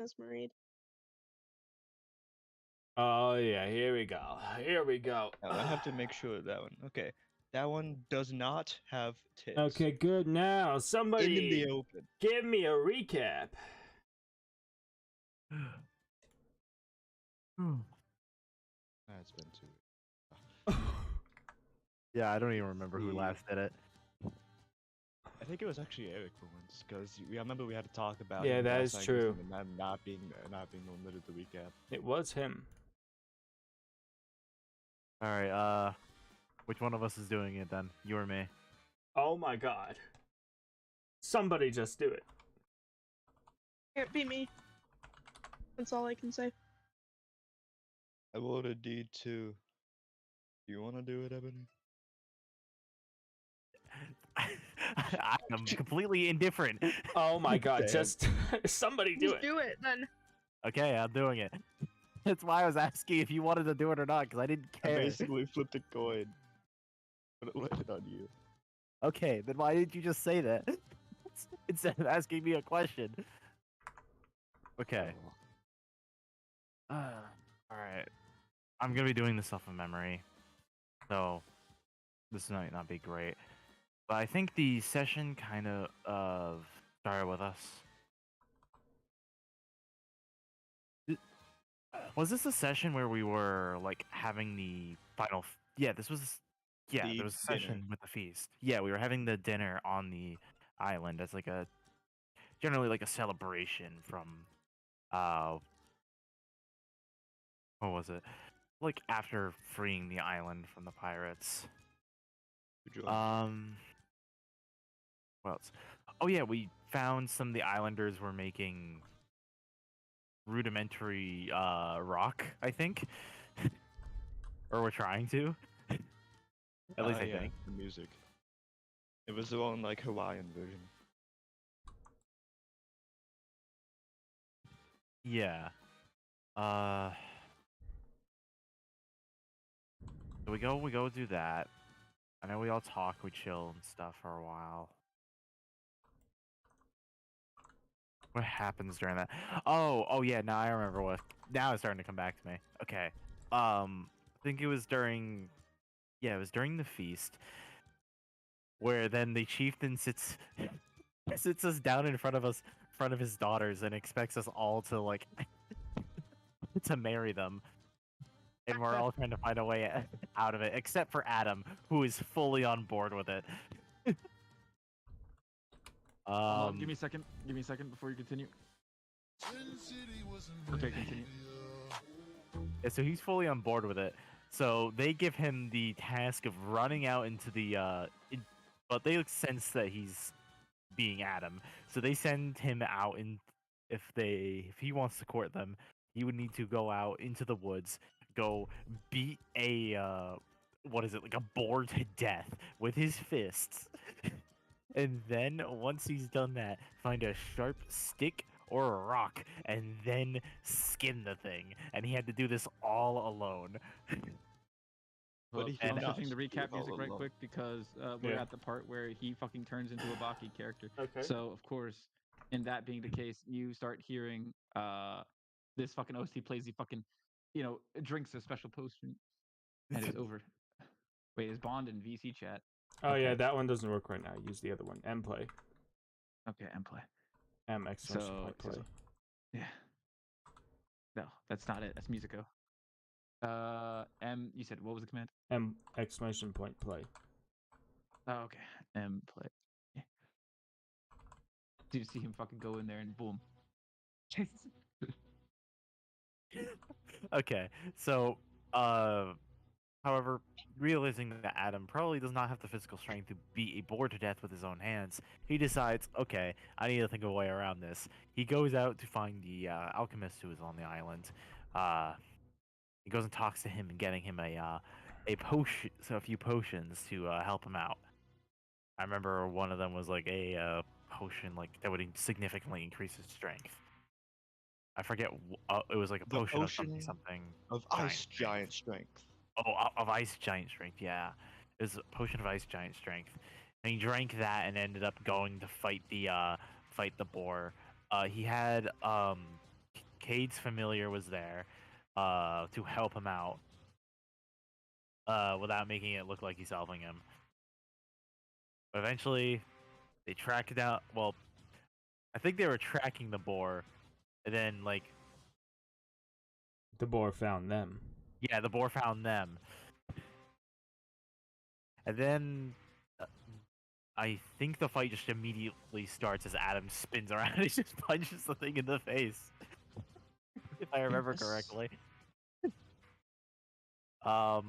As Marie. Oh yeah, here we go. Here we go. Now I have to make sure of that one. Okay, that one does not have tits. Okay, good. Now In somebody the open. give me a recap. That's been 2 weeks. Yeah, I don't even remember who last did it. I think it was actually Eric for once, because I remember we had to talk about Yeah, him that is last night true. and not being omitted the recap. It was him. All right, which one of us is doing it then? You or me? Oh my god. Somebody just do it. Can't be me. That's all I can say. I rolled a D2. Do you want to do it, Ebony? I'm completely indifferent. Oh my god, Damn. just somebody do Just it. do it then. Okay, I'm doing it. That's why I was asking if you wanted to do it or not, because I didn't I care. basically flipped a coin, but it landed on you. Okay, then why didn't you just say that instead of asking me a question? Okay. All right. I'm gonna be doing this off of memory, so this might not be great. But I think the session kind of started with us. Was this a session where we were like having the final? Yeah, this was. Yeah, The there was a dinner. session with the feast. Yeah, we were having the dinner on the island as like a generally like a celebration from what was it? Like after freeing the island from the pirates. Good job. What else? Oh yeah, we found some of the islanders were making rudimentary rock, I think. Or we're trying to. At least I Yeah, think. the music. It was their own like Hawaiian version. Yeah. Uh so we go do that. I know we all talk, we chill and stuff for a while. What happens during that? Oh yeah, now I remember what. Now it's starting to come back to me. Okay. I think it was during. Yeah, it was during the feast, where then the chieftain sits us down in front of his daughters, and expects us all to like to marry them, and we're all trying to find a way out of it, except for Adam, who is fully on board with it. Give me a second. Give me a second before you continue. Okay, continue. Yeah, so he's fully on board with it. So they give him the task of running out into the but they sense that he's being Adam. So they send him out, and if he wants to court them, he would need to go out into the woods, go beat a what is it, like a boar to death with his fists. And then once he's done that, find a sharp stick or a rock and then skin the thing. And he had to do this all alone. But he I'm did not switching the do it recap all music right alone. quick because we're Yeah. at the part where he fucking turns into a Baki character. Okay. So of course, in that being the case, you start hearing this fucking OC plays the fucking, drinks a special potion, and it's over. Wait, is Bond in VC chat? Oh yeah, Okay. that one doesn't work right now. Use the other one. M play. Okay, and play. M exclamation point play. Yeah. No, that's not it. That's Musico. M. You said what was the command? M exclamation point play. Oh, okay. M play. Yeah. Do you see him fucking go in there and boom? Okay, so however, realizing that Adam probably does not have the physical strength to beat a boar to death with his own hands, he decides, okay, I need to think of a way around this. He goes out to find the alchemist who is on the island. He goes and talks to him and getting him a potion, so a few potions to help him out. I remember one of them was like a potion like that would significantly increase his strength. I forget. It was like a The potion of potion something. of ice giant strength. Oh, of ice giant strength. Yeah, it was a potion of ice giant strength. And he drank that and ended up going to fight the boar. He had Cade's familiar was there to help him out without making it look like he's helping him. But eventually, they track it down. Well, I think they were tracking the boar, and then like The boar found them. yeah, the boar found them, and then I think the fight just immediately starts as Adam spins around and he just punches the thing in the face, if I remember correctly. I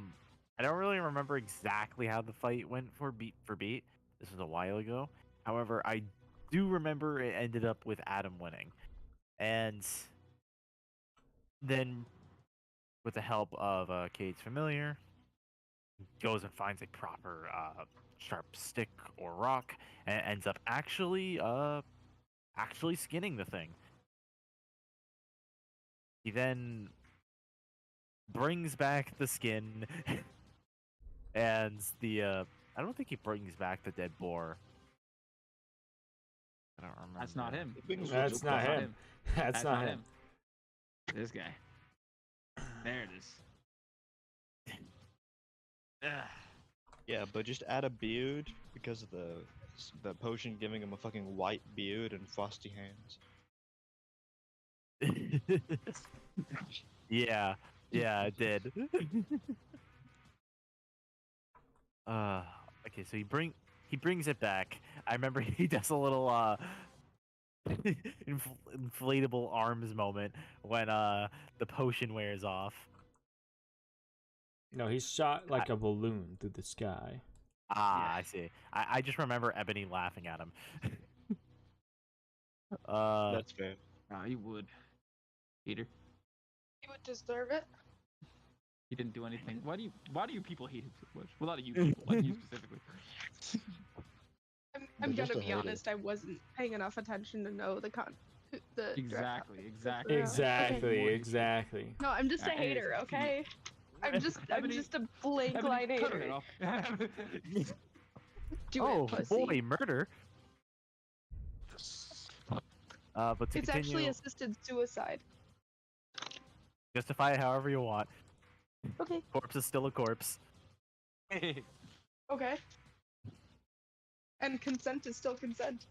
don't really remember exactly how the fight went for beat for beat. This was a while ago. However, I do remember it ended up with Adam winning. And then, with the help of Cade's familiar, goes and finds a proper sharp stick or rock, and ends up actually skinning the thing. He then brings back the skin, and the I don't think he brings back the dead boar. I don't remember. That's not him. That's not him. That's not him. This guy. There it is. Ugh. Yeah, but just add a beard because of the potion giving him a fucking white beard and frosty hands. Yeah, it did. Okay, so he brings it back. I remember he does a little inflatable arms moment when the potion wears off. No, he's shot like a balloon through the sky. Ah, yeah. I see. I just remember Ebony laughing at him. That's fair. Oh, he would. Peter. He would deserve it. He didn't do anything. Why do you people hate him so much? Well, not you people, like you specifically. I'm just gonna a be hater. honest. I wasn't paying enough attention to know the direct Exactly. Exactly. No, I'm just a hater. Okay. I'm just a blank line hater. Do Oh it, pussy. boy, murder. But to It's continue, actually assisted suicide. justify it however you want. Okay. Corpse is still a corpse. Okay. And consent is still consent.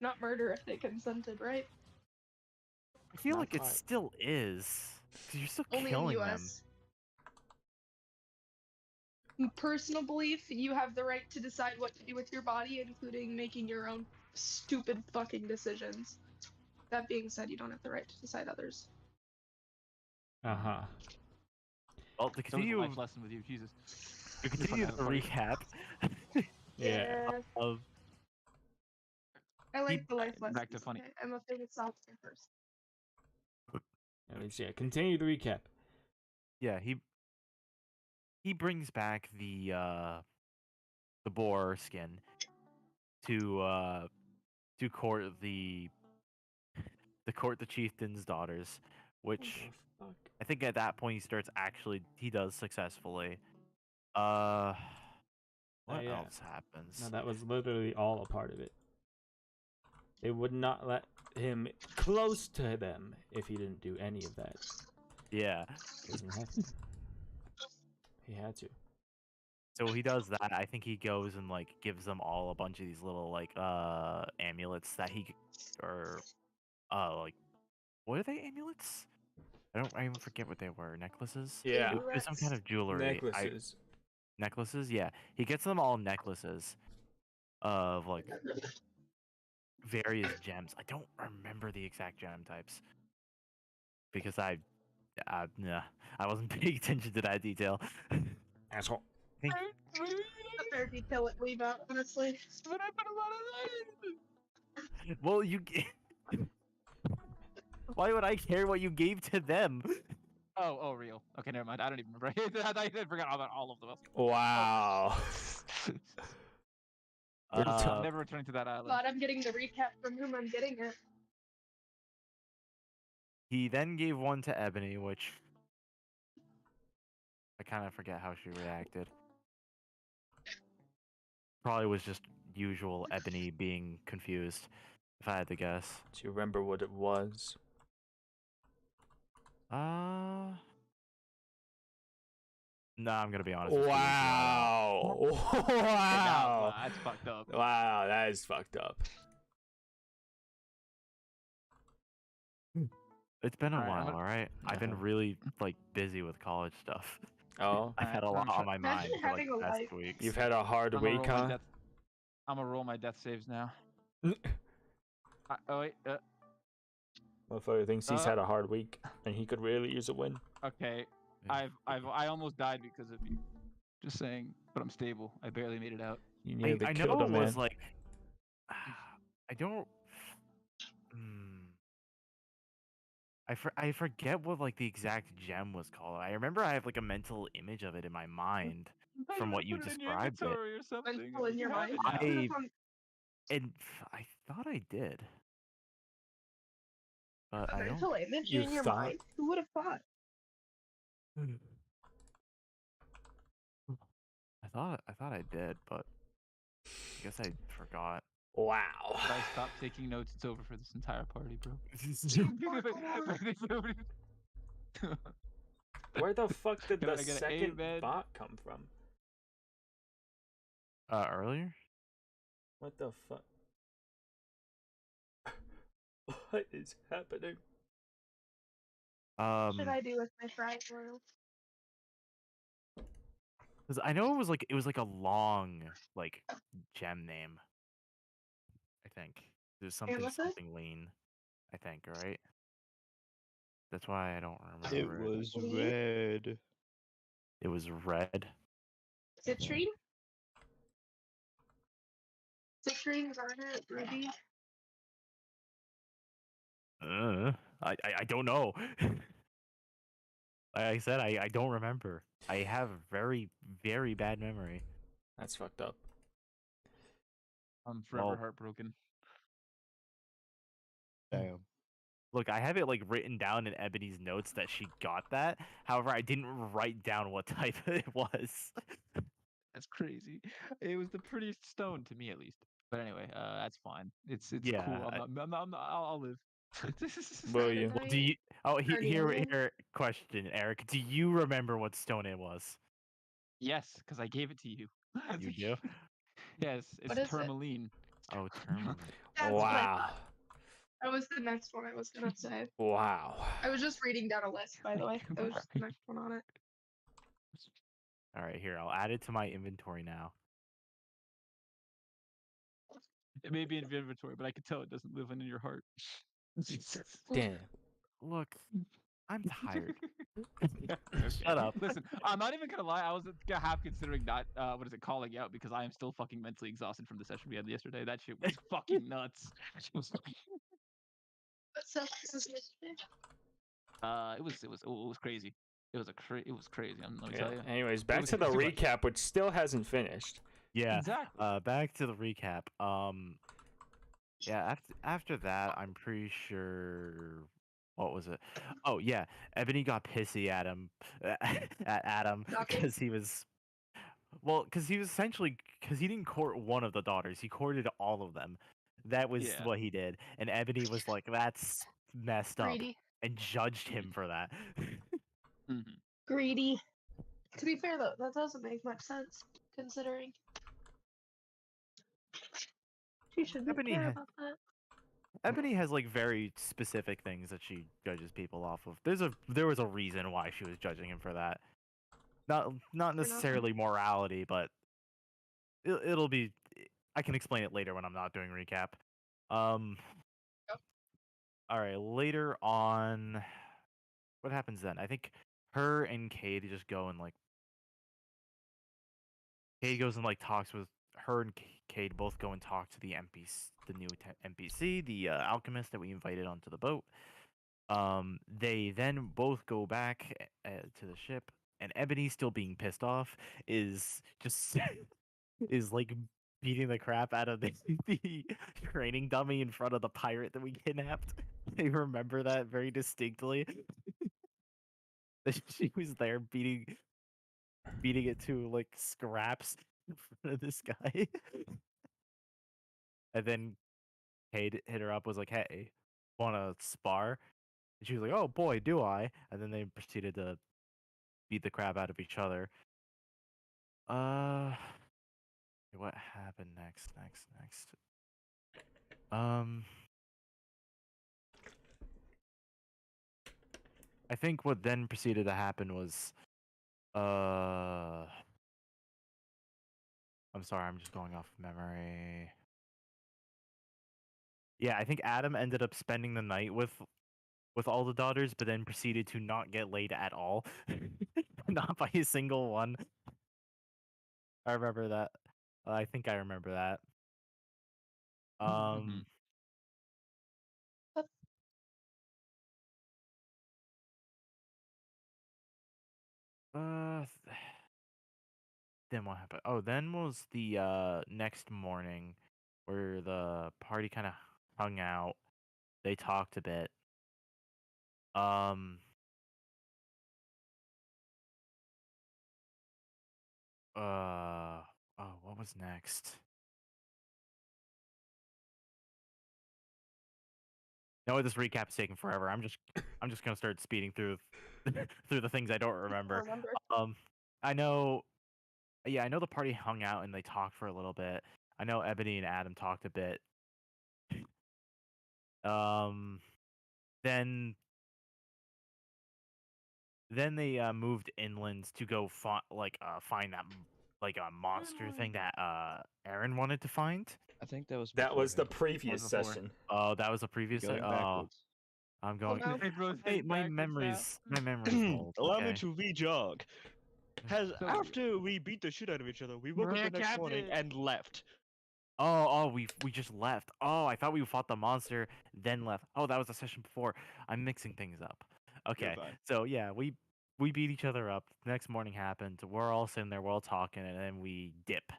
Not murder if they consented, right? I feel Not like it quite. still is. 'Cause you're still Only in killing them. US. In personal belief, you have the right to decide what to do with your body, including making your own stupid fucking decisions. That being said, you don't have the right to decide others. Uh-huh. Well, to That was a continue, life lesson with you, Jesus. to continue the Funny. recap Yeah. of I like the life lessons. back to funny. Okay? I'm a famous software person. At least, yeah. Continue the recap. yeah, he brings back the boar skin to court the chieftain's daughters, which I think at that point he does successfully. What yeah. else happens? No, that was literally all a part of it. They would not let him close to them if he didn't do any of that. Yeah. Doesn't have to. He had to. So he does that. I think he goes and like gives them all a bunch of these little like amulets that like what are they, amulets? I even forget what they were. Necklaces? Yeah. It was some kind of jewelry. Necklaces? Yeah. He gets them all necklaces of like various gems. I don't remember the exact gem types because I wasn't paying attention to that detail. Asshole. A fair detail at leave out, honestly. But I put a lot of that in. Well, why would I care what you gave to them? Oh, real. Okay, never mind. I don't even remember. I forgot about all of them. Wow. I'm never returning to that island. Glad I'm getting the recap from whom I'm getting it. He then gave one to Ebony, which I kind of forget how she reacted. Probably was just usual Ebony being confused. if I had to guess. Do you remember what it was? No, I'm gonna be honest. With Wow! Okay, now, Wow! that's fucked up. Wow, that is fucked up. you. It's been a Alright, I'm while, gonna- all right. I've been really like busy with college stuff. Oh, I've had a Alright, lot I'm on my Imagine mind for like having the a past life. 2 weeks. you've had a hard I'm gonna week, roll my huh? death. I'm gonna roll my death saves now. Oh wait. Motherfucker thinks he's had a hard week and he could really use a win. Okay. Yeah. I almost died because of you. Just saying, but I'm stable. I barely made it out. You nearly I killed know a it man. was like I don't. I forget what like the exact gem was called. I remember I have like a mental image of it in my mind from what you described it. or something. Mental in your You have mind. it now. Put it on And I thought I did, but a I don't. mental image You in your thought? mind. Who would have thought? I thought I did, but I guess I forgot. Wow. If I stop taking notes, it's over for this entire party, bro. Where the fuck did Can the I get an second eight, man? bot come from? Earlier? What the fuck? What is happening? What should I do with my fried world? 'Cause I know it was like a long like gem name. I think there's something Amethyst? something lean. I think, right? That's why I don't It remember it. was Lean? red. It was red. Citrine? Citrine, garnet, ruby. I don't know. Like I said, I don't remember. I have very, very bad memory. That's fucked up. I'm forever Well- heartbroken. Damn. Look, I have it like written down in Ebony's notes that she got that. However, I didn't write down what type it was. That's crazy. It was the prettiest stone to me, at least. But anyway, that's fine. It's Yeah, cool. I'll live. Will you? Well, do you? Oh, here, Guardian. here. Question, Eric. Do you remember what stone it was? Yes, because I gave it to you. You do? Yes, it's What is it? tourmaline. Oh, tourmaline. That's what I Wow. thought. That was the next one I was gonna say. Wow. I was just reading down a list, by the way. That was just the next one on it. All right, here. I'll add it to my inventory now. It may be in your inventory, but I can tell it doesn't live in your heart. Damn. Look, I'm tired. Shut up. Listen, I'm not even gonna lie. I was half considering not what is it, calling you out, because I am still fucking mentally exhausted from the session we had yesterday. That shit was fucking nuts. What self is yesterday? It was crazy. It was crazy. Let me Yeah. tell you. Anyways, back was- to it the was too much. recap, which still hasn't finished. Yeah. Exactly. Back to the recap. Yeah. After that, I'm pretty sure. What was it? Oh yeah, Ebony got pissy at him, at Adam, Shocking. because he was. Well, because he was essentially because he didn't court one of the daughters. He courted all of them. That was Yeah. what he did, and Ebony was like, "That's messed up," Greedy. and judged him for that. Mhm. Greedy. To be fair though, that doesn't make much sense considering she shouldn't Ebony care ha- about that. Ebony has like very specific things that she judges people off of. There was a reason why she was judging him for that. Not necessarily morality, but it'll be. I can explain it later when I'm not doing recap. Yep. All right, later on, what happens then? I think her and Cade just go and like. Cade goes and like talks with her and Cade both go and talk to the NPC, the new NPC, the alchemist that we invited onto the boat. They then both go back to the ship, and Ebony, still being pissed off, is just is like beating the crap out of the training dummy in front of the pirate that we kidnapped. I remember that very distinctly. That she was there beating it to like scraps in front of this guy. And then hit her up, was like, "Hey, want to spar?" And she was like, "Oh boy, do I!" And then they proceeded to beat the crap out of each other. What happened next? Um, I think what then proceeded to happen was, I'm sorry, I'm just going off memory. Yeah, I think Adam ended up spending the night with all the daughters, but then proceeded to not get laid at all, not by a single one. I remember that. I think I remember that. Mhm. Uh, then what happened? Oh, then was the next morning where the party kind of hung out. They talked a bit. Um. Oh, what was next? No, this recap is taking forever. I'm just gonna start speeding through through the things I don't remember. Remember. I know. Yeah, I know the party hung out and they talked for a little bit. I know Ebony and Adam talked a bit. Um, then they moved inland to go find that like a monster thing that Aaron wanted to find. I think that was That was the beforehand. previous before. session. Oh, that was the previous. Going Oh, backwards. I'm going. no. Hey, my memories old. Allow me Okay. to re-jog. So- After we beat the shit out of each other, we woke up the next morning and left. Oh, we just left. Oh, I thought we fought the monster, then left. Oh, that was the session before. I'm mixing things up. You're Okay, fine. so yeah, we beat each other up. The next morning happened. We're all sitting there, we're all talking, and then we dip,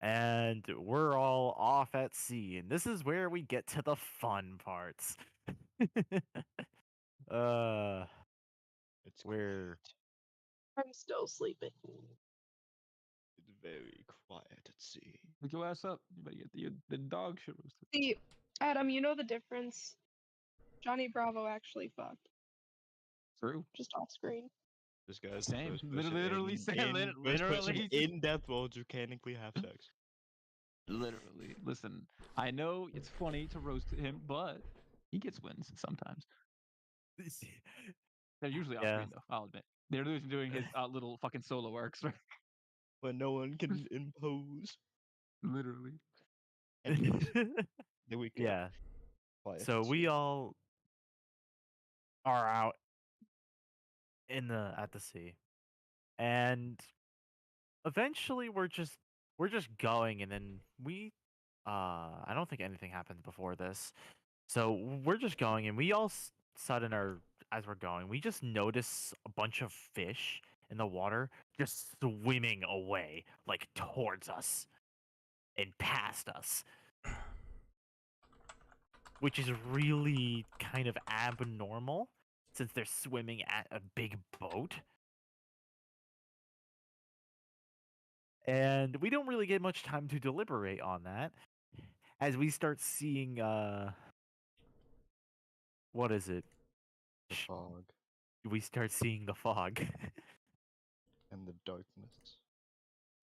and we're all off at sea. And this is where we get to the fun parts. uh, It's where I'm still sleeping. It's very quiet at sea. Pick your ass up. You better get the dog shit roasted. See, Adam, you know the difference. Johnny Bravo actually fucked, True. just off screen. This guy's Same. the first person Literally same. first person Literally. in DeathRoll to mechanically have sex. Literally. Listen, I know it's funny to roast him, but he gets wins sometimes. They're usually off Yeah. screen though. I'll admit. They're usually doing his little fucking solo arcs, right? When no one can impose. Literally. Anyways, the weekend. yeah. Quiet So at we sea. all are out at the sea, and eventually we're just going, and then I don't think anything happens before this, so we're just going, and we all sudden are as we're going, we just notice a bunch of fish in the water just swimming away, like towards us and past us, which is really kind of abnormal since they're swimming at a big boat. And we don't really get much time to deliberate on that as we start seeing what is it? The fog We start seeing the fog. and the darkness.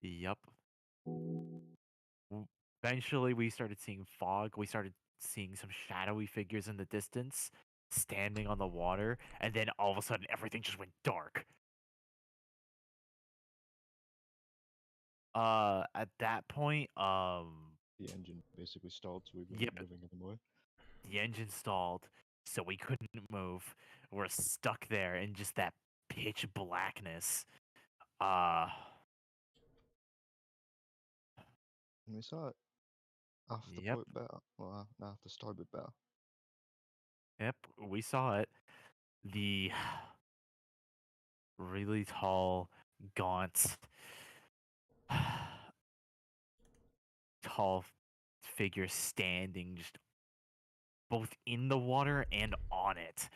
Yep. Eventually we started seeing fog. We started seeing some shadowy figures in the distance standing on the water, and then all of a sudden everything just went dark. At that point, The engine basically stalled, so we weren't Yep. moving anymore. the engine stalled, so we couldn't move. We're stuck there in just that pitch blackness. Uh, And we saw it off the Yep. port bow. Well, not off the starboard bow. Yep, we saw it. The really tall, gaunt, tall figure standing just both in the water and on it.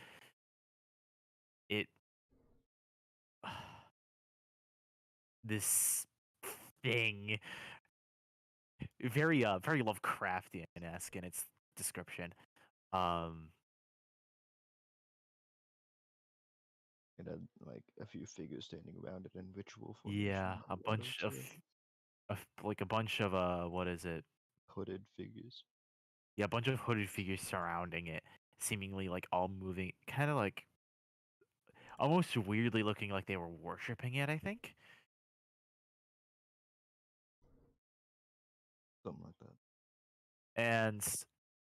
It this thing very very Lovecraftian-esque in its description. Um, It had like a few figures standing around it in ritual yeah, formation. a A lot of bunch of shit. like a bunch of what is it? Hooded figures. Yeah, a bunch of hooded figures surrounding it, seemingly like all moving, kind of like almost weirdly looking like they were worshiping it. I think. Something like that. And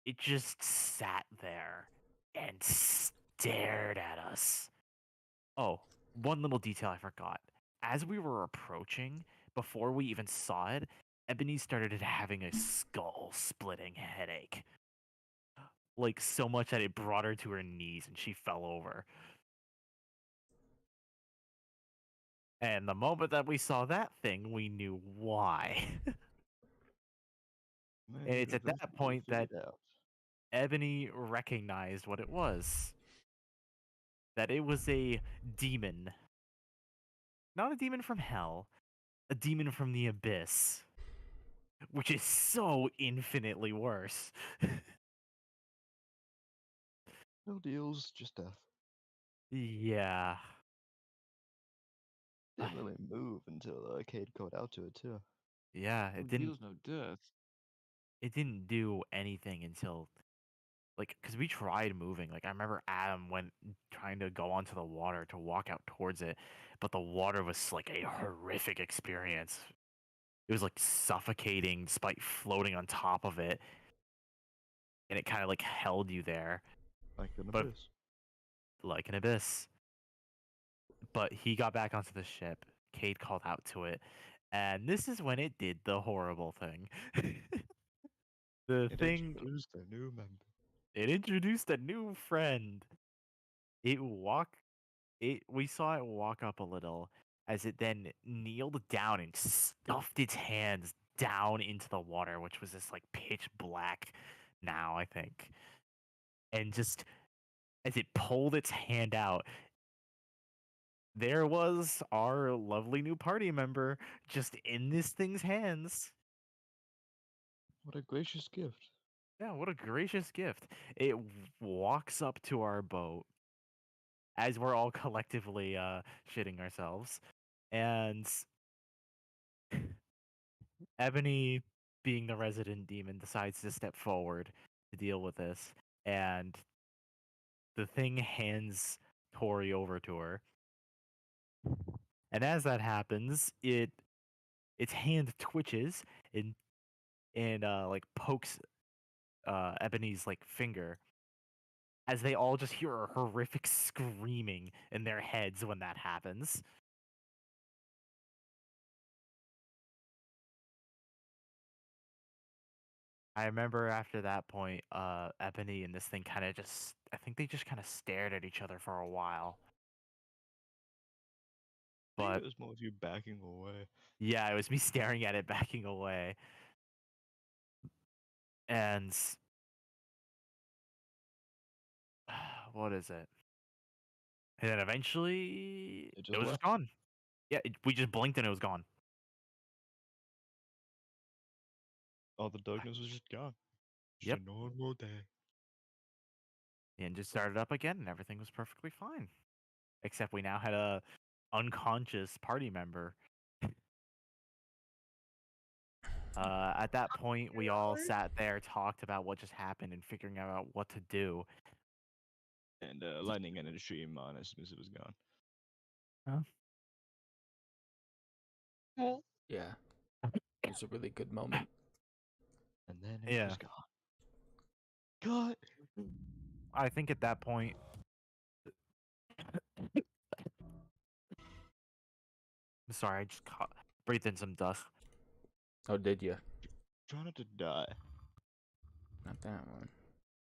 it just sat there and stared at us. Oh, one little detail I forgot. As we were approaching, before we even saw it, Ebony started having a skull splitting headache. Like so much that it brought her to her knees and she fell over. And the moment that we saw that thing, we knew why. Man, And it's you'd at that eventually point that figure it out. Ebony recognized what it was. That it was a demon. Not a demon from hell, a demon from the abyss. Which is so infinitely worse. No deals, just death. Yeah. Didn't really move until Cade caught out to it too. Yeah, No deals, no death. it didn't do anything until like cuz we tried moving. Like I remember Adam went trying to go onto the water to walk out towards it, but the water was like a horrific experience. It was like suffocating despite floating on top of it, and it kind of like held you there, Like an but abyss. like an abyss. But he got back onto the ship. Cade called out to it, and this is when it did the horrible thing. the It thing introduced a new member. it introduced a new friend. It walked. It we saw it walk up a little as it then kneeled down and stuffed its hands down into the water, which was this like pitch black now, I think. And just as it pulled its hand out, there was our lovely new party member just in this thing's hands. What a gracious gift. Yeah, what a gracious gift. It walks up to our boat as we're all collectively shitting ourselves. And Ebony, being the resident demon, decides to step forward to deal with this. And the thing hands Tori over to her. And as that happens, its hand twitches and like pokes Ebony's like finger as they all just hear a horrific screaming in their heads when that happens. I remember after that point, Ebony and this thing kind of just, I think they just kind of stared at each other for a while. I think But it was more of you backing away. yeah, it was me staring at it, backing away. And what is it? And then eventually, It it just was just left. gone. Yeah, we just blinked and it was gone. All the darkness was just gone. Just Yep. a normal day. And just started up again, and everything was perfectly fine. Except we now had a unconscious party member. At that point, we all sat there, talked about what just happened, and figuring out what to do. And lightning ended a stream on as soon as it was gone. Well, Yeah. It was a really good moment. And then it Yeah, was gone. God. I think at that point, I'm sorry, I just breathed in some dust. Oh, did you? Try not to die. Not that one.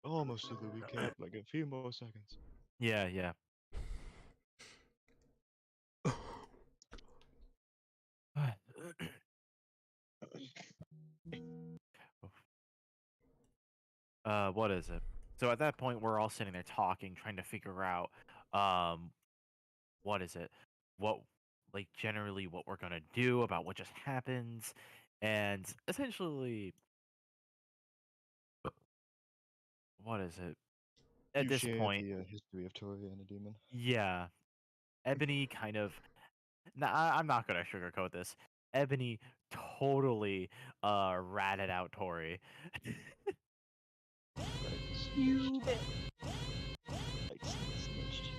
Almost to the recap, like a few more seconds. Yeah, yeah. What is it? So at that point, we're all sitting there talking, trying to figure out, what is it? What, like, generally what we're gonna do about what just happened, And essentially, what is it? At You this share point, the history of Tori and a demon. yeah, Ebony kind of. I'm not gonna sugarcoat this. Ebony totally ratted out Tori. You bet. Like, snitched.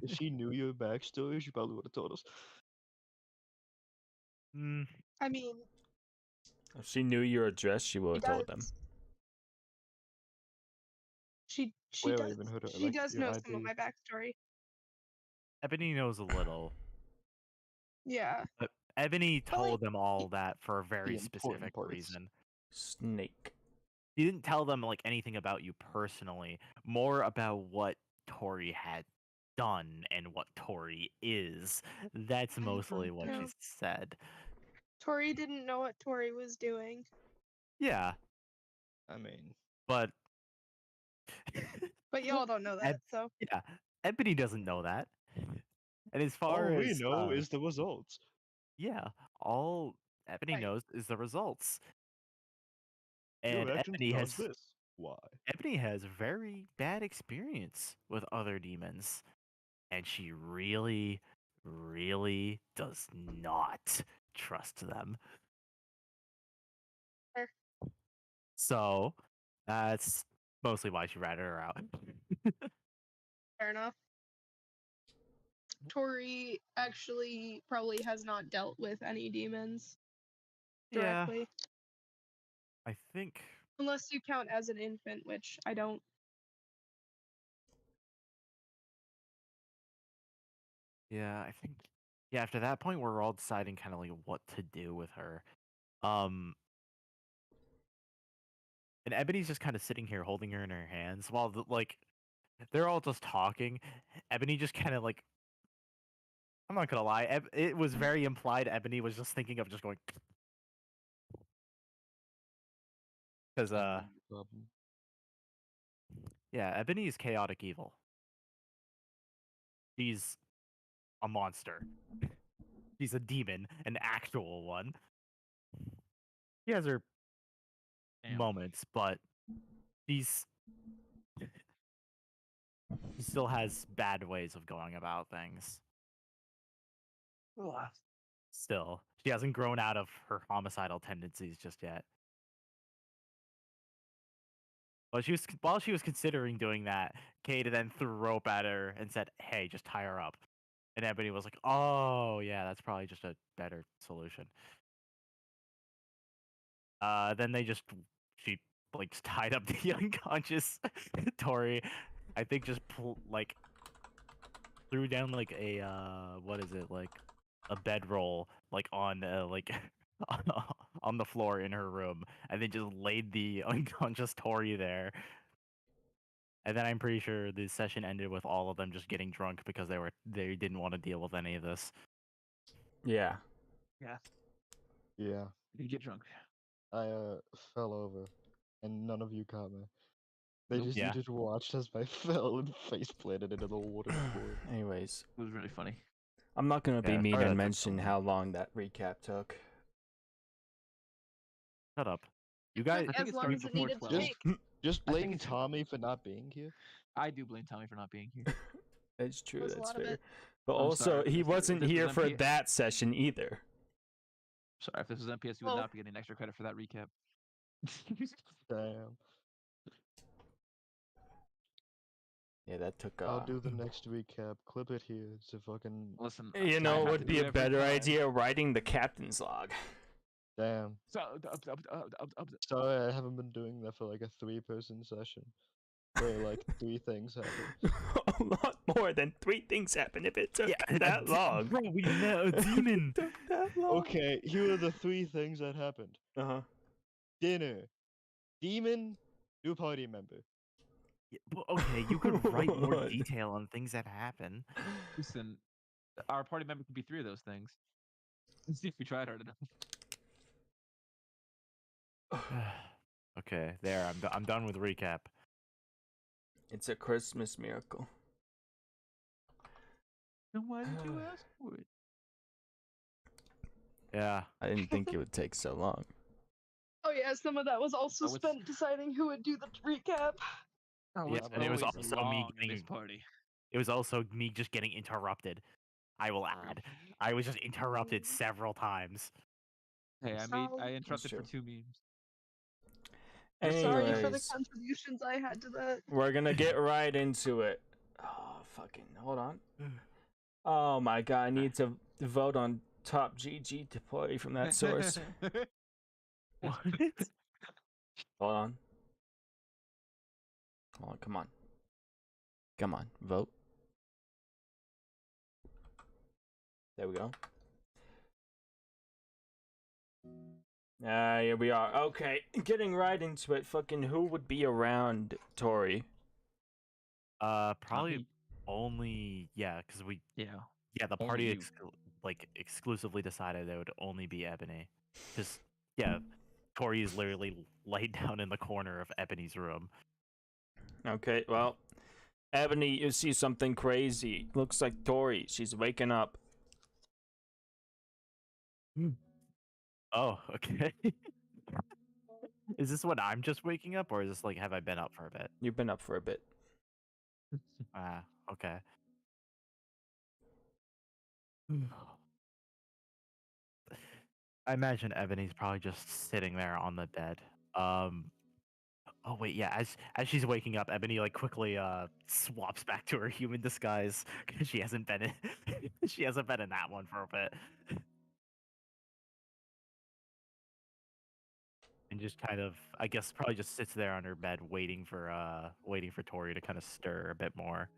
If she knew your backstory, she probably would have told us. Mm, I mean, If she knew your address, she would she have told them. does. She Where does. even her, She like, does your know some of ID. my backstory. Ebony knows a little, Yeah. but Ebony But, like, told them all that for a very important specific parts. reason. Snake. She didn't tell them like anything about you personally, more about what Tori had done and what Tori is. That's mostly what Yeah. she said. Tori didn't know what Tori was doing. Yeah, I mean, but But y'all don't know that, Eb- so. yeah, Ebony doesn't know that. And as far all we as know is the results. yeah, all Ebony Right. knows is the results. Your And actions cause this. Why? Ebony has very bad experience with other demons. And she really, really does not trust them. Fair. So that's mostly why she ratted her out. Fair enough. Tori actually probably has not dealt with any demons Yeah, directly. I think. Unless you count as an infant, which I don't. Yeah, I think. Yeah, after that point, we're all deciding kind of like what to do with her. And Ebony's just kind of sitting here holding her in her hands while like they're all just talking. Ebony just kind of like. I'm not gonna lie. It was very implied. Ebony was just thinking of just going. Because Problem. yeah, Ebony is chaotic evil. She's a monster. She's a demon, an actual one. She has her Damn. moments, but she's she still has bad ways of going about things. Still, she hasn't grown out of her homicidal tendencies just yet. But while she was considering doing that, Kate then threw rope at her and said, "Hey, just tie her up." And everybody was like, "Oh, yeah, that's probably just a better solution." Then she like tied up the unconscious Tori. I think just like threw down like a what is it, like a bedroll like on like on the floor in her room, and then just laid the unconscious Tori there. And then I'm pretty sure the session ended with all of them just getting drunk because they didn't want to deal with any of this. Yeah. Yeah. Yeah. You get drunk. I fell over, and none of you caught me. Nope. You Yeah. just watched as I fell and face planted into the water before. Anyways, It was really funny. I'm not gonna be Yeah, mean sorry and that took mention so how long that recap took. Shut up. You guys, Took I think as it long started as it before needed to 12. take. Just I think blame it's- Tommy for not being here. I do blame Tommy for not being here. It's true, Was a that's lot of fair. it. But I'm also, sorry, he if wasn't this here was for MP that session either. Sorry, if this was MPS, you would Well- not be getting extra credit for that recap. Damn. Yeah, that took. I'll do the next recap. Clip it here. It's a fucking Listen, You I know, have it to would do be it a every better time. idea writing the captain's log. damn. So, Sorry, I haven't been doing that for like a 3-person session, where like 3 things happen. A lot more than 3 things happened if it took that long. Bro, we met a demon. Took that long. Okay, here are the 3 things that happened. Uh-huh. Dinner, demon, new party member. Yeah, well, okay, you could write more What? detail on things that happen. listen, our party member could be 3 of those things. Let's see if we tried hard enough. Okay, there. I'm done with recap. It's a Christmas miracle. Then why did you ask for it? Yeah. I didn't think it would take so long. Oh yeah, some of that was also Oh, it's- spent deciding who would do the recap. Oh, Yeah, it's and it was always also long me in this getting party. it was also me just getting interrupted. I will add. I was just interrupted several times. Hey, I Sorry. interrupted for true. 2 memes. Sorry for the Anyways, contributions I had to that. we're gonna get right into it. Oh, fucking, hold on. Oh my god, I need to vote on top GG to play from that source. What? Hold on. Hold on, come on. Come on, vote. There we go. Here we are. Okay, getting right into it. Fucking who would be around Tori? Probably me. only because we Yeah. the Only party you. exclusively decided it would only be Ebony. Because Tori is literally laid down in the corner of Ebony's room. Okay, well, Ebony, you see something crazy. Looks like Tori. She's waking up. Oh, okay. Is this when I'm just waking up, or is this like have I been up for a bit? You've been up for a bit. Ah, okay. I imagine Ebony's probably just sitting there on the bed. Oh wait, yeah. As she's waking up, Ebony like quickly swaps back to her human disguise because she hasn't been in she hasn't been in that one for a bit. And just kind of, I guess, probably just sits there on her bed waiting for Tori to kind of stir a bit more.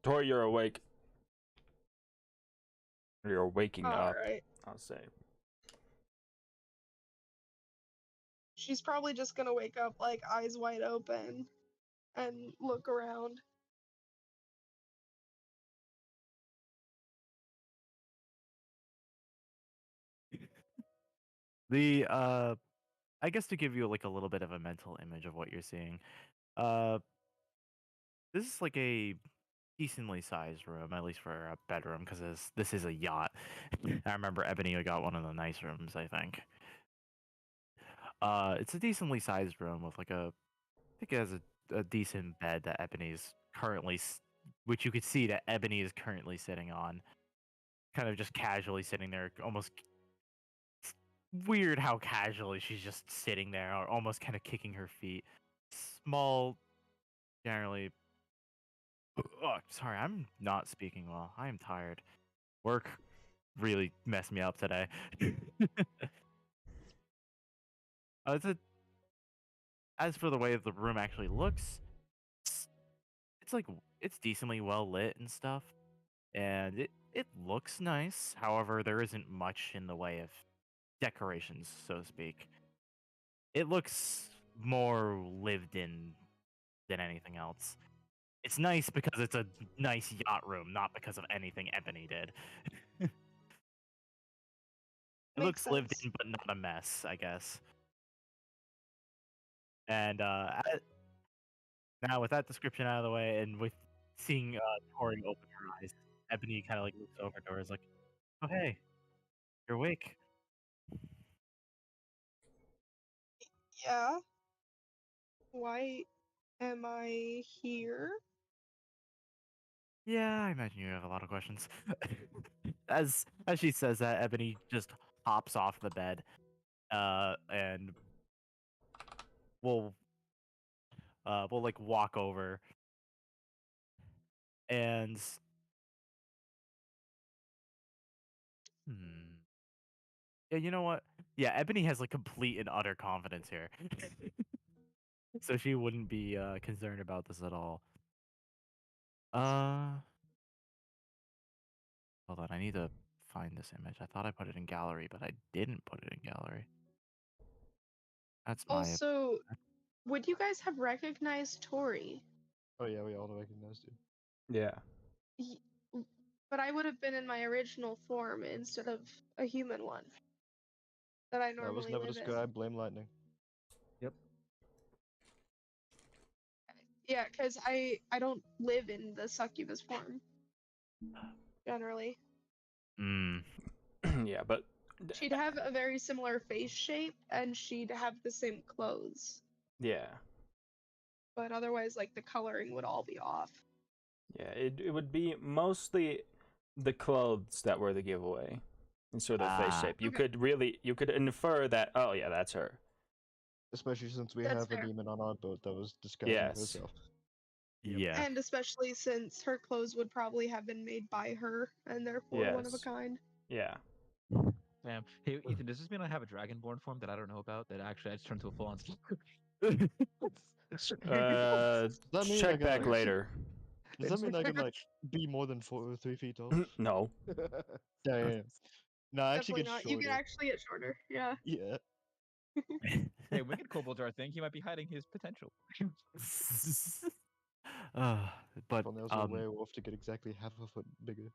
Tori, you're awake. You're waking up, Alright. I'll say. She's probably just gonna wake up like eyes wide open and look around. The I guess to give you like a little bit of a mental image of what you're seeing, uh, this is like a decently sized room, at least for a bedroom, because this is a yacht. I remember Ebony got one of the nice rooms, I think. It's a decently sized room with like I think it has a decent bed that Ebony's currently, which you could see that Ebony is currently sitting on, kind of just casually sitting there, almost weird how casually she's just sitting there, or almost kind of kicking her feet. Small, generally. Oh, sorry, I'm not speaking well. I am tired. Work really messed me up today. It's as for the way the room actually looks, it's, it's like it's decently well lit and stuff, and it looks nice. However, there isn't much in the way of decorations, so to speak. It looks more lived in than anything else. It's nice because it's a nice yacht room, not because of anything Ebony did. It Makes looks lived sense. in, but not a mess, I guess. And now, with that description out of the way, and with seeing Tori open her eyes, Ebony kind of like looks over to her, is like, "Oh hey, you're awake." Yeah. Why am I here? Yeah, I imagine you have a lot of questions. As she says that, Ebony just hops off the bed, and we'll we'll like walk over and hmm. Yeah, you know what? Yeah, Ebony has like complete and utter confidence here, so she wouldn't be concerned about this at all. Uh, Hold on, I need to find this image. I thought I put it in gallery, but I didn't put it in gallery. That's my. Also, would you guys have recognized Tori? Oh yeah, we all recognized you. Yeah. Y- But I would have been in my original form instead of a human one that I That was normally never live in. described. Blame lightning. Yeah, because I don't live in the succubus form generally. Mm. Yeah, but She'd have a very similar face shape, and she'd have the same clothes. yeah, But otherwise, like, the coloring would all be off. yeah, it would be mostly the clothes that were the giveaway, and sort of face Ah. shape. You Okay. could infer that. Oh yeah, that's her. Especially since we That's have a fair. demon on our boat that was disguising Yes. herself. Yeah. And especially since her clothes would probably have been made by her, and therefore one of a Yes. kind. Yeah. Damn. Hey, Ethan, does this mean I have a dragonborn form that I don't know about? That actually I just turned to a full-on. Does that mean I Check can, back like, later. Does that mean I can like be more than 3 feet tall? No. Damn. No, I actually Definitely get not. shorter. You could actually get shorter. Yeah. Yeah. Hey, Wicked Kobolds are a thing. He might be hiding his potential. But Well, there's a werewolf to get exactly half a foot bigger.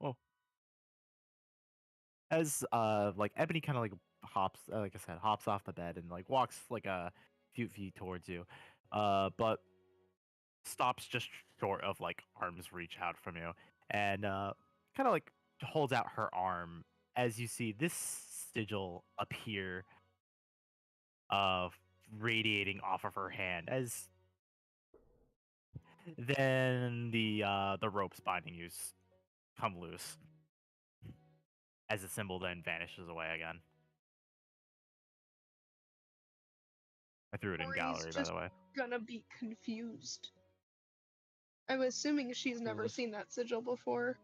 oh. As like Ebony kind of like hops, like I said, hops off the bed and like walks like a few feet towards you, but stops just short of like arm's reach out from you, and kind of like holds out her arm as you see this sigil appear, uh, radiating off of her hand. As then the ropes binding you come loose, as the symbol then vanishes away again. I threw it in Or he's gallery, by just the way. gonna be confused. I'm assuming she's never Foolish. seen that sigil before.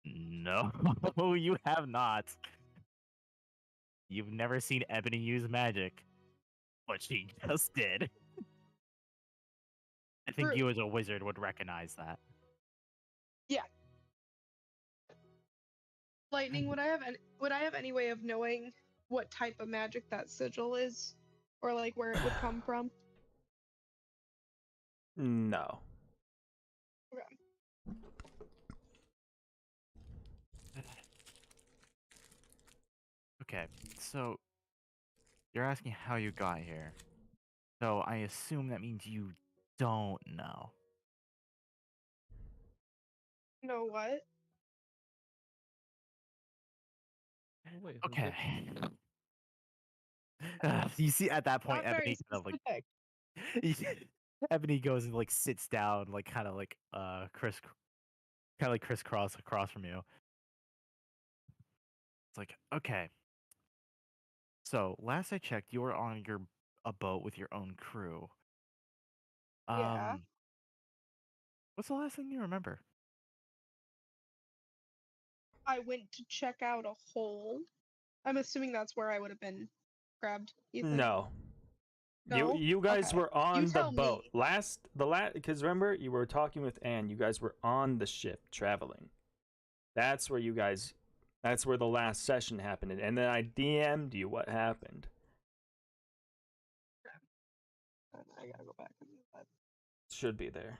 No, you have not. You've never seen Ebony use magic, but she just did. I think True. you as a wizard would recognize that. Lightning, would I have any way of knowing what type of magic that sigil is? Or like where it would come from? No. Okay. Okay, so you're asking how you got here. So I assume that means you don't know. Know what? Oh, wait, who's Okay. it? You see, at that point, Not very Ebony kind of like specific. Ebony goes and like sits down, like kind of like crisscross across from you. It's like, okay. So last I checked, you were on a boat with your own crew. Yeah. What's the last thing you remember? I went to check out a hole. I'm assuming that's where I would have been grabbed, Ethan. No. No? You guys Okay. were on You the tell boat. me. Because remember you were talking with Anne, you guys were on the ship traveling. That's where the last session happened. And then I DM'd you what happened. I gotta go back and do that. Should be there.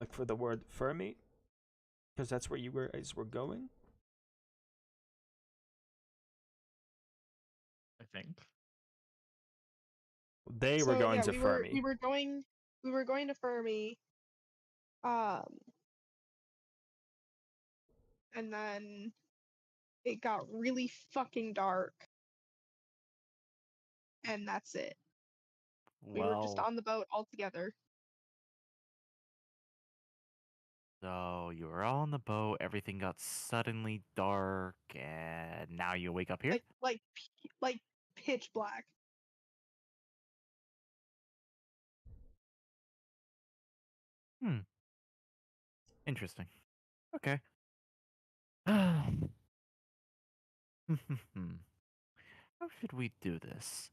Look for the word Fermi. Because that's where you guys were going. I think. They were going to Fermi. we were going to Fermi. And then it got really fucking dark. And that's it. We were just Well, on the boat all together. so you were all on the boat, everything got suddenly dark, and now you wake up here? Like pitch black. Interesting. Okay. How should we do this?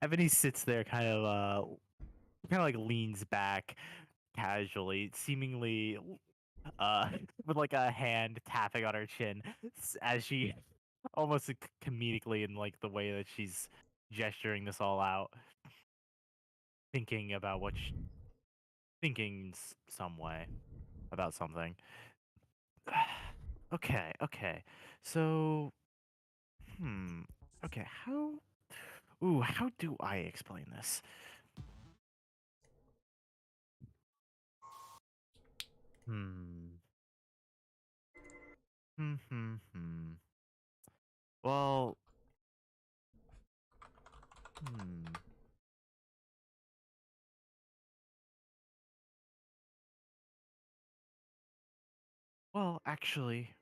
Ebony sits there kind of like leans back casually, seemingly with like a hand tapping on her chin as she almost comedically in like the way that she's gesturing this all out, thinking about thinking some way about something. Okay. So, okay, how do I explain this? Hmm. Hmm. Well. Hmm. Well, actually,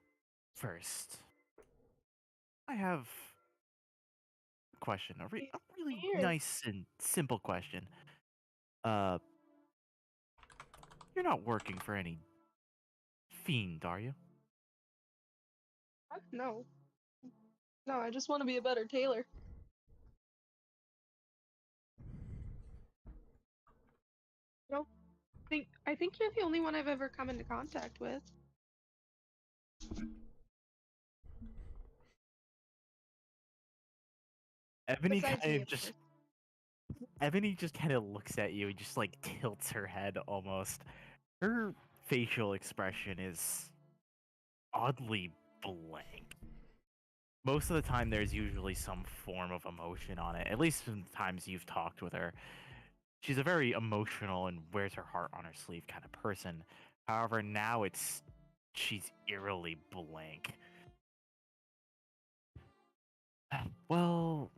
first, I have a question. A really Weird. nice and simple question. Uh, you're not working for any fiend, are you? No. No, I just want to be a better tailor. I think you're the only one I've ever come into contact with. Ebony Besides kind me, of of just course. Ebony just kind of looks at you and just like tilts her head almost. Her facial expression is oddly blank. Most of the time, there's usually some form of emotion on it, at least in the times you've talked with her. She's a very emotional and wears her heart on her sleeve kind of person. However, now she's eerily blank. Well,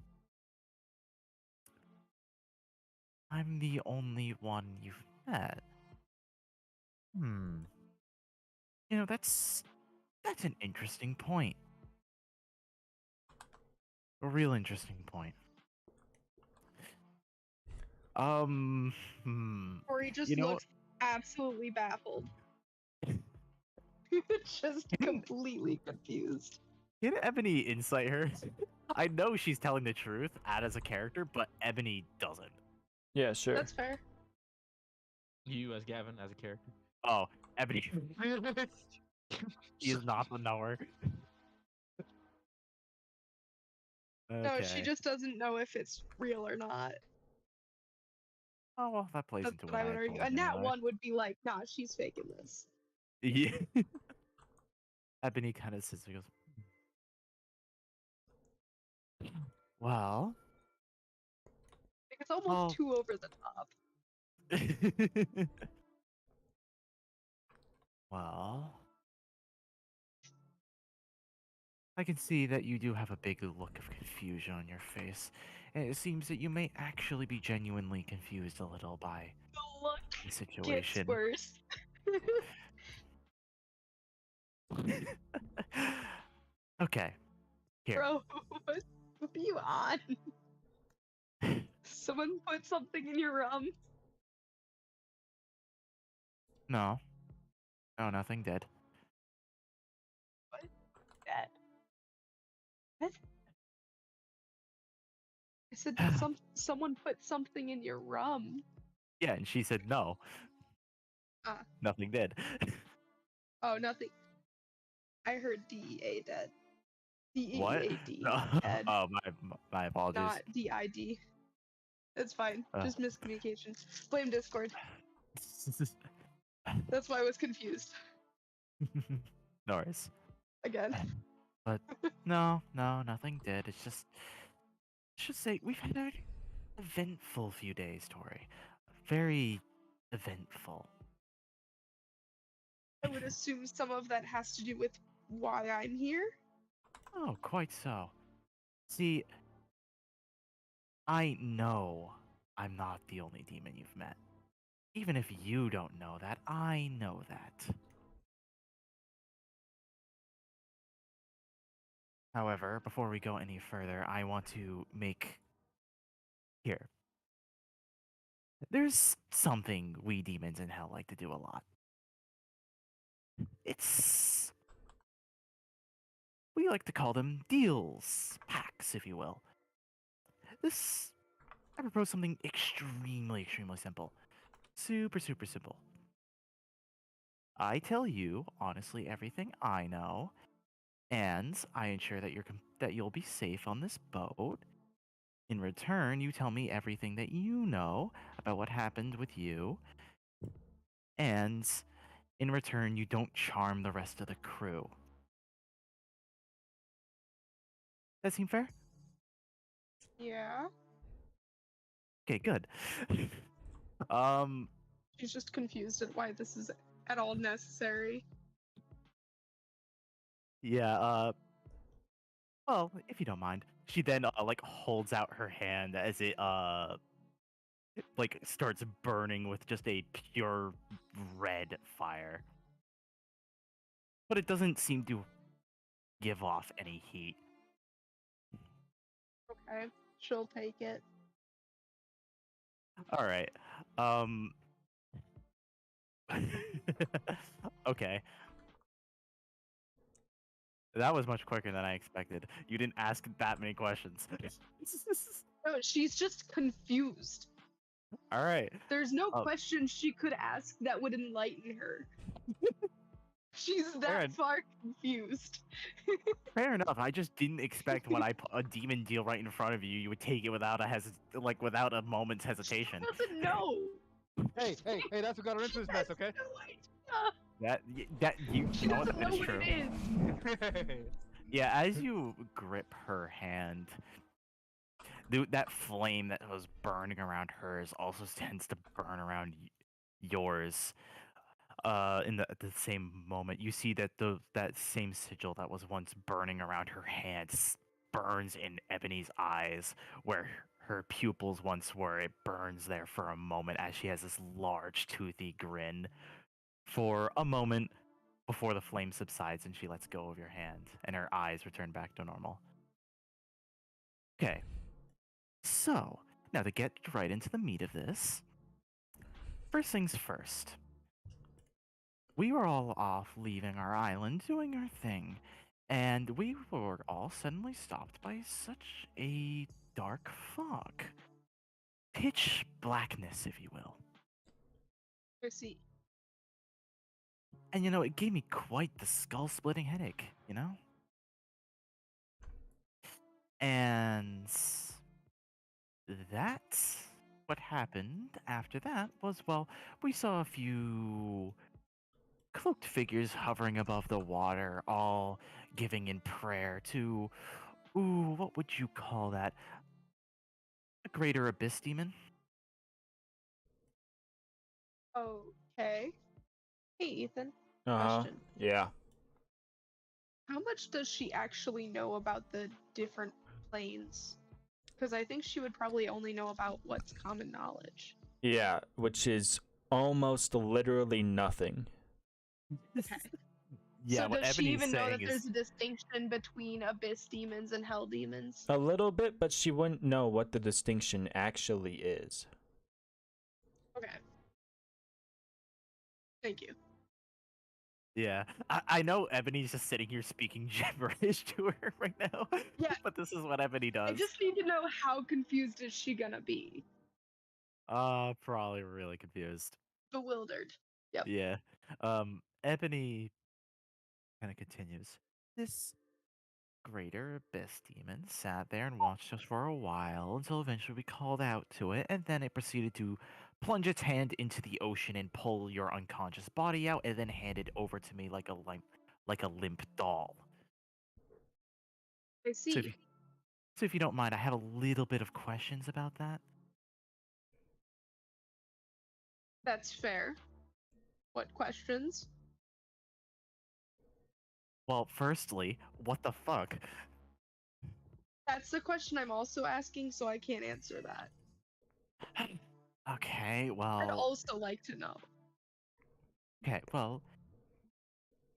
I'm the only one you've met. Hmm. That's an interesting point. A real interesting point. Hmm. Tori just You know, looks absolutely baffled. Just completely confused. can Ebony insight her? I know she's telling the truth as a character, but Ebony doesn't. Yeah, sure. That's fair. You as Gavin as a character. Oh, Ebony. She is not the knower. No, she Okay. just doesn't know if it's real or not. Oh well, that plays That's into what what I I would had argue. told And you that anyway. one would be like, nah, she's faking this. Yeah. Ebony kind of sits and goes, well, Like, it's almost well, too over the top. well, I can see that you do have a big look of confusion on your face. And it seems that you may actually be genuinely confused a little by The look the gets situation. worse. Okay, here. Bro, what are you on? Someone put something in your rum. No, no, nothing did. That. What? I said someone put something in your rum. Yeah, and she said no, Ah. nothing did. Oh, nothing. I heard DEA dead. What? DEAD No. dead, Oh, my apologies. not DID. It's fine. Uh. Just miscommunication. Blame Discord. That's why I was confused. No worries. Again. But no, nothing did. It's just, let's just say we've had an eventful few days, Tori. Very eventful. I would assume some of that has to do with why I'm here. Oh, quite so. See, I know I'm not the only demon you've met. Even if you don't know that, I know that. However, before we go any further, I want to make here. There's something we demons in hell like to do a lot. It's. We like to call them deals, packs, if you will. This. I propose something extremely simple. Super simple. I tell you, honestly, everything I know, and I ensure that that you'll be safe on this boat. In return, you tell me everything that you know about what happened with you, and in return, you don't charm the rest of the crew. That seem fair? Yeah. Okay, good. um, She's just confused at why this is at all necessary. Yeah, well, if you don't mind. She then like holds out her hand as it like starts burning with just a pure red fire. But it doesn't seem to give off any heat. Okay, she'll take it. All right. Okay. That was much quicker than I expected. You didn't ask that many questions. No, she's just confused. All right. There's no Oh. question she could ask that would enlighten her. She's Fair that en- far confused. Fair enough. I just didn't expect when I put a demon deal right in front of you, you would take it without without a moment's hesitation. She doesn't know. Hey, that's what got her into this mess, okay? No idea. That you She know what, doesn't that know is what true. it is. Yeah, as you grip her hand, that flame that was burning around hers also tends to burn around yours. At the same moment, you see that that same sigil that was once burning around her hand burns in Ebony's eyes, where her pupils once were. It burns there for a moment as she has this large, toothy grin for a moment before the flame subsides and she lets go of your hand and her eyes return back to normal. Okay, so now to get right into the meat of this, first things first. We were all off leaving our island doing our thing, and we were all suddenly stopped by such a dark fog. Pitch blackness, if you will. I see. And it gave me quite the skull splitting headache, And what happened after that was, well, we saw a few cloaked figures hovering above the water, all giving in prayer to, what would you call that? A greater abyss demon? Okay. Hey, Ethan. Uh-huh. Question. Yeah. How much does she actually know about the different planes? Because I think she would probably only know about what's common knowledge. Yeah, which is almost literally nothing. Okay. Yeah, so what does she Ebony's even know that saying there's is a distinction between abyss demons and hell demons? A little bit, but she wouldn't know what the distinction actually is. Okay. Thank you. yeah. I know Ebony's just sitting here speaking gibberish to her right now. Yeah. But this is what Ebony does. I just need to know how confused is she gonna be? Probably really confused. Bewildered. Yep. Yeah. Ebony kind of continues. This greater abyss demon sat there and watched us for a while until eventually we called out to it, and then it proceeded to plunge its hand into the ocean and pull your unconscious body out, and then hand it over to me like a limp doll. I So see. if you don't mind, I have a little bit of questions about that. That's fair. What questions? Well, firstly, what the fuck? That's the question I'm also asking, so I can't answer that. Okay, I'd well, also like to know.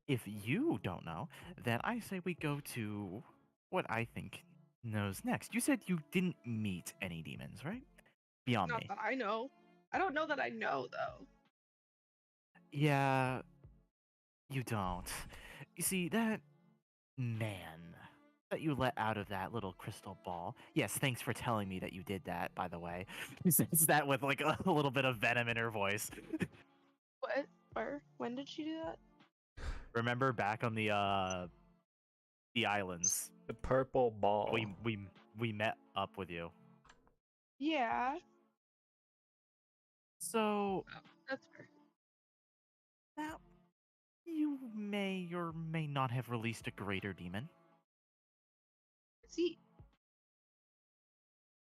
if you don't know, then I say we go to what I think knows next. You said you didn't meet any demons, right? Beyond Not me. that I know. I don't know that I know, though. Yeah, you don't. You see, that man that you let out of that little crystal ball. Yes, thanks for telling me that you did that, by the way. She says that with like a little bit of venom in her voice. What? Where? When did she do that? Remember back on the islands, The purple ball. we met up with you. Yeah. So Oh, that's fair. now you may or may not have released a greater demon. See.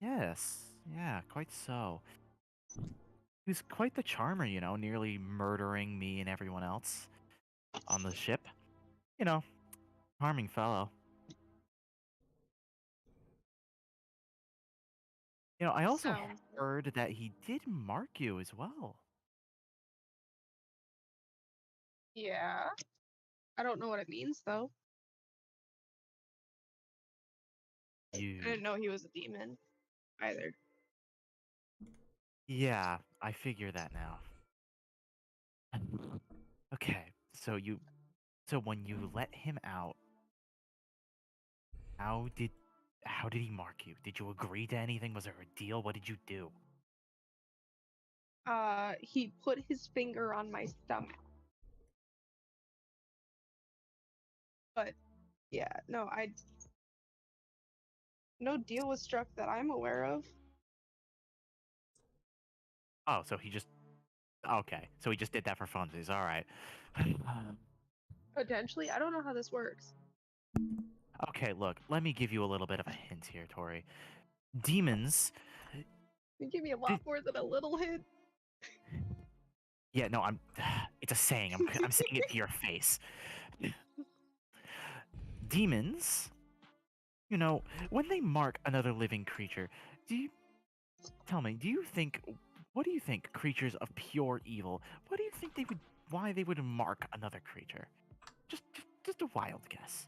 Yes, yeah, quite so. He was quite the charmer, you know, nearly murdering me and everyone else on the ship. You know, charming fellow. You know, I also Sounds good. heard that he did mark you as well. Yeah. I don't know what it means though. I You. didn't know he was a demon either. Yeah, I figure that now. Okay, so when you let him out, how did he mark you? Did you agree to anything? Was there a deal? What did you do? He put his finger on my stomach. But yeah, no deal was struck that I'm aware of. Oh, so he just okay. So he just did that for funsies. All right. Potentially, I don't know how this works. Okay, look, let me give you a little bit of a hint here, Tori. Demons. You give me a lot more than a little hint. Yeah, no, I'm. It's a saying. I'm saying it to your face. Demons. You know, when they mark another living creature, do you tell me? Do you think? What do you think? Creatures of pure evil. What do you think they would? Why they would mark another creature? Just a wild guess.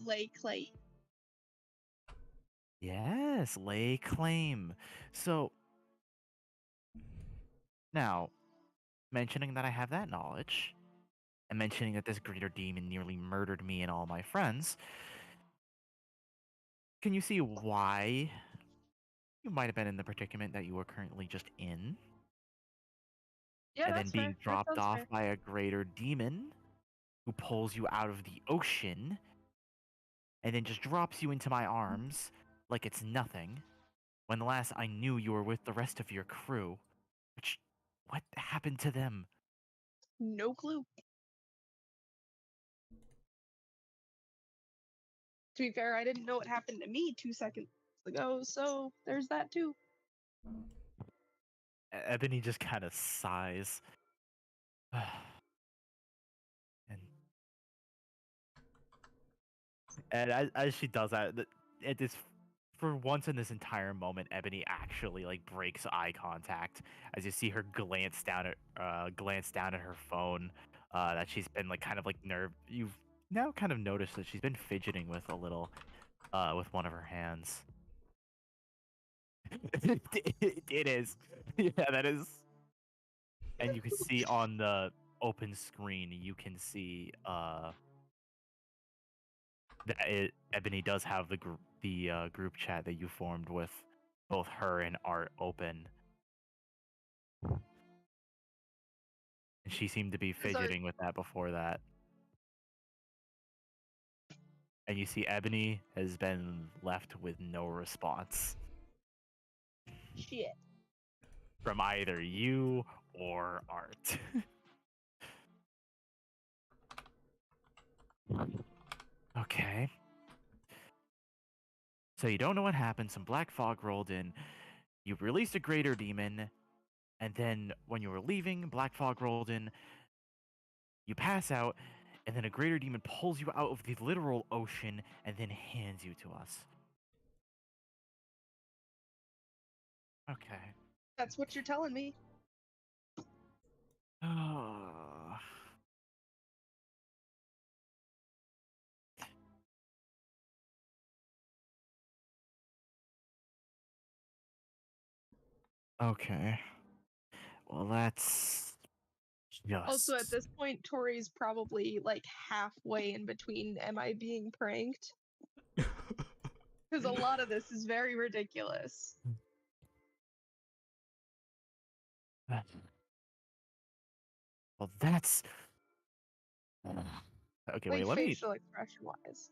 Lay clay. Yes, lay claim. So now, mentioning that I have that knowledge, and mentioning that this greater demon nearly murdered me and all my friends, can you see why you might have been in the predicament that you are currently just in? Yeah, And then that's being fair. That dropped sounds off fair. by a greater demon who pulls you out of the ocean and then just drops you into my arms like it's nothing, when the last I knew you were with the rest of your crew. Which, what happened to them? No clue. To be fair, I didn't know what happened to me 2 seconds ago, so there's that too. Ebony just kind of sighs. and and as she does that, it is for once in this entire moment, Ebony actually like breaks eye contact as you see her glance down at her phone. That she's been like kind of like You've now kind of noticed that she's been fidgeting with a little, with one of her hands. It is, yeah, that is. And you can see on the open screen, you can see Ebony does have the group chat that you formed with both her and Art open, and she seemed to be Is our fidgeting with that before that. And you see Ebony has been left with no response shit? from either you or Art. Okay. So you don't know what happened. Some black fog rolled in. You released a greater demon, and then when you were leaving, black fog rolled in. You pass out, and then a greater demon pulls you out of the literal ocean and then hands you to us. Okay. That's what you're telling me. Okay. Well, that's Also, at just. this point, Tori's probably like halfway in between. Am I being pranked? Because a lot of this is very ridiculous. Well, that's. Okay, Like wait. facial expression wise.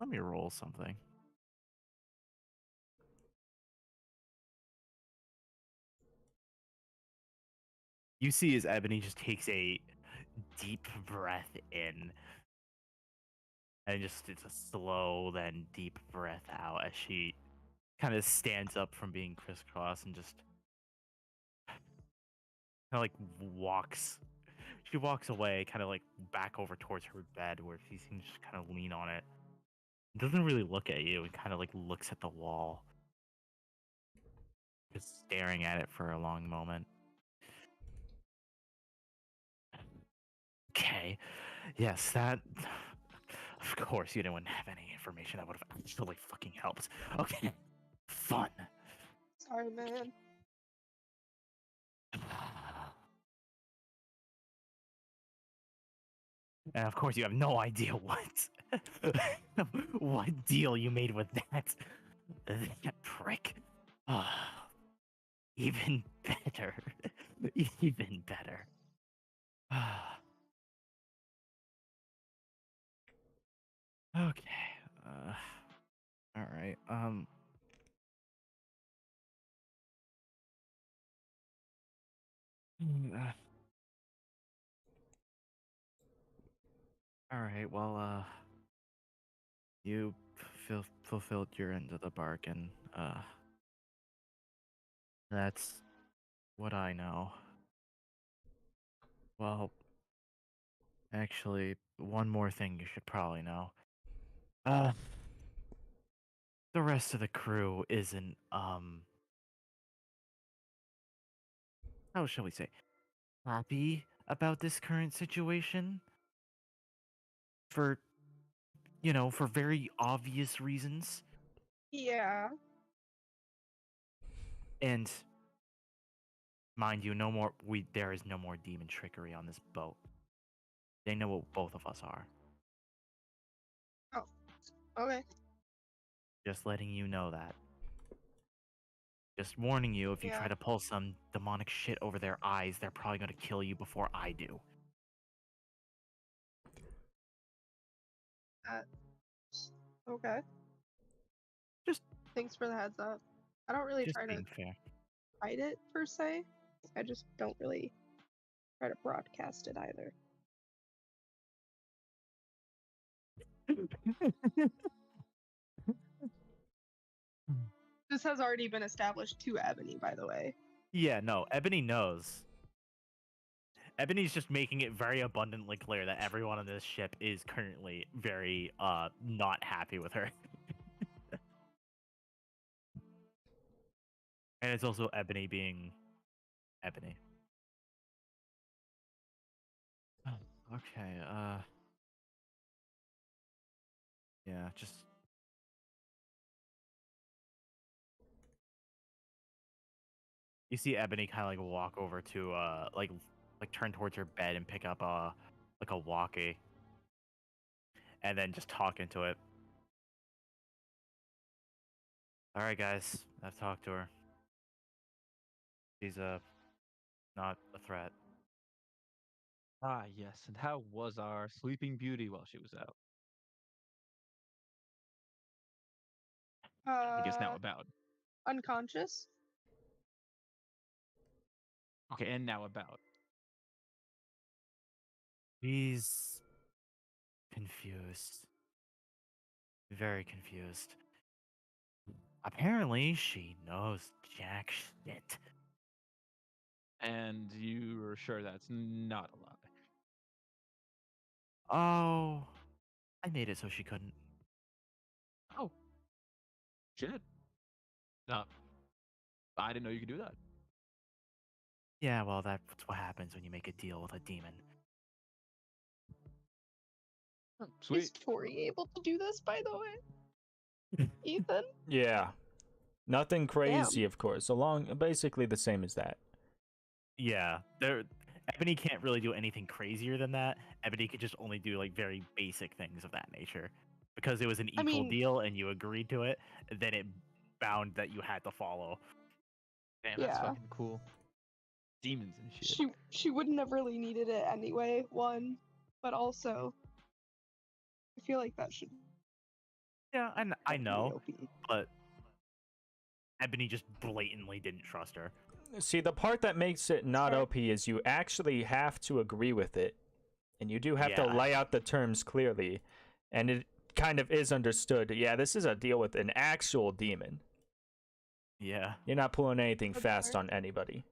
Let me roll something. You see, as Ebony just takes a deep breath in, and just it's a slow then deep breath out as she kind of stands up from being crisscrossed and just kind of like walks. She walks away, kind of like back over towards her bed, where she seems to kind of lean on it. Doesn't really look at you, and kind of like looks at the wall, just staring at it for a long moment. Okay, yes, that. Of course, you didn't have any information that would have actually fucking helped. Okay, fun. Sorry, man. And of course, you have no idea what deal you made with that prick. Even better, even better. Okay. All right. All right. Well, you fulfilled your end of the bargain. That's what I know. Well, actually, one more thing you should probably know. The rest of the crew isn't, how shall we say, happy about this current situation for, for very obvious reasons. Yeah. And mind you, there is no more demon trickery on this boat. They know what both of us are. Oh. Okay. Just letting you know that. Just warning you, if you Yeah. try to pull some demonic shit over their eyes, they're probably going to kill you before I do. Okay. Just Thanks for the heads up. I don't really try to being fair. fight it per se. I just don't really try to broadcast it either. This has already been established to Ebony, by the way. Yeah, no, Ebony knows. Ebony's just making it very abundantly clear that everyone on this ship is currently very not happy with her. And it's also Ebony being Ebony. Okay, yeah, just you see Ebony kind of like walk over to like turn towards her bed and pick up like a walkie, and then just talk into it. All right, guys, I've talked to her. She's not a threat. Ah, yes. And how was our Sleeping Beauty while she was out? I guess now about. Unconscious. Okay, and now about. She's confused. Very confused. Apparently, she knows jack shit. And you are sure that's not a lie? Oh, I made it so she couldn't. Oh, shit. No, I didn't know you could do that. Yeah, well, that's what happens when you make a deal with a demon. Oh, Is sweet. Tori able to do this, by the way? Ethan? Yeah. Nothing crazy, of course. Basically the same as that. Yeah, Ebony can't really do anything crazier than that. Ebony could just only do like very basic things of that nature. Because it was an equal deal and you agreed to it, then it bound that you had to follow. Damn, that's Yeah. fucking cool. Demons and shit. She wouldn't have really needed it anyway, one. But also, I feel like that should Yeah, and I know, be OP. but Ebony just blatantly didn't trust her. See, the part that makes it not Sure. OP is you actually have to agree with it. And you do have to Yeah. lay out the terms clearly. And it kind of is understood. Yeah, this is a deal with an actual demon. Yeah. You're not pulling anything That's fast fair. on anybody.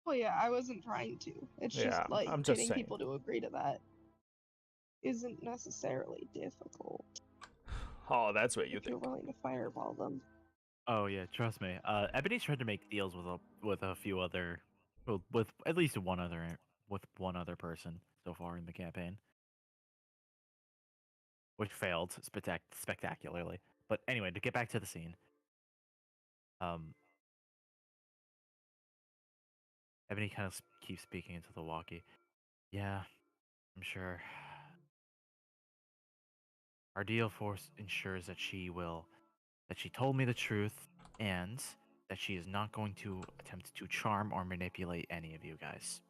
Well, yeah, I wasn't trying to. It's Yeah, just like I'm just getting saying. people to agree to that isn't necessarily difficult Oh, that's what you if you're think. willing to fireball them. Oh yeah, trust me. Ebony's tried to make deals with a few other, well, with at least one other person so far in the campaign, which failed spectacularly. But anyway, to get back to the scene, um, Ebony kind of keeps speaking into the walkie. Yeah, I'm sure. Our deal force ensures that she told me the truth, and that she is not going to attempt to charm or manipulate any of you guys.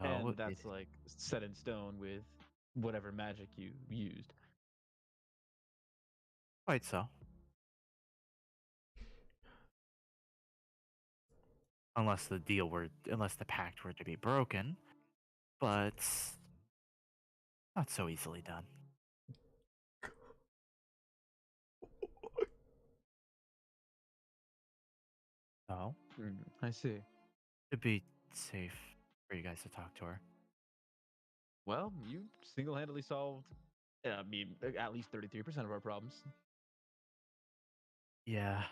Oh, And that's like set in stone with whatever magic you used. quite so. Unless the pact were to be broken, but not so easily done. So, I see. it'd be safe for you guys to talk to her. Well, you single-handedly solved, I mean, at least 33% of our problems. Yeah,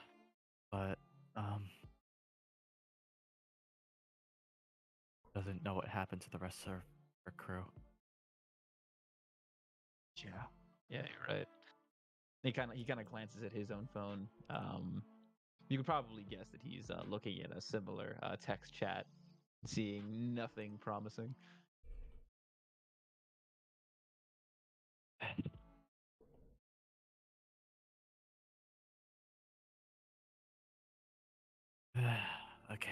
but doesn't know what happened to the rest of her crew. Yeah. Yeah, you're right. He kind of glances at his own phone. You could probably guess that he's looking at a similar text chat, seeing nothing promising. Okay.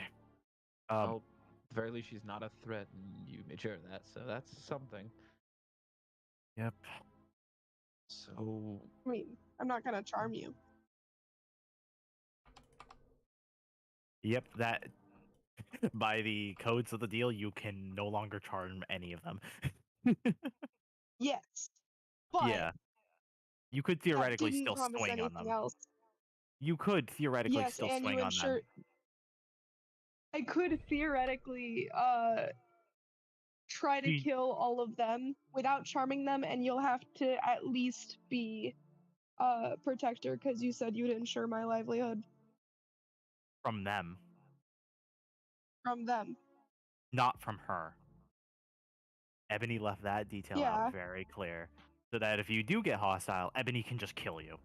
Well, at the very least, she's not a threat, and you made sure of that, so that's something. Yep. So, I mean, I'm not gonna charm you. Yep. That by the codes of the deal, you can no longer charm any of them. Yes, but Yeah. You could that theoretically didn't still promise swing on anything them. else. You could theoretically Yes, still and you swing on them. ensure I could theoretically try to She- kill all of them without charming them, and you'll have to at least be protector because you said you'd ensure my livelihood From them, from them. not from her. Ebony left that detail Yeah. out very clear, so that if you do get hostile, Ebony can just kill you.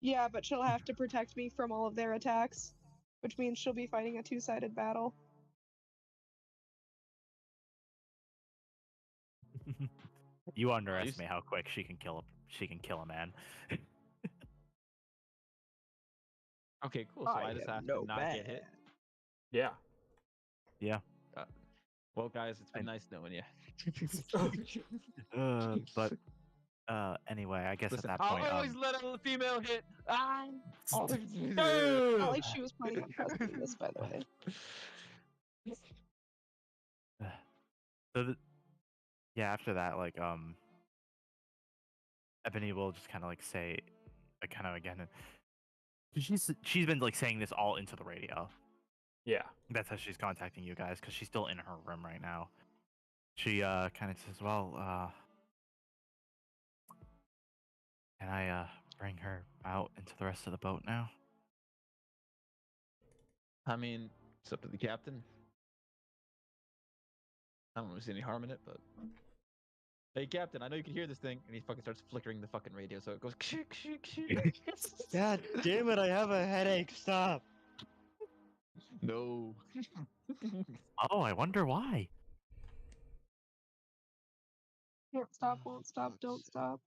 Yeah, but she'll have to protect me from all of their attacks, which means she'll be fighting a two-sided battle. You underestimate how quick she can kill a man. okay, cool. So I just have to not get hit. Yeah. Yeah. Well, guys, it's been nice knowing you. But anyway, I guess Listen, at that point, I'll always let a female hit. Not like she was planning on pressing this, by the way. so yeah, after that, like Ebony will just kind of like say, like, kind of again, she's been like saying this all into the radio. Yeah. That's how she's contacting you guys because she's still in her room right now. She kind of says, "Well, can I bring her out into the rest of the boat now?" I mean, it's up to the captain. I don't really see any harm in it, but hey, captain, I know you can hear this thing, and he fucking starts flickering the fucking radio, so it goes. God damn it! I have a headache. Stop. No. Oh, I wonder why. Can't stop, won't stop, don't stop.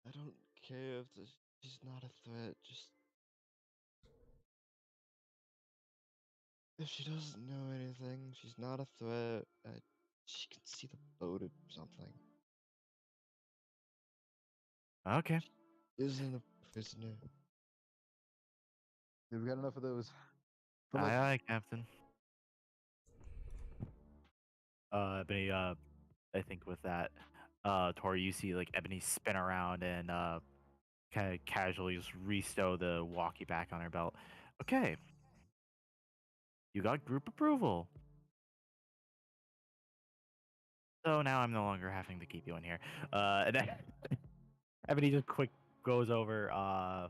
I don't care if she's not a threat. Just if she doesn't know anything, she's not a threat. She can see the boat or something. Okay. Isn't a prisoner. We've got enough of those. Aye, aye, Captain. Ebony, I think with that, Tori, you see like Ebony spin around and kind of casually just restow the walkie back on her belt. Okay, you got group approval. So now I'm no longer having to keep you in here. And then Ebony just quick goes over.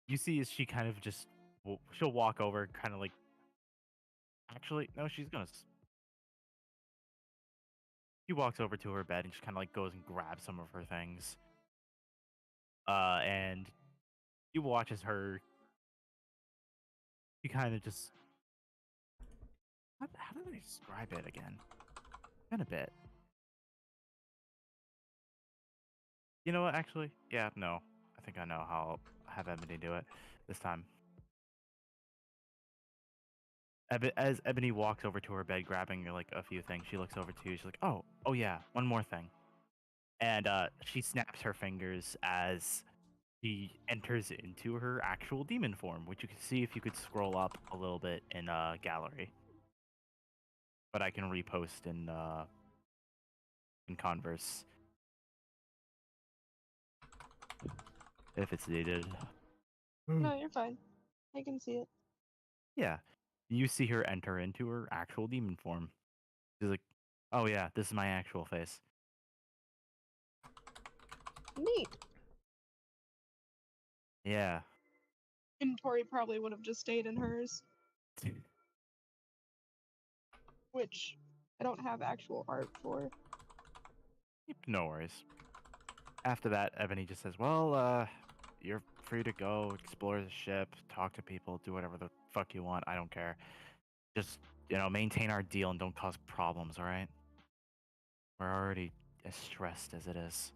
You see, as she kind of just she'll walk over, kind of like. Actually, no, she's gonna. She walks over to her bed and just kind of like goes and grabs some of her things. And you watch as her. She kind of just. How did I describe it again? Been a bit. You know what? Actually, yeah, no. I think I know how I'll have Ebony do it this time. As Ebony walks over to her bed, grabbing like a few things, she looks over to you. She's like, "Oh yeah, one more thing." And she snaps her fingers as she enters into her actual demon form, which you can see if you could scroll up a little bit in gallery. But I can repost in Converse if it's needed. No, you're fine. I can see it. Yeah, you see her enter into her actual demon form. She's like, "Oh yeah, this is my actual face." Neat. Yeah. And Tori probably would have just stayed in hers, which I don't have actual art for. No worries. After that, Ebony just says, "Well, you're free to go explore the ship, talk to people, do whatever the fuck you want. I don't care. Just, maintain our deal and don't cause problems, all right? We're already as stressed as it is."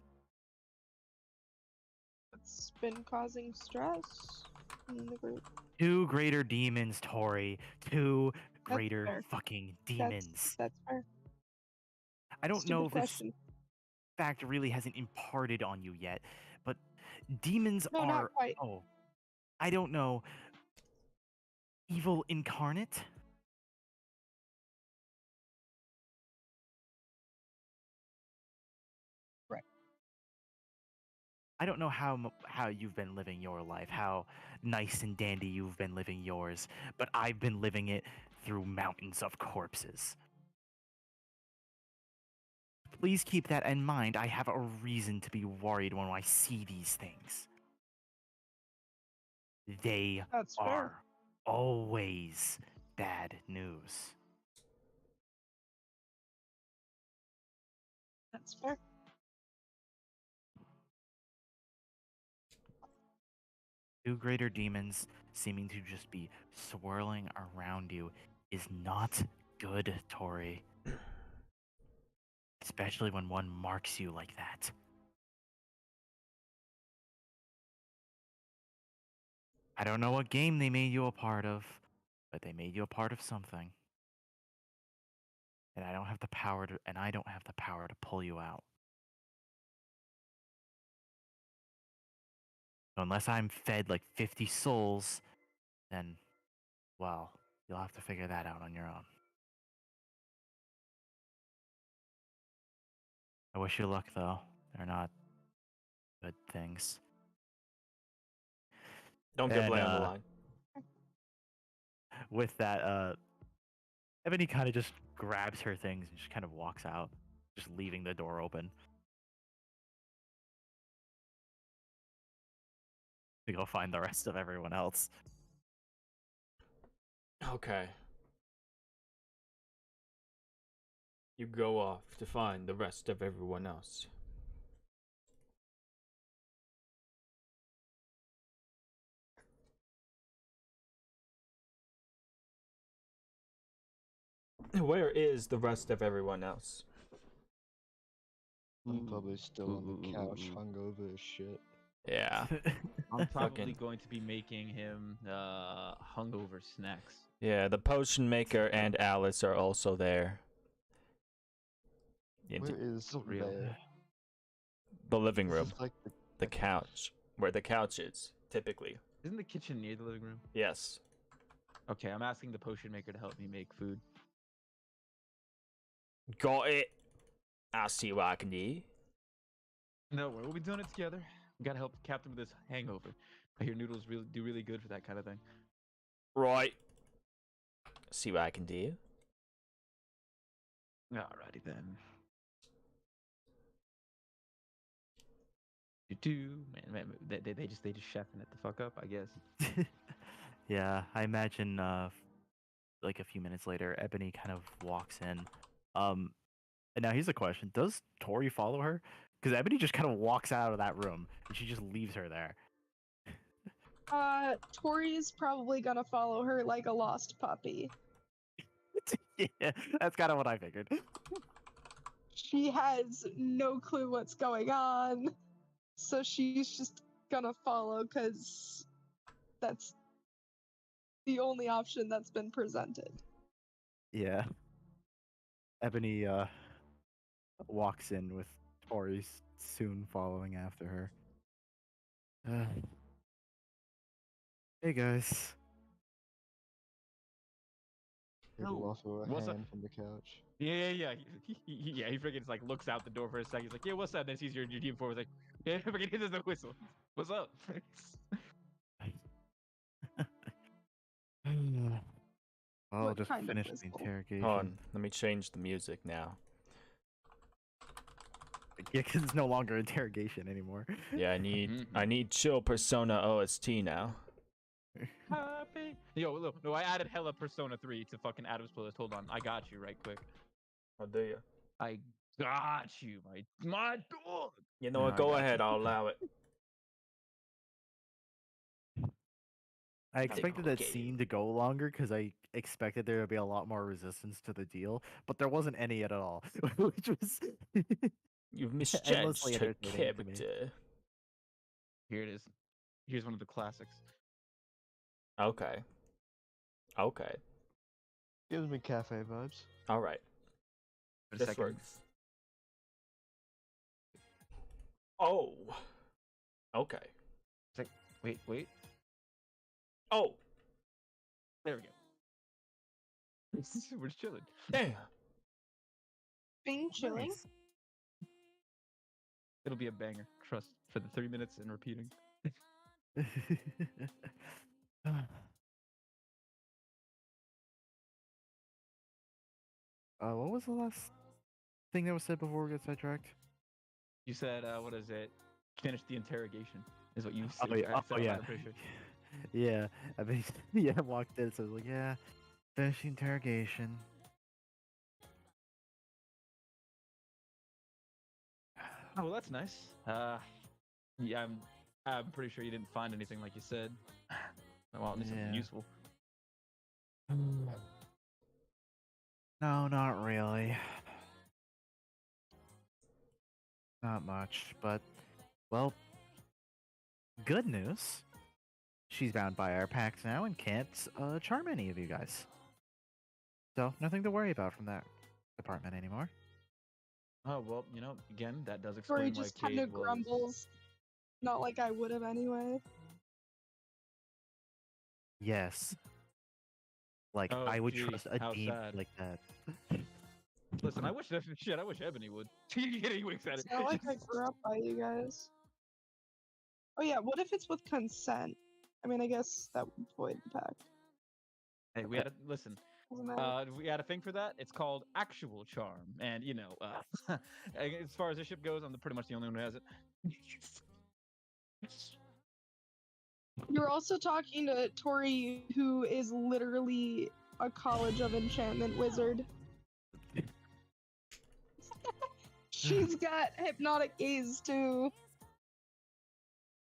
It's been causing stress in the group. 2 greater demons, Tori. 2 greater fair. fucking demons. That's fair. I don't know Stupid if this question. fact really hasn't imparted on you yet, but demons No, are, not quite. I don't know, evil incarnate? Right. I don't know how you've been living your life, how nice and dandy you've been living yours, but I've been living it through mountains of corpses. Please keep that in mind. I have a reason to be worried when I see these things. They That's fair. are always bad news. That's fair. Two greater demons seeming to just be swirling around you is not good, Tori. Especially when one marks you like that. I don't know what game they made you a part of, but they made you a part of something. And I don't have the power to pull you out. Unless I'm fed like 50 souls, then, well, you'll have to figure that out on your own. I wish you luck, though. They're not good things. Don't get And, Blay on the line. With that, Ebony kind of just grabs her things and just kind of walks out, just leaving the door open. To go find the rest of everyone else. Okay. You go off to find the rest of everyone else. Where is the rest of everyone else? I'm probably still on the couch, hungover as shit. Yeah. I'm probably Fucking- going to be making him hungover snacks. Yeah, the potion maker and Alice are also there. Yeah, Where is real. there? the living This room, is like the couch, where the couch is, typically. Isn't the kitchen near the living room? Yes. Okay, I'm asking the potion maker to help me make food. Got it. I'll see what I can do. No way, we'll be doing it together. We gotta help Captain with this hangover. I hear noodles do really good for that kind of thing. Right. See what I can do. Alrighty then. Do man, they just chefing it the fuck up, I guess. Yeah, I imagine like a few minutes later, Ebony kind of walks in. And now here's the question: does Tori follow her? Because Ebony just kind of walks out of that room and she just leaves her there. Tori's probably gonna follow her like a lost puppy. Yeah, that's kind of what I figured. She has no clue what's going on, so she's just gonna follow because that's the only option that's been presented. Yeah. Ebony walks in with Tori soon following after her. Hey guys. It'll also a What's up? hand from the couch. Yeah. He freaking just, like looks out the door for a second. He's like, "Yeah, what's up?" Then sees your team forward. He's like, "Yeah, freaking hits the whistle. What's up?" I'll What just kind of finish the whistle? interrogation. Hold on, let me change the music now. Yeah, because it's no longer interrogation anymore. Yeah, I need chill Persona OST now. Happy. Yo, look, no, I added hella Persona 3 to fucking Adam's playlist. Hold on, I got you right quick. I'll do you. I got you, my dog. You know No, what? I Go got ahead. you. I'll allow it. I expected that okay. scene to go longer because I expected there to be a lot more resistance to the deal, but there wasn't any at all, which was You've endlessly misjudged her entertaining to me. character. Here it is. Here's one of the classics. Okay. Okay. Gives me cafe vibes. All right. For a This second. works. Oh. Okay. It's like, wait. Oh. There we go. We're just chilling. Damn. Being chilling. Nice. It'll be a banger. Trust. For the 3 minutes and repeating. What was the last thing that was said before we got sidetracked? You said, what is it? Finish the interrogation. Is what you Oh said. yeah, said, yeah. I'm pretty sure. Yeah, I mean, yeah, walked in, so I was like, yeah, finish the interrogation. Oh, well, that's nice. Yeah, I'm pretty sure you didn't find anything like you said. Well, at least something Yeah. useful. No, not really. Not much, but, well, good news. She's bound by our pact now and can't charm any of you guys. So, nothing to worry about from that department anymore. Oh, well, again, that does Tori explain why just kind Cade of was... grumbles. Not like I would have anyway. Yes. Like, Oh, I would gee, trust a how demon sad. like that. Listen, I wish Ebony would. He winks at it. It's not like I grew up by you guys. Oh yeah, what if it's with consent? I mean, I guess that would void the pact. Hey, we had to listen. Doesn't matter. We had a thing for that. It's called actual charm, and as far as this ship goes, I'm pretty much the only one who has it. You're also talking to Tori, who is literally a College of Enchantment wizard. She's got hypnotic gaze too.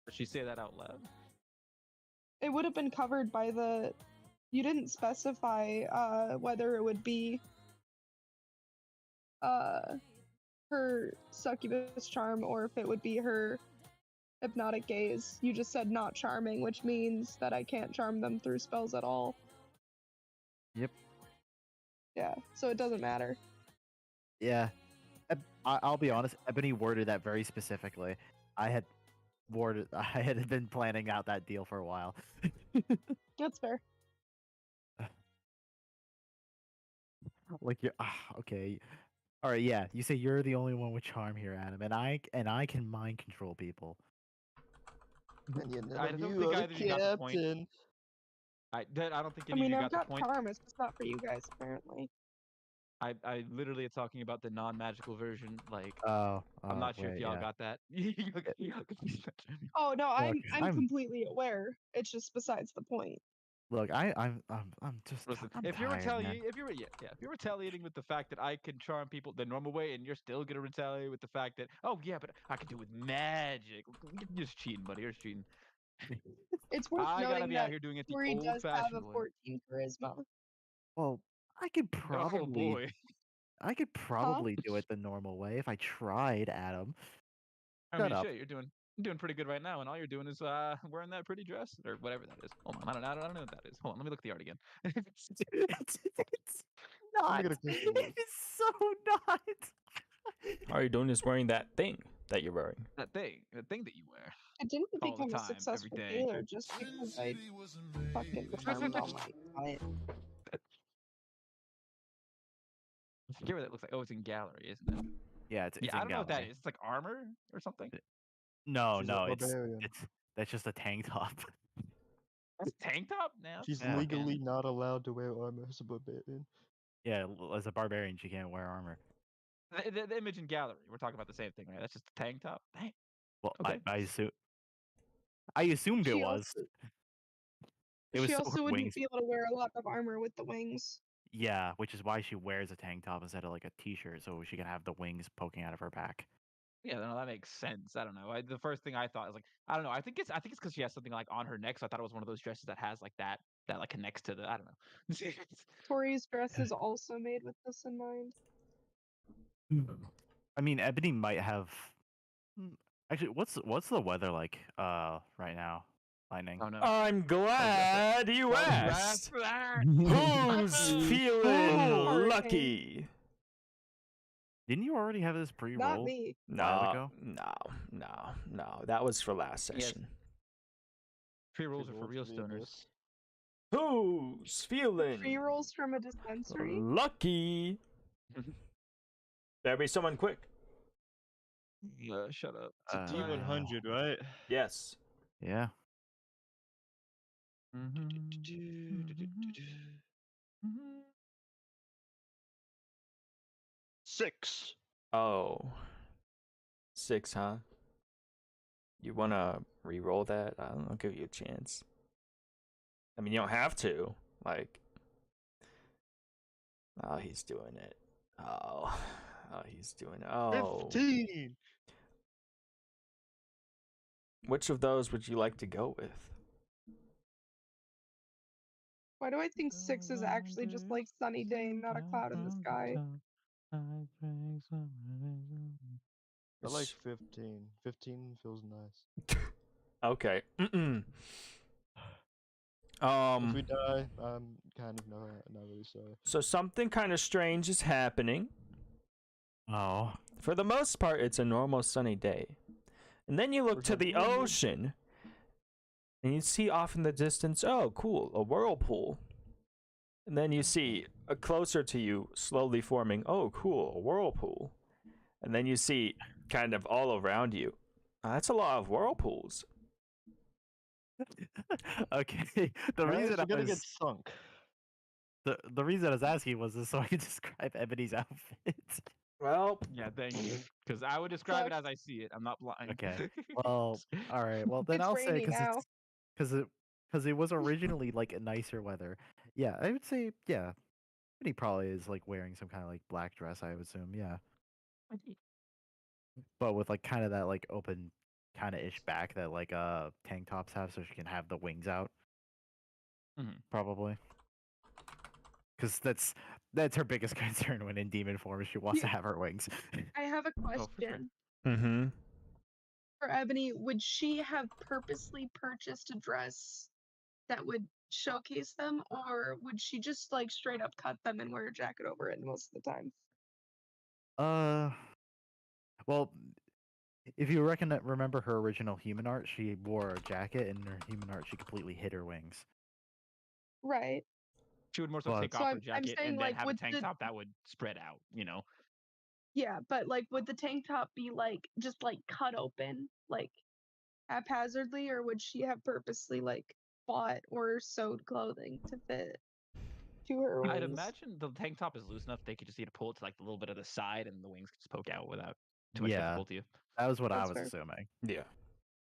Did she say that out loud? It would have been covered by the. You didn't specify whether it would be her succubus charm or if it would be her hypnotic gaze. You just said not charming, which means that I can't charm them through spells at all. Yep. Yeah, so it doesn't matter. Yeah. I'll be honest, Ebony worded that very specifically. I had been planning out that deal for a while. That's fair. Like you're okay. All right, yeah. You say you're the only one with charm here, Adam, and I can mind control people. And yet none I of don't you think are the either of you got the point. captain. I don't think I any of mean, you I've got the got point. charm. It's just not for you guys, apparently. I literally am talking about the non-magical version. Like, Oh, I'm not sure if wait, y'all yeah. got that. Oh no, Look, I'm completely aware. It's just besides the point. Look, I'm just Listen, I'm if you're tired, man. if you're retaliating with the fact that I can charm people the normal way, and you're still gonna retaliate with the fact that, oh yeah, but I can do it with magic. You're just cheating, buddy. You're just cheating. It's worth I gotta noting be out that here doing it the Tori does have a old-fashioned way. 14 charisma. Well, I could Oh probably boy. Huh? do it the normal way if I tried, Adam. I Shut mean, up. shit, you're doing pretty good right now, and all you're doing is wearing that pretty dress or whatever that is. Hold on, I don't know what that is. Hold on, let me look at the art again. It's not. get a closer look. It's so not. All you're doing is wearing that thing that you're wearing. the thing that you wear. I didn't All the become a time, every successful day. healer just because I fucking charmed all my clients. I forget what that looks like. Oh, it's in gallery, isn't it? Yeah, it's Yeah, in I don't know what that gallery. is. It's like armor or something. No, She's a no, it's barbarian. that's just a tank top. That's a tank top now. She's Yeah. legally not allowed to wear armor as a barbarian. Yeah, as a barbarian, she can't wear armor. The image in gallery. We're talking about the same thing, right? That's just a tank top. Dang. Well, Okay. I assumed it She was. also, It was she so also her wouldn't wings. be able to wear a lot of armor with the wings. Yeah, which is why she wears a tank top instead of like a t-shirt, so she can have the wings poking out of her back. Yeah, no, that makes sense. I don't know. The first thing I thought is like, I don't know. I think it's because she has something like on her neck. So I thought it was one of those dresses that has like that like connects to the. I don't know. Tori's dress is also made with this in mind. I mean, Ebony might have. Actually, what's the weather like right now? Lightning. Oh no. I'm glad you asked. Who's feeling Hurricane. lucky? Didn't you already have this Not pre-roll? me. while ago? No. That was for last Yes. session. Pre-rolls are for real stoners. Who's feeling Pre-rolls from a dispensary. lucky? There be someone quick. Shut up. It's a D100, right? Yes. Yeah. Six. Oh. 6, huh? You wanna re-roll that? I'll give you a chance. I mean, you don't have to. Like, oh, he's doing it. Oh, he's doing it. Oh. 15. Which of those would you like to go with? Why do I think 6 is actually just like sunny day and not a cloud in the sky? I like 15. 15 feels nice. Okay. If we die, I'm kind of not really sorry. So something kind of strange is happening. Oh. For the most part, it's a normal sunny day. And then you look to the ocean, and you see off in the distance, oh, cool, a whirlpool. And then you see closer to you, slowly forming, oh, cool, a whirlpool. And then you see kind of all around you. That's a lot of whirlpools. Okay. The reason I gonna get was sunk. the reason I was asking was this so I could describe Ebony's outfit. Well, Yeah, thank you. Because I would describe it as I see it. I'm not blind. Okay. Well, all right. Well, then It's I'll say rainy now. because it was originally like nicer weather. Yeah, I would say yeah. Ebony probably is like wearing some kind of like black dress. I would assume. Yeah. But with like kind of that like open kind of ish back that like tank tops have, so she can have the wings out. Probably. Because that's her biggest concern when in demon form. She wants to have her wings. I have a for sure. question. mm-hmm. For Ebony, would she have purposely purchased a dress that would showcase them, or would she just like straight up cut them and wear a jacket over it most of the time? Well, if you remember her original human art, she wore a jacket, and in her human art, she completely hid her wings. Right. She would more so But- take So off her I'm jacket saying, and then like, have a with tank the- top that would spread out, you know? Yeah, but like, would the tank top be like just like cut open, like haphazardly, or would she have purposely like bought or sewed clothing to fit to her wings? I'd imagine the tank top is loose enough they could just need to pull it to like a little bit of the side, and the wings could just poke out without too much Yeah. difficulty. That was what I That's was fair. assuming. Yeah.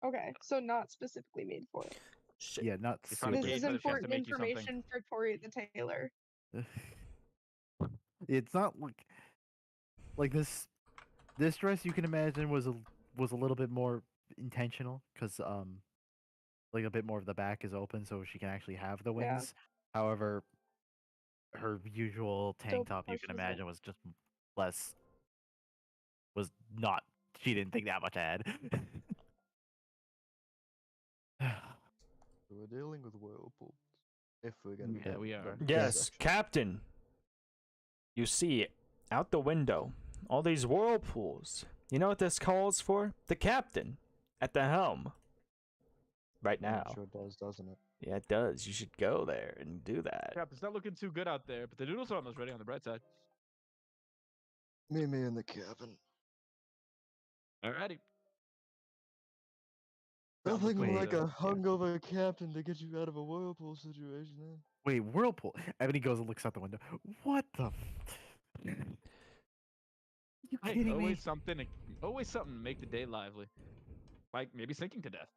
Okay, so not specifically made for it. Shit. Yeah, not He's trying to This gauge is whether she has to important make you something. information for Tori the tailor. It's not like this. This dress you can imagine was a little bit more intentional because like a bit more of the back is open so she can actually have the Yeah. wings. However, her usual Still tank top you can pushes it. imagine was just less. Was not. She didn't think that much ahead. We're dealing with whirlpools. If we're gonna. Yeah, we are. back to Yes, section. Captain. You see, out the window, all these whirlpools. You know what this calls for? The captain at the helm. Right Yeah, now. it sure does, doesn't it? Yeah, it does. You should go there and do that. Crap, it's not looking too good out there, but the noodles are almost ready on the bright side. Me in the cabin. Alrighty. Nothing wait, like a yeah. hungover captain to get you out of a whirlpool situation. Eh? Wait, whirlpool. Ebony goes and looks out the window. What the? You Hey, kidding me? always something to make the day lively. Like maybe sinking to death.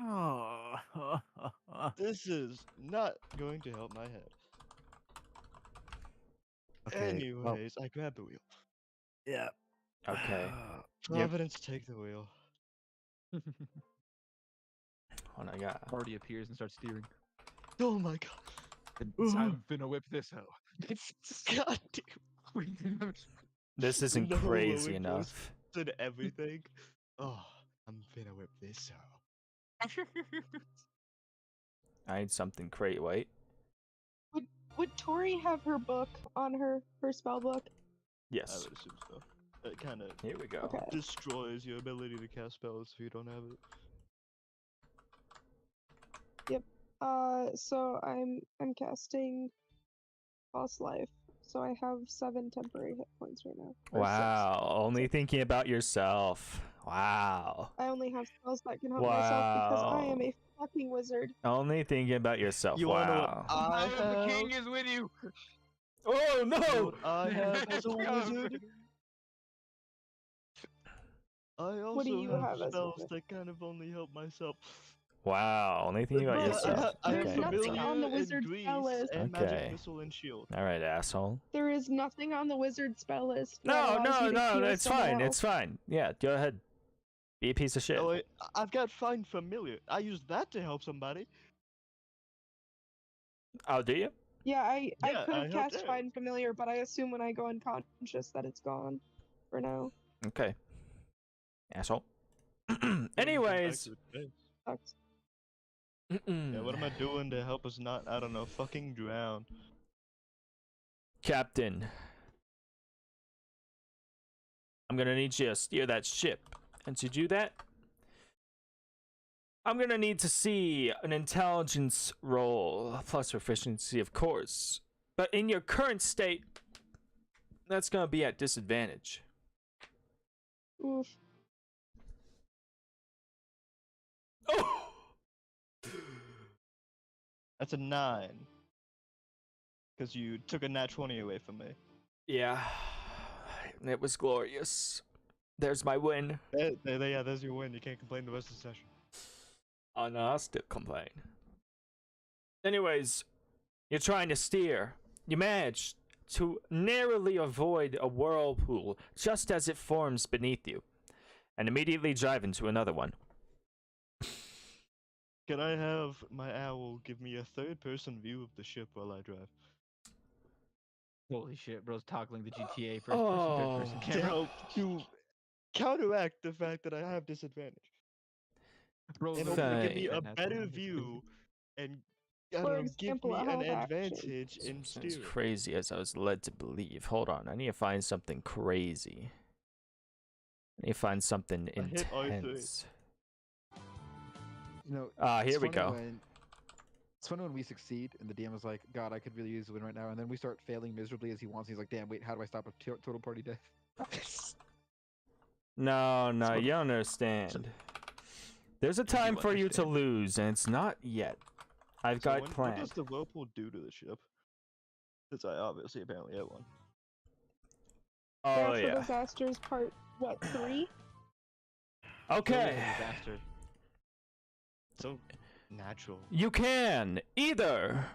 Oh. This is not going to help my head. Okay. Well, Anyways, I grab the wheel. yeah. Okay. Providence, take the wheel. What I got? Party appears and starts steering. Oh my god. I'm finna whip this hoe. God damn. This isn't The whole crazy roller enough. And everything. Oh, I'm finna whip this out. I need something great. Wait. Would Tori have her book on her spell book? I Yes. would assume so. It kind of Here we go. Okay. destroys your ability to cast spells if you don't have it. So I'm casting Boss Life. So I have 7 temporary hit points right now. Or 6. Wow. Only thinking about yourself. Wow. I only have spells that can help myself because I am Wow. a fucking wizard. Only thinking about yourself. You wanna know what Wow. I The have? king is with you. Oh You know no! what I have as a wizard? I also do you have as a spells wizard? that kind of only help myself. Wow. Only thinking about Bro, yourself. I have There's nothing familiar on the and wizard spell grease list. and Okay. magic missile and shield. All right, asshole. There is nothing on the wizard spell list. that No, allows no, you to no. cure It's someone fine. else. It's fine. Yeah, go ahead. Be a piece of shit. Oh wait, I've got find familiar. I use that to help somebody. Oh, do you? Yeah, I Yeah, could I have helped cast out. Find Familiar, but I assume when I go unconscious that it's gone for now. Okay. Asshole. Bring them back Anyways. to its base. Sucks. Yeah, what am I doing to help us not, I don't know, fucking drown? Captain. I'm gonna need you to steer that ship. And to do that, I'm gonna need to see an intelligence roll, plus proficiency, of course. But in your current state, that's gonna be at disadvantage. Oof. Oh! That's a 9. Because you took a nat 20 away from me. Yeah. It was glorious. There's my win. Yeah, there's your win. You can't complain the rest of the session. Oh no, I'll still complain. Anyways, you're trying to steer. You manage to narrowly avoid a whirlpool just as it forms beneath you, and immediately drive into another one. Can I have my owl give me a third-person view of the ship while I drive? Holy shit, bro's toggling the GTA first person, third person Oh. To camera. help to counteract the fact that I have disadvantage. Bro's In over order to Fine. give me a That's better hilarious. view and I For don't know, give example, me a an health action. advantage in As steering. crazy as I was led to believe. Hold on, I need to find something crazy. I need to find something I hit R3. intense. You know, Here it's we funny go. when It's fun when we succeed and the DM is like, God, I could really use a win right now, and then we start failing miserably as he wants. He's like, damn, wait, how do I stop a total party death? No, you don't understand. There's a time for you to lose, and it's not yet. I've got What planned. does the whirlpool do to the ship? Since I obviously apparently have one. Oh Natural yeah. Disasters Part, what, 3? Okay. Disaster. So natural. You can either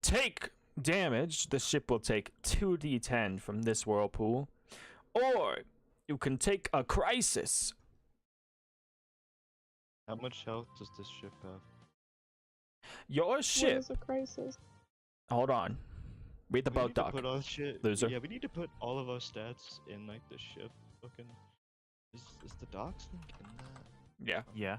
take damage, the ship will take 2d10 from this whirlpool, or you can take a crisis. How much health does this ship have? Your What ship. is a crisis? Hold on. Read the We boat need to doc. put our shit. Loser. Yeah, we need to put all of our stats in like the ship. Fucking. Is the docs link in that? Yeah. Yeah.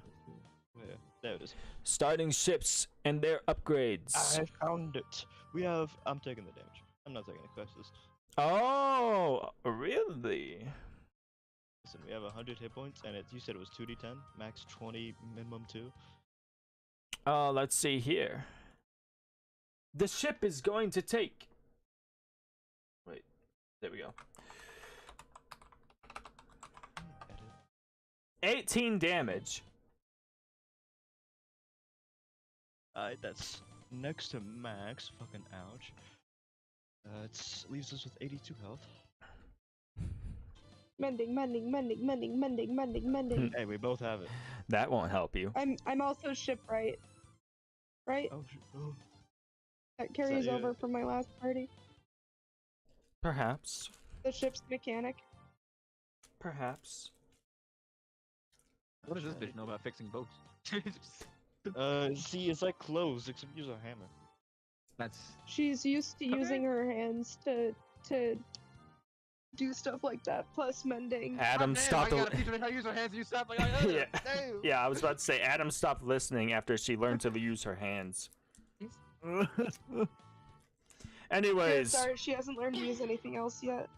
Where? There it is. Starting ships and their upgrades. I found it. We have. I'm taking the damage. I'm not taking the crisis. Oh, really? Listen, we have 100 hit points, and you said it was 2d10, max 20, minimum 2. Let's see here. The ship is going to take. Wait, there we go. 18 damage. Alright, that's next to max. Fucking ouch. It leaves us with 82 health. Mending. Hey, we both have it. That won't help you. I'm also shipwright. Right? Oh, oh. That carries you? over from my last party. Perhaps. The ship's mechanic. Perhaps. What does this bitch know about fixing boats? See, it's like clothes, except use a hammer. That's She's used to using her hands to do stuff like that, plus mending. Adam stopped. I gotta teach her how to use her hands and use stuff like Yeah. Yeah, I was about to say Adam stopped listening after she learned to use her hands. Anyways, Sorry, she hasn't learned to use anything else yet.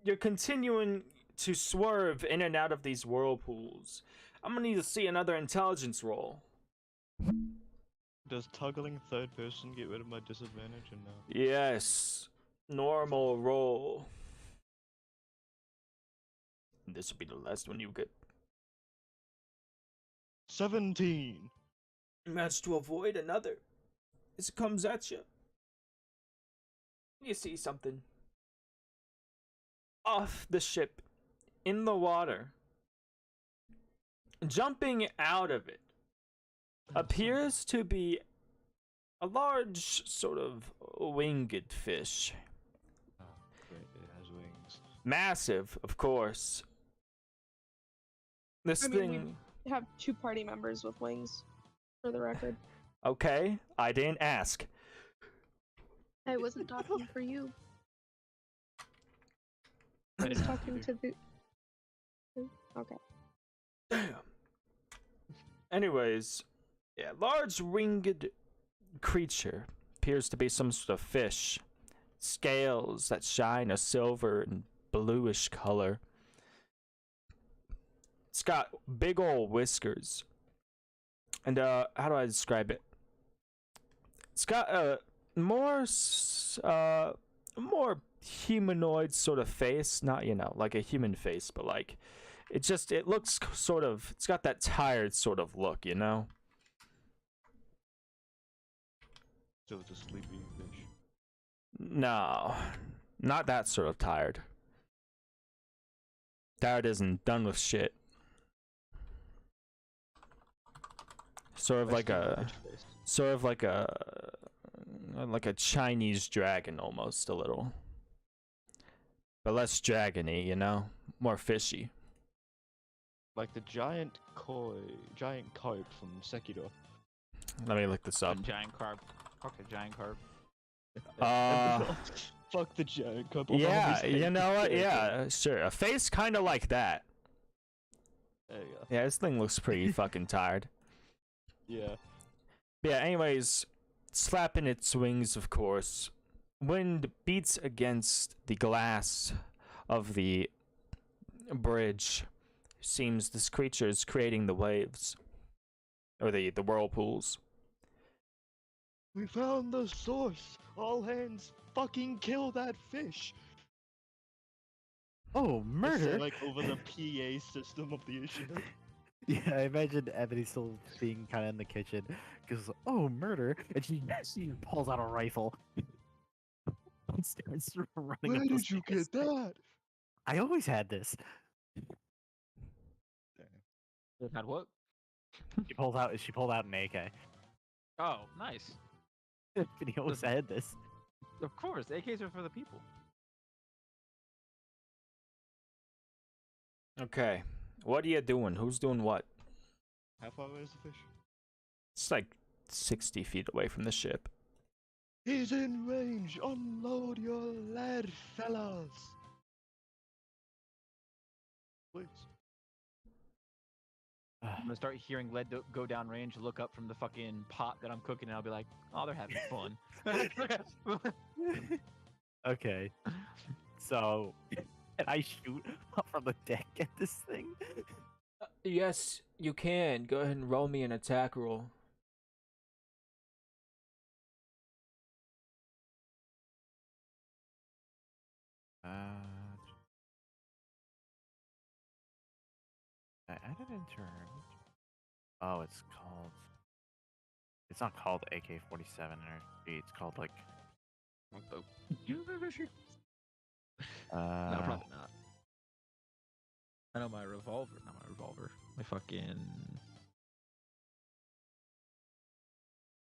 you're continuing to swerve in and out of these whirlpools. I'm gonna need to see another intelligence roll. Does toggling third person get rid of my disadvantage or no? Yes, normal roll. This will be the last one you get. 17! Match to avoid another. As it comes at you. You see something. Off the ship. In the water. Jumping out of it. Appears to be a large sort of winged fish. Oh, great, it has wings. Massive, of course. This I mean, thing... we have 2 party members with wings, for the record. Okay, I didn't ask. I wasn't talking for you. I was talking to the... Okay. Damn. Anyways, yeah, large winged creature. Appears to be some sort of fish. Scales that shine a silver and bluish color. It's got big old whiskers. And how do I describe it? It's got a more humanoid sort of face, not like a human face, but like it looks sort of, it's got that tired sort of look, So it's a sleepy fish. No, not that sort of tired. Tired isn't done with shit. Sort of like a Chinese dragon almost, a little. But less dragony, more fishy. Like the giant carp from Sekiro. Let me look this up. giant carp. Fuck a giant carp. Fuck the giant carp. Yeah, you know what? Yeah, sure. A face kind of like that. There you go. Yeah, this thing looks pretty fucking tired. Yeah. Yeah, anyways, slapping its wings, of course. Wind beats against the glass of the bridge. Seems this creature is creating the waves. or the whirlpools. We found the source. All hands, fucking kill that fish. Oh, I say, murder! like over the PA system of the issue. Yeah, I imagine Ebony still being kind of in the kitchen. Because, oh, murder! And she pulls out a rifle. And starts running Where up the did you stairs. get that? I always had this. They've had what? She pulled out an AK. Oh, nice. Ebony always had this. Of course, AKs are for the people. Okay, what are you doing? Who's doing what? How far away is the fish? It's like 60 feet away from the ship. He's in range. Unload your lead, fellas. Please. I'm gonna start hearing lead go down range, look up from the fucking pot that I'm cooking, and I'll be like, oh, they're having fun. Okay. So, can I shoot up from the deck at this thing? Yes, you can. Go ahead and roll me an attack roll. I added in terms. Oh, it's called. It's not called AK-47 or it's called like. What the? Uh, No, probably not. I know my revolver. Not my revolver. My fucking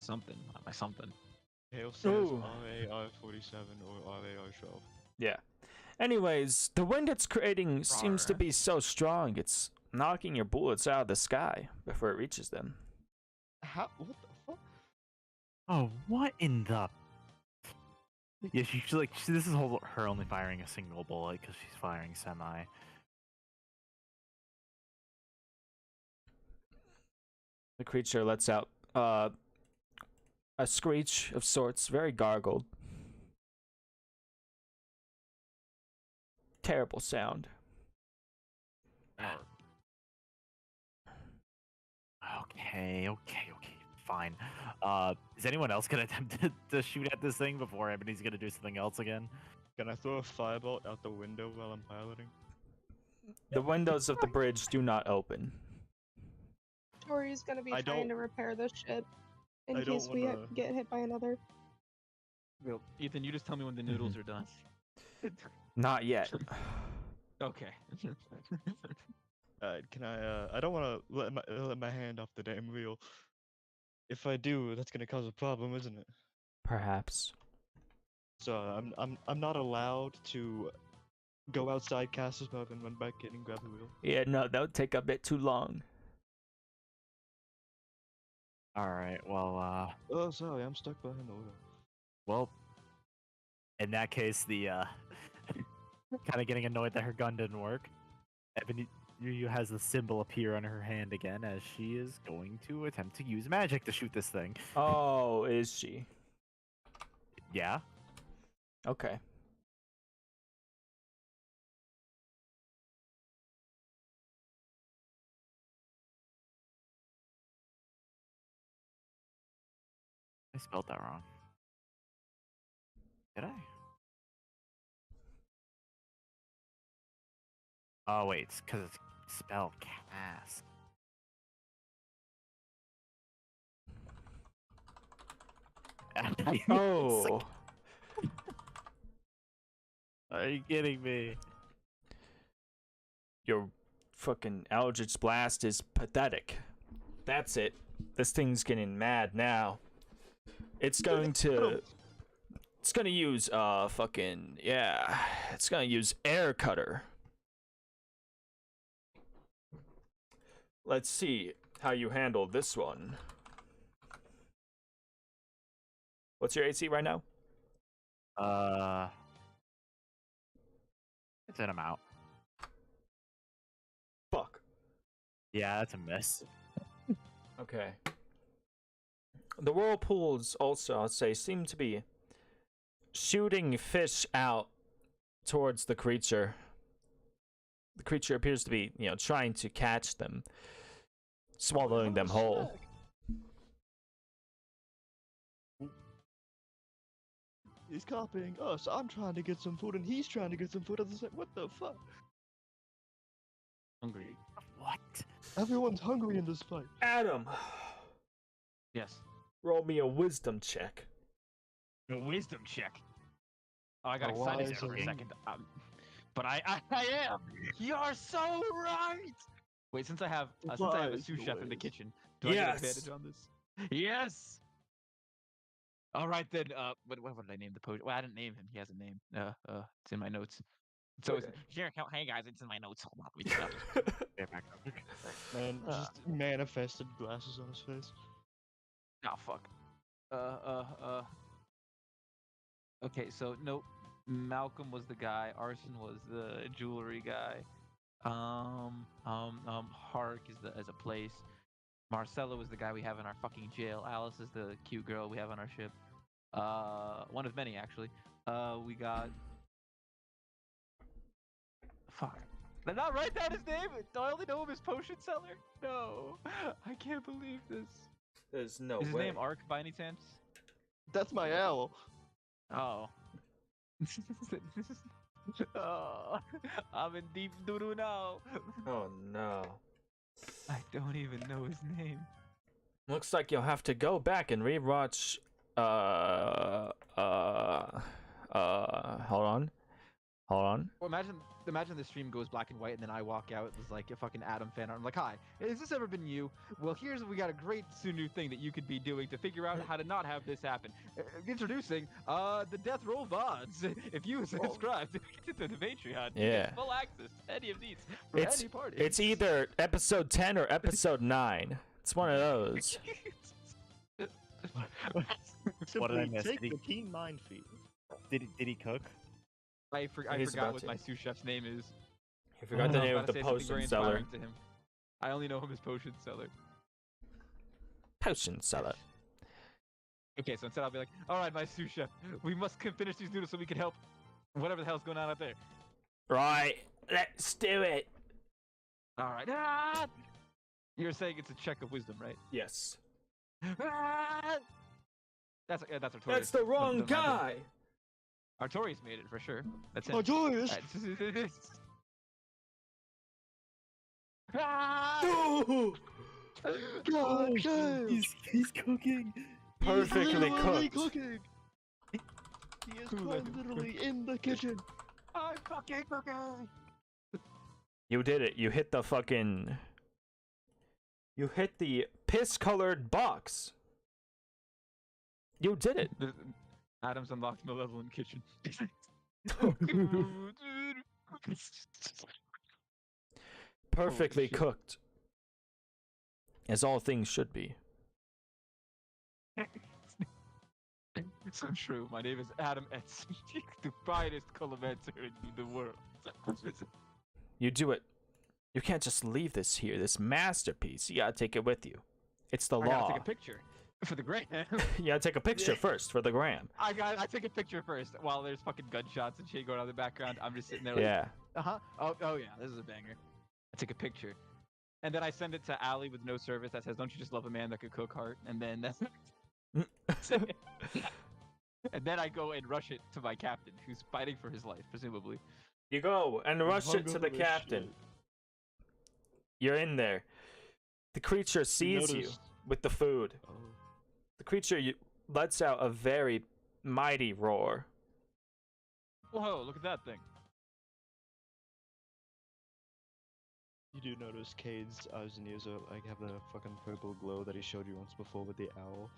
something. Not my something. Hale says Ooh. RAR-47 or RAR-12. Yeah. Anyways, the wind it's creating seems to be so strong, it's knocking your bullets out of the sky before it reaches them. How? What the fuck? oh, what in the? Yeah, she's like this is her only firing a single bullet because she's firing semi. The creature lets out a screech of sorts, very gargled. Terrible sound. Okay, fine. Is anyone else gonna attempt to shoot at this thing before Ebony's gonna do something else again? Can I throw a firebolt out the window while I'm piloting? The windows of the bridge do not open. Tori's gonna be I trying don't- to repair the ship in I don't case we wanna- get hit by another. Ethan, you just tell me when the noodles are done. Not yet. Okay. Alright, can I don't wanna let my hand off the damn wheel. If I do, that's gonna cause a problem, isn't it? Perhaps. So I'm not allowed to go outside castles mode and run back in and grab the wheel. Yeah, no, that would take a bit too long. All right. Well, Oh, sorry, I'm stuck behind the wheel. well. In that case, the kind of getting annoyed that her gun didn't work. Ebony Yu has the symbol appear on her hand again as she is going to attempt to use magic to shoot this thing. Oh, is she? Yeah. Okay. I spelled that wrong. Did I? Oh wait, it's because it's spelled cast. Oh. Are you kidding me? Your fucking Eldritch Blast is pathetic. That's it. This thing's getting mad now. It's going to... It's gonna use, it's gonna use Air Cutter. Let's see how you handle this one. What's your AC right now? It's in amount. Fuck. Yeah, that's a miss. Okay. The whirlpools also, I'd say, seem to be shooting fish out towards the creature. The creature appears to be, trying to catch them, swallowing them whole. He's copying us. I'm trying to get some food, and he's trying to get some food at the same. What the fuck? Hungry. What? Everyone's hungry in this fight. Adam, Yes. roll me a wisdom check. A wisdom check. Oh, I got A excited wise there for a king. second. But I am. You're so right. Wait, since I have a Wise sous chef in the ways. kitchen, do I Yes. get advantage on this? Yes. All right then. What did I name the potion? Well, I didn't name him. He has a name. It's in my notes. So it's here. Hey guys, it's in my notes. Hold on, let me get that. Yeah, back up. Man, just manifested glasses on his face. Oh fuck. Okay, so nope. Malcolm was the guy. Arson was the jewelry guy. Hark is a place. Marcella was the guy we have in our fucking jail. Alice is the cute girl we have on our ship. One of many actually. We got. Fuck. Did I not write down his name? Do I only know him as Potion Seller? No, I can't believe this. There's no Is his way. name Ark by any chance? That's my owl. Oh. Oh, I'm in deep doo-doo now. Oh no. I don't even know his name. Looks like you'll have to go back and rewatch. Hold on. Well, imagine the stream goes black and white, and then I walk out as like a fucking Adam fan art. I'm like, "Hi, has this ever been you? Well, we got a great new thing that you could be doing to figure out how to not have this happen. Introducing the DeathRoll VODs. If you subscribe to the Patreon, you Yeah. get full access to any of these for It's any party. it's either episode 10 or episode 9. It's one of those. What did I Simply miss? Take Did he- the keen mind feed. Did he cook? I He's forgot about what to. my sous chef's name is. You forgot I the was name about of to the say something very potion seller. inspiring to him. I only know him as Potion Seller. Potion seller. Okay, so instead I'll be like, all right, my sous chef, we must finish these noodles so we can help whatever the hell's going on out there. Right, let's do it. All right. Ah! You're saying it's a check of wisdom, right? Yes. Ah! That's Artorias. That's the wrong Don't mind guy. him. Artorias made it for sure. That's him. Oh, Joyous! Alright. Ah! Ooh, God damn! He's cooking. perfectly literally cooked. cooking. He is Who quite let him literally in the kitchen. I'm fucking cooking. You did it. You hit the fucking. You hit the piss-colored box. You did it. Adam's unlocked malevolent kitchen. Perfectly shit. cooked. As all things should be. It's so true. My name is Adam Etz, the finest colomancer in the world. You do it. You can't just leave this here, this masterpiece. You gotta take it with you. It's the I gotta law. take a picture for the gram. You gotta take a picture first for the gram. I take a picture first while there's fucking gunshots and shit going on in the background. I'm just sitting there like, Yeah. oh yeah, this is a banger. I take a picture, and then I send it to Allie with no service that says, "Don't you just love a man that could cook heart?" And then that's and then I go and rush it to my captain, who's fighting for his life, presumably. You go and rush it to the captain. You're in there. The creature sees you noticed- with the food. Oh. The creature lets out a very mighty roar. Whoa, look at that thing. You do notice Cade's eyes and ears are like have the fucking purple glow that he showed you once before with the owl.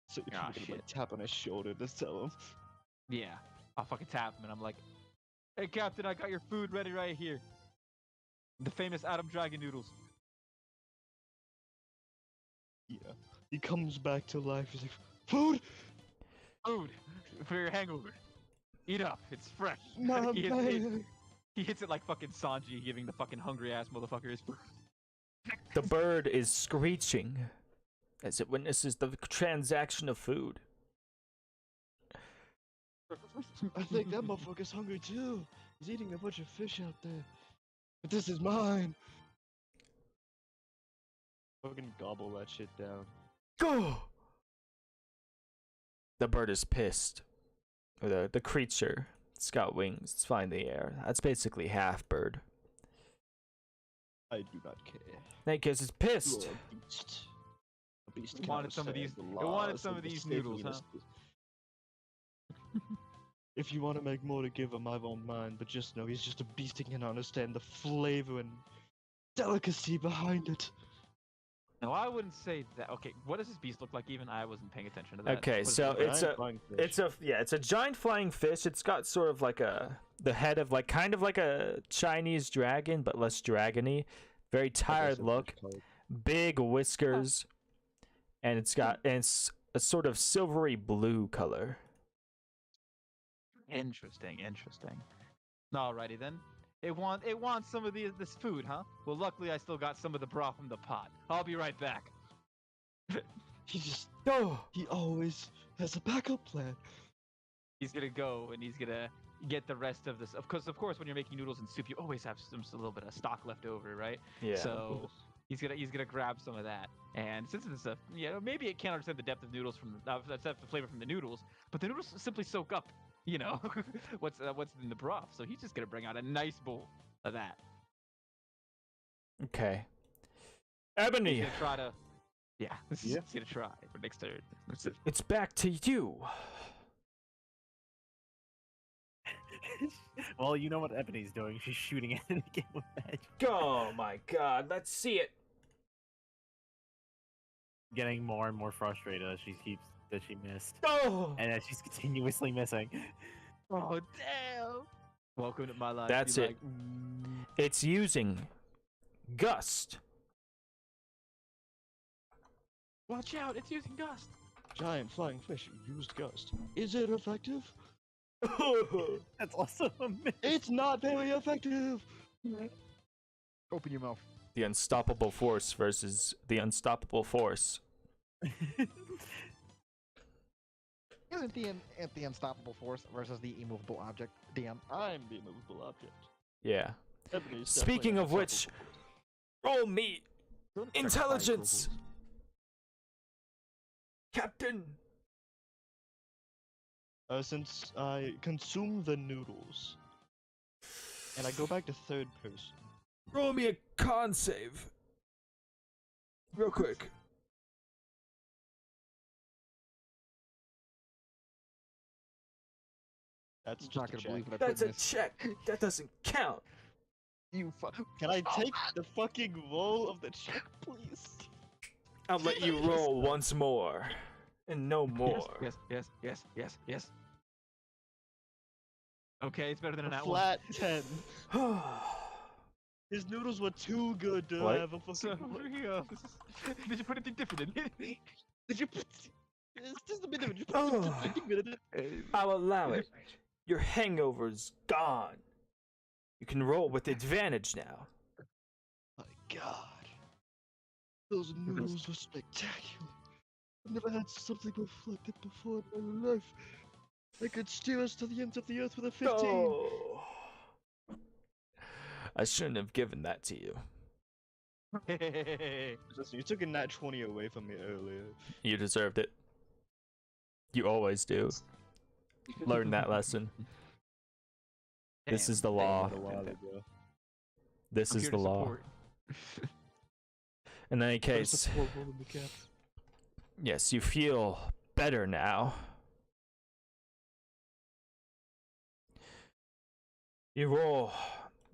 So you're Ah, gonna like shit. tap on his shoulder to tell him. Yeah, I'll fucking tap him and I'm like, "Hey, Captain, I got your food ready right here. The famous Adam Dragon noodles." Yeah. He comes back to life. He's like, food! Food for your hangover. Eat up. It's fresh. My he, man! hits it like fucking Sanji giving the fucking hungry ass motherfucker his food. The bird is screeching as it witnesses the transaction of food. I think that motherfucker's hungry too. He's eating a bunch of fish out there. But this is mine! Fucking gobble that shit down. Go! The bird is pissed. or the creature. It's got wings. It's flying in the air. That's basically half bird. I do not care. Because it's You pissed. are a beast. A beast It wanted cannot some of these- understand the it wanted laws some and of the these noodles, huh? stateliness. If you want to make more to give him, I won't mind, but just know he's just a beast and cannot understand the flavor and delicacy behind it. No, I wouldn't say that. Okay, what does this beast look like? Even I wasn't paying attention to that. Okay, What does it so look like? it's Giant a flying fish. it's a giant flying fish. It's got sort of like the head of like kind of like a Chinese dragon, but less dragony. Very tired look, big whiskers, and it's a sort of silvery blue color. Interesting. Alrighty then. It wants some of this food, huh? Well, luckily I still got some of the broth from the pot. I'll be right back. Oh, He always has a backup plan. He's gonna go and he's gonna get the rest of this. Of course, when you're making noodles and soup, you always have a little bit of stock left over, right? yeah. So he's gonna grab some of that. And since it's maybe it can't understand the depth of noodles from the flavor from the noodles, but the noodles simply soak up, what's in the broth. So he's just gonna bring out a nice bowl of that. Okay. He's Ebony, gonna try to. Yeah, Yeah. he's gonna try for next turn. it's back to you. Well, you know what Ebony's doing. She's shooting at it again with magic. Oh my God, let's see it. Getting more and more frustrated as she missed. Oh, And as she's continuously missing. Oh damn! Welcome to my life. That's Be it. It's using gust. Watch out! It's using gust. Giant flying fish used gust. Is it effective? That's also a miss. It's not very effective. Open your mouth. The unstoppable force versus the unstoppable force. Isn't the unstoppable force versus the immovable object, DM? I'm the immovable object. Yeah. Ebony's Speaking definitely of which, unstoppable. roll me Don't check intelligence, five Captain. Since I consume the noodles, and I go back to third person. Roll me a con save. Real quick. That's I'm just not a gonna check. believe it. That's a check. That doesn't count. You Can I take the fucking roll of the check, please? I'll let you roll once more. And no more. Yes. Okay, it's better than A an at flat 10. His noodles were too good to What? have a fucking. So, did you put anything different in it? Did you put? It's just a minute. Did you put something in it? I'll allow it. Your hangover's gone. You can roll with advantage now. My God, those noodles were spectacular. I've never had something reflected before in my life. I could steer us to the ends of the earth with a 15. Oh. I shouldn't have given that to you. Listen, you took a nat 20 away from me earlier. You deserved it. You always do. Learn that lesson. This is the law. A while ago. This is the law. In any case, yes, you feel better now. You're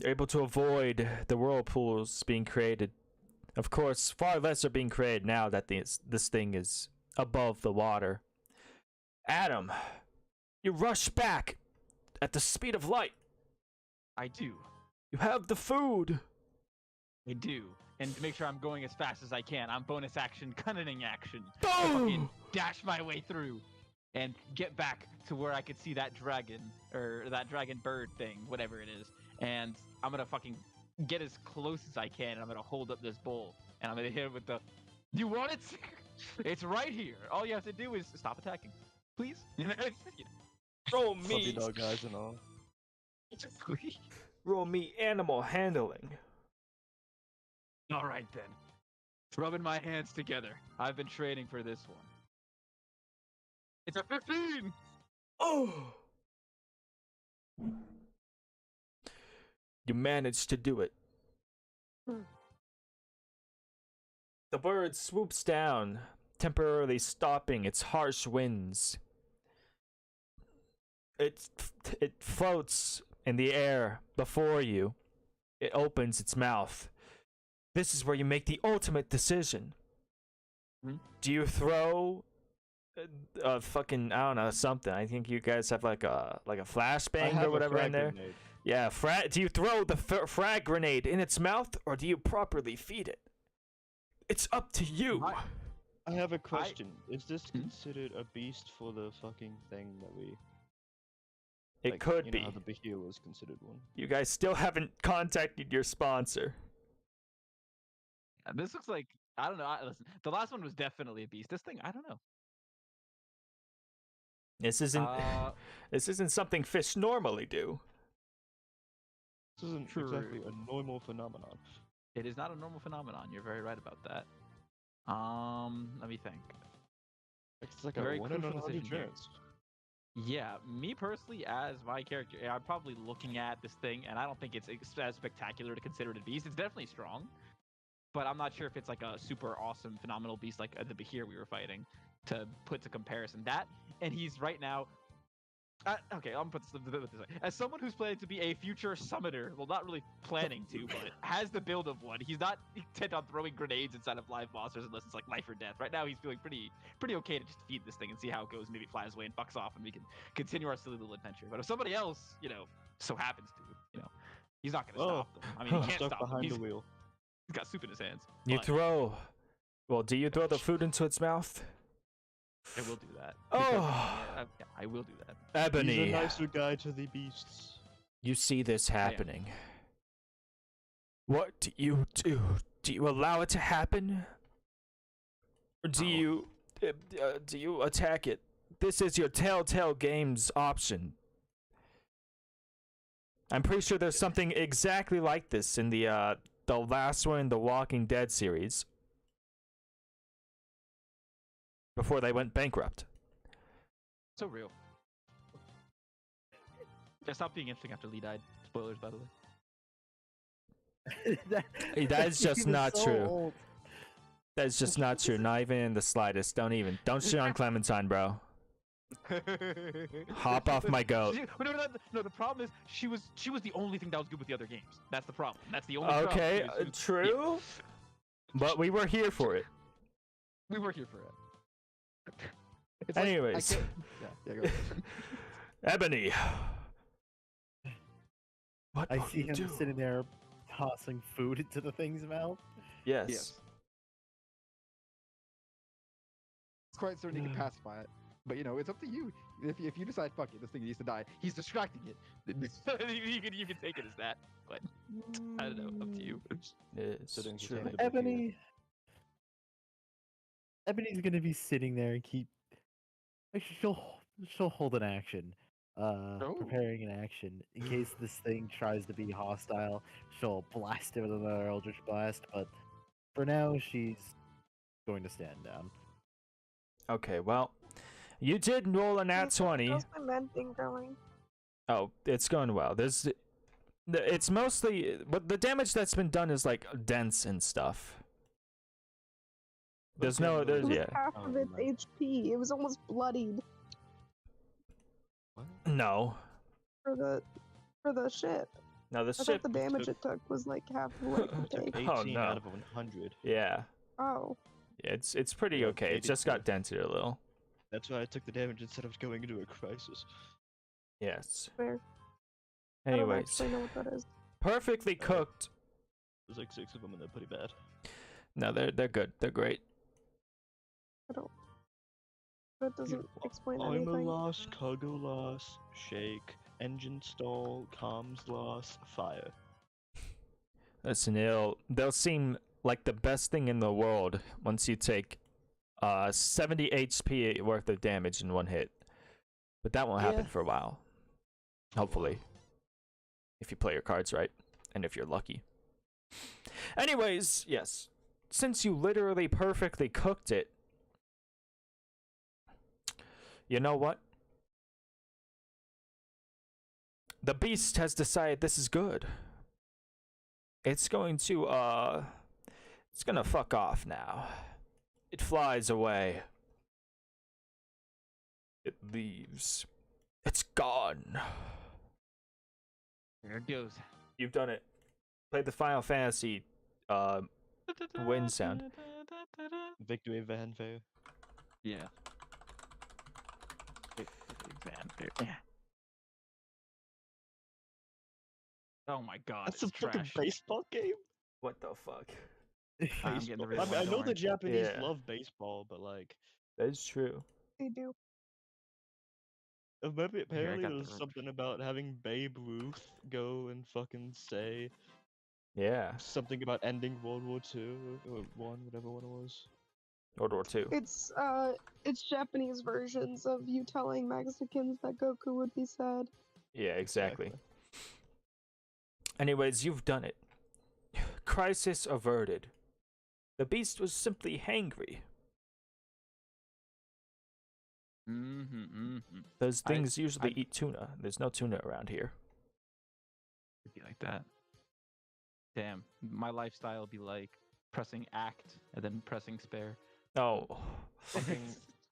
able to avoid the whirlpools being created. Of course, far less are being created now that this thing is above the water. Adam, you rush back at the speed of light. I do. You have the food. I do. And to make sure I'm going as fast as I can, I'm bonus action, cunning action. Boom! Fucking dash my way through and get back to where I could see that dragon or that dragon bird thing, whatever it is. And I'm gonna fucking get as close as I can. And I'm gonna hold up this bowl and I'm gonna hit it with the. Do you want it? It's right here. All you have to do is stop attacking, please. Roll Puppy me. dog eyes and all. Roll me animal handling. All right then. Rubbing my hands together. I've been training for this one. It's a 15. Oh, You managed to do it. The bird swoops down, temporarily stopping its harsh winds. It floats in the air before you. It opens its mouth. This is where you make the ultimate decision. Do you throw a fucking, I don't know, something? I think you guys have like a flashbang or whatever in there. Grenade. Yeah, do you throw the frag grenade in its mouth, or do you properly feed it? It's up to you. I have a question. Is this considered a beast for the fucking thing that we... It could you be. know how the Behir was considered one. You guys still haven't contacted your sponsor. This looks like, I don't know. Listen, the last one was definitely a beast. This thing, I don't know. This isn't something fish normally do. This isn't exactly a normal phenomenon. It is not a normal phenomenon. You're very right about that. Let me think. It's like Very a 1 in crucial 100 decision here. chance. Yeah, me personally, as my character, I'm probably looking at this thing, and I don't think it's as spectacular to consider it a beast. It's definitely strong, but I'm not sure if it's like a super awesome, phenomenal beast like the Behir we were fighting to put to comparison. That, and he's right now. Okay, I'm gonna put this way. As someone who's planning to be a future summiter, well, not really planning to, but has the build of one, he's not intent on throwing grenades inside of live monsters unless it's like life or death. Right now, he's feeling pretty okay to just feed this thing and see how it goes. Maybe it flies away and fucks off, and we can continue our silly little adventure. But if somebody else, so happens to, he's not gonna stop them. I mean, he can't Stuck stop them. behind He's the wheel. got soup in his hands. You but throw. Well, do you throw the food into its mouth? I will do that. Oh. Because, yeah, I will do that. Ebony, He's a nicer guy to the beasts. you see this happening. What do you do? Do you allow it to happen? Or do you attack it? This is your Telltale Games option. I'm pretty sure there's something exactly like this in the last one in the Walking Dead series. Before they went bankrupt. So real. Yeah, stop being interesting after Lee died. Spoilers, by the way. Hey, that is just He was not so true. old. That's just not true. Not even in the slightest. Don't shit on Clementine, bro. Hop off my goat. No, the problem is she was the only thing that was good with the other games. That's the problem. That's the only Okay, problem. true. But we were here for it. We were here for it. It's like, Anyways. Yeah, go ahead. Ebony. What I will see you him do? sitting there tossing food into the thing's mouth. Yes. Yes. It's quite certain you can pacify it. But it's up to you. If you decide, fuck it, this thing needs to die, he's distracting it. you can take it as that, but I don't know. Up to you. It's Sitting true. behind the Behir. Ebony's gonna be sitting there and keep. Actually, she'll hold an action, preparing an action in case this thing tries to be hostile. She'll blast it with another Eldritch Blast, but for now she's going to stand down. Okay, well, you did roll a nat 20. How's my med thing going? Oh, it's going well. It's mostly, but the damage that's been done is like dents and stuff. There's It was yeah. half of its HP. It was almost bloodied No. for the ship. No, the I ship. thought the damage it took was like half of what it could Took take. 18 Oh, no. out of 100. Yeah. Oh. Yeah, it's pretty Yeah, okay. It maybe just got dented a little. That's why I took the damage instead of going into a crisis. Yes. Fair. I don't Anyways, actually know what that is. perfectly cooked. There's like 6 of them and they're pretty bad. No, they're good. They're great. I don't. That doesn't explain Armor anything. loss, cargo loss, shake, engine stall, comms loss, fire. Listen, they'll seem like the best thing in the world once you take 70 HP worth of damage in one hit. But that won't happen Yeah. for a while. Hopefully. If you play your cards right. And if you're lucky. Anyways, yes. Since you literally perfectly cooked it, you know what? The beast has decided this is good. It's going to it's gonna fuck off now. It flies away. It leaves. It's gone. There it goes. You've done it. Play the Final Fantasy wind sound. Victory Vanfair. Yeah. Yeah. Oh my god, That's it's a fucking trash. baseball game. What the fuck? I'm getting the Baseball. real I mean, one, I don't know worry. the Japanese Yeah. love baseball, but like, That's true. They do. maybe apparently got there the was rope. something about having Babe Ruth go and fucking say Yeah. something about ending World War II or one, whatever one it was. World War II. It's Japanese versions of you telling Mexicans that Goku would be sad. Yeah, exactly. Anyways, you've done it. Crisis averted. The beast was simply hangry. Those things usually eat tuna. There's no tuna around here. It'd be like that. Damn, my lifestyle would be like pressing act and then pressing spare. Oh. Fucking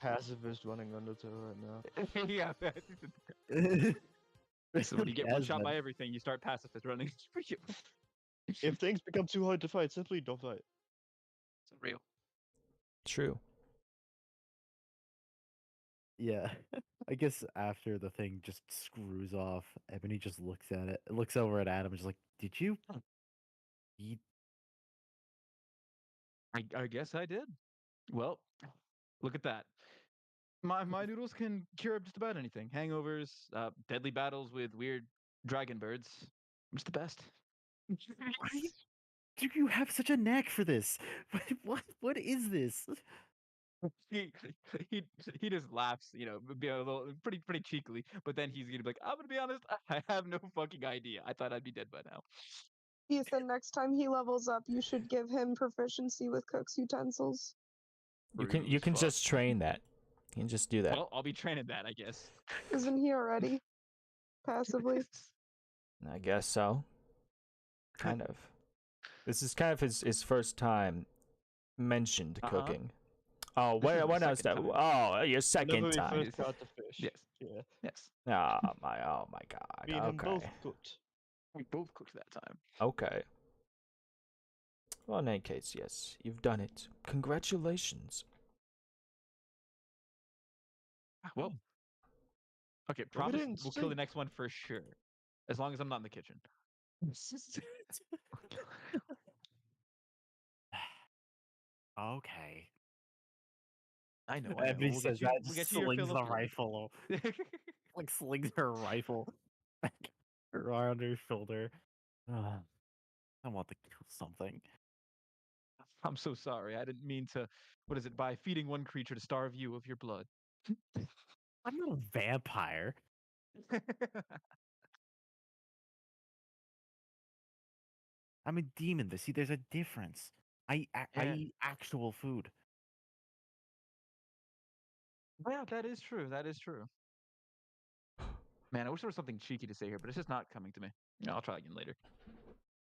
pacifist running Undertale right now. Yeah. So when you get one shot by everything, you start pacifist running. If things become too hard to fight, simply don't fight. It's real. True. Yeah, I guess after the thing just screws off, Ebony just looks at it, looks over at Adam, and just like, "Did you eat?" I guess I did. Well, look at that. My noodles can cure just about anything. Hangovers, deadly battles with weird dragon birds. I'm just the best. Why do you have such a knack for this? What is this? he, he he just laughs, be a little pretty cheekily, but then he's gonna be like, I'm gonna be honest, I have no fucking idea. I thought I'd be dead by now. Ethan, next time he levels up, you should give him proficiency with cook's utensils. You can just train that. You can just do that. Well, I'll be training that, I guess. Isn't he already? Passively. I guess so. Kind of. This is kind of his first time mentioned cooking. Oh, what else? Second time. Oh, your second Whenever we time. first caught the fish. Yes. Yeah. Yes. Oh my god. Me and him both Okay. cooked. We both cooked that time. Okay. Well, in any case, yes, you've done it. Congratulations. Well, okay, Well, we promise didn't we'll kill the say- next one for sure. As long as I'm not in the kitchen. Okay. I know. Ebony We'll says get you, that, we'll just get you your slings fill the of food. rifle, like slings her rifle around her shoulder. I want to kill something. I'm so sorry. I didn't mean to. What is it? By feeding one creature to starve you of your blood. I'm not a vampire. I'm a demon. See, there's a difference. I Yeah. eat actual food. Yeah, that is true. That is true. Man, I wish there was something cheeky to say here, but it's just not coming to me. I'll try again later.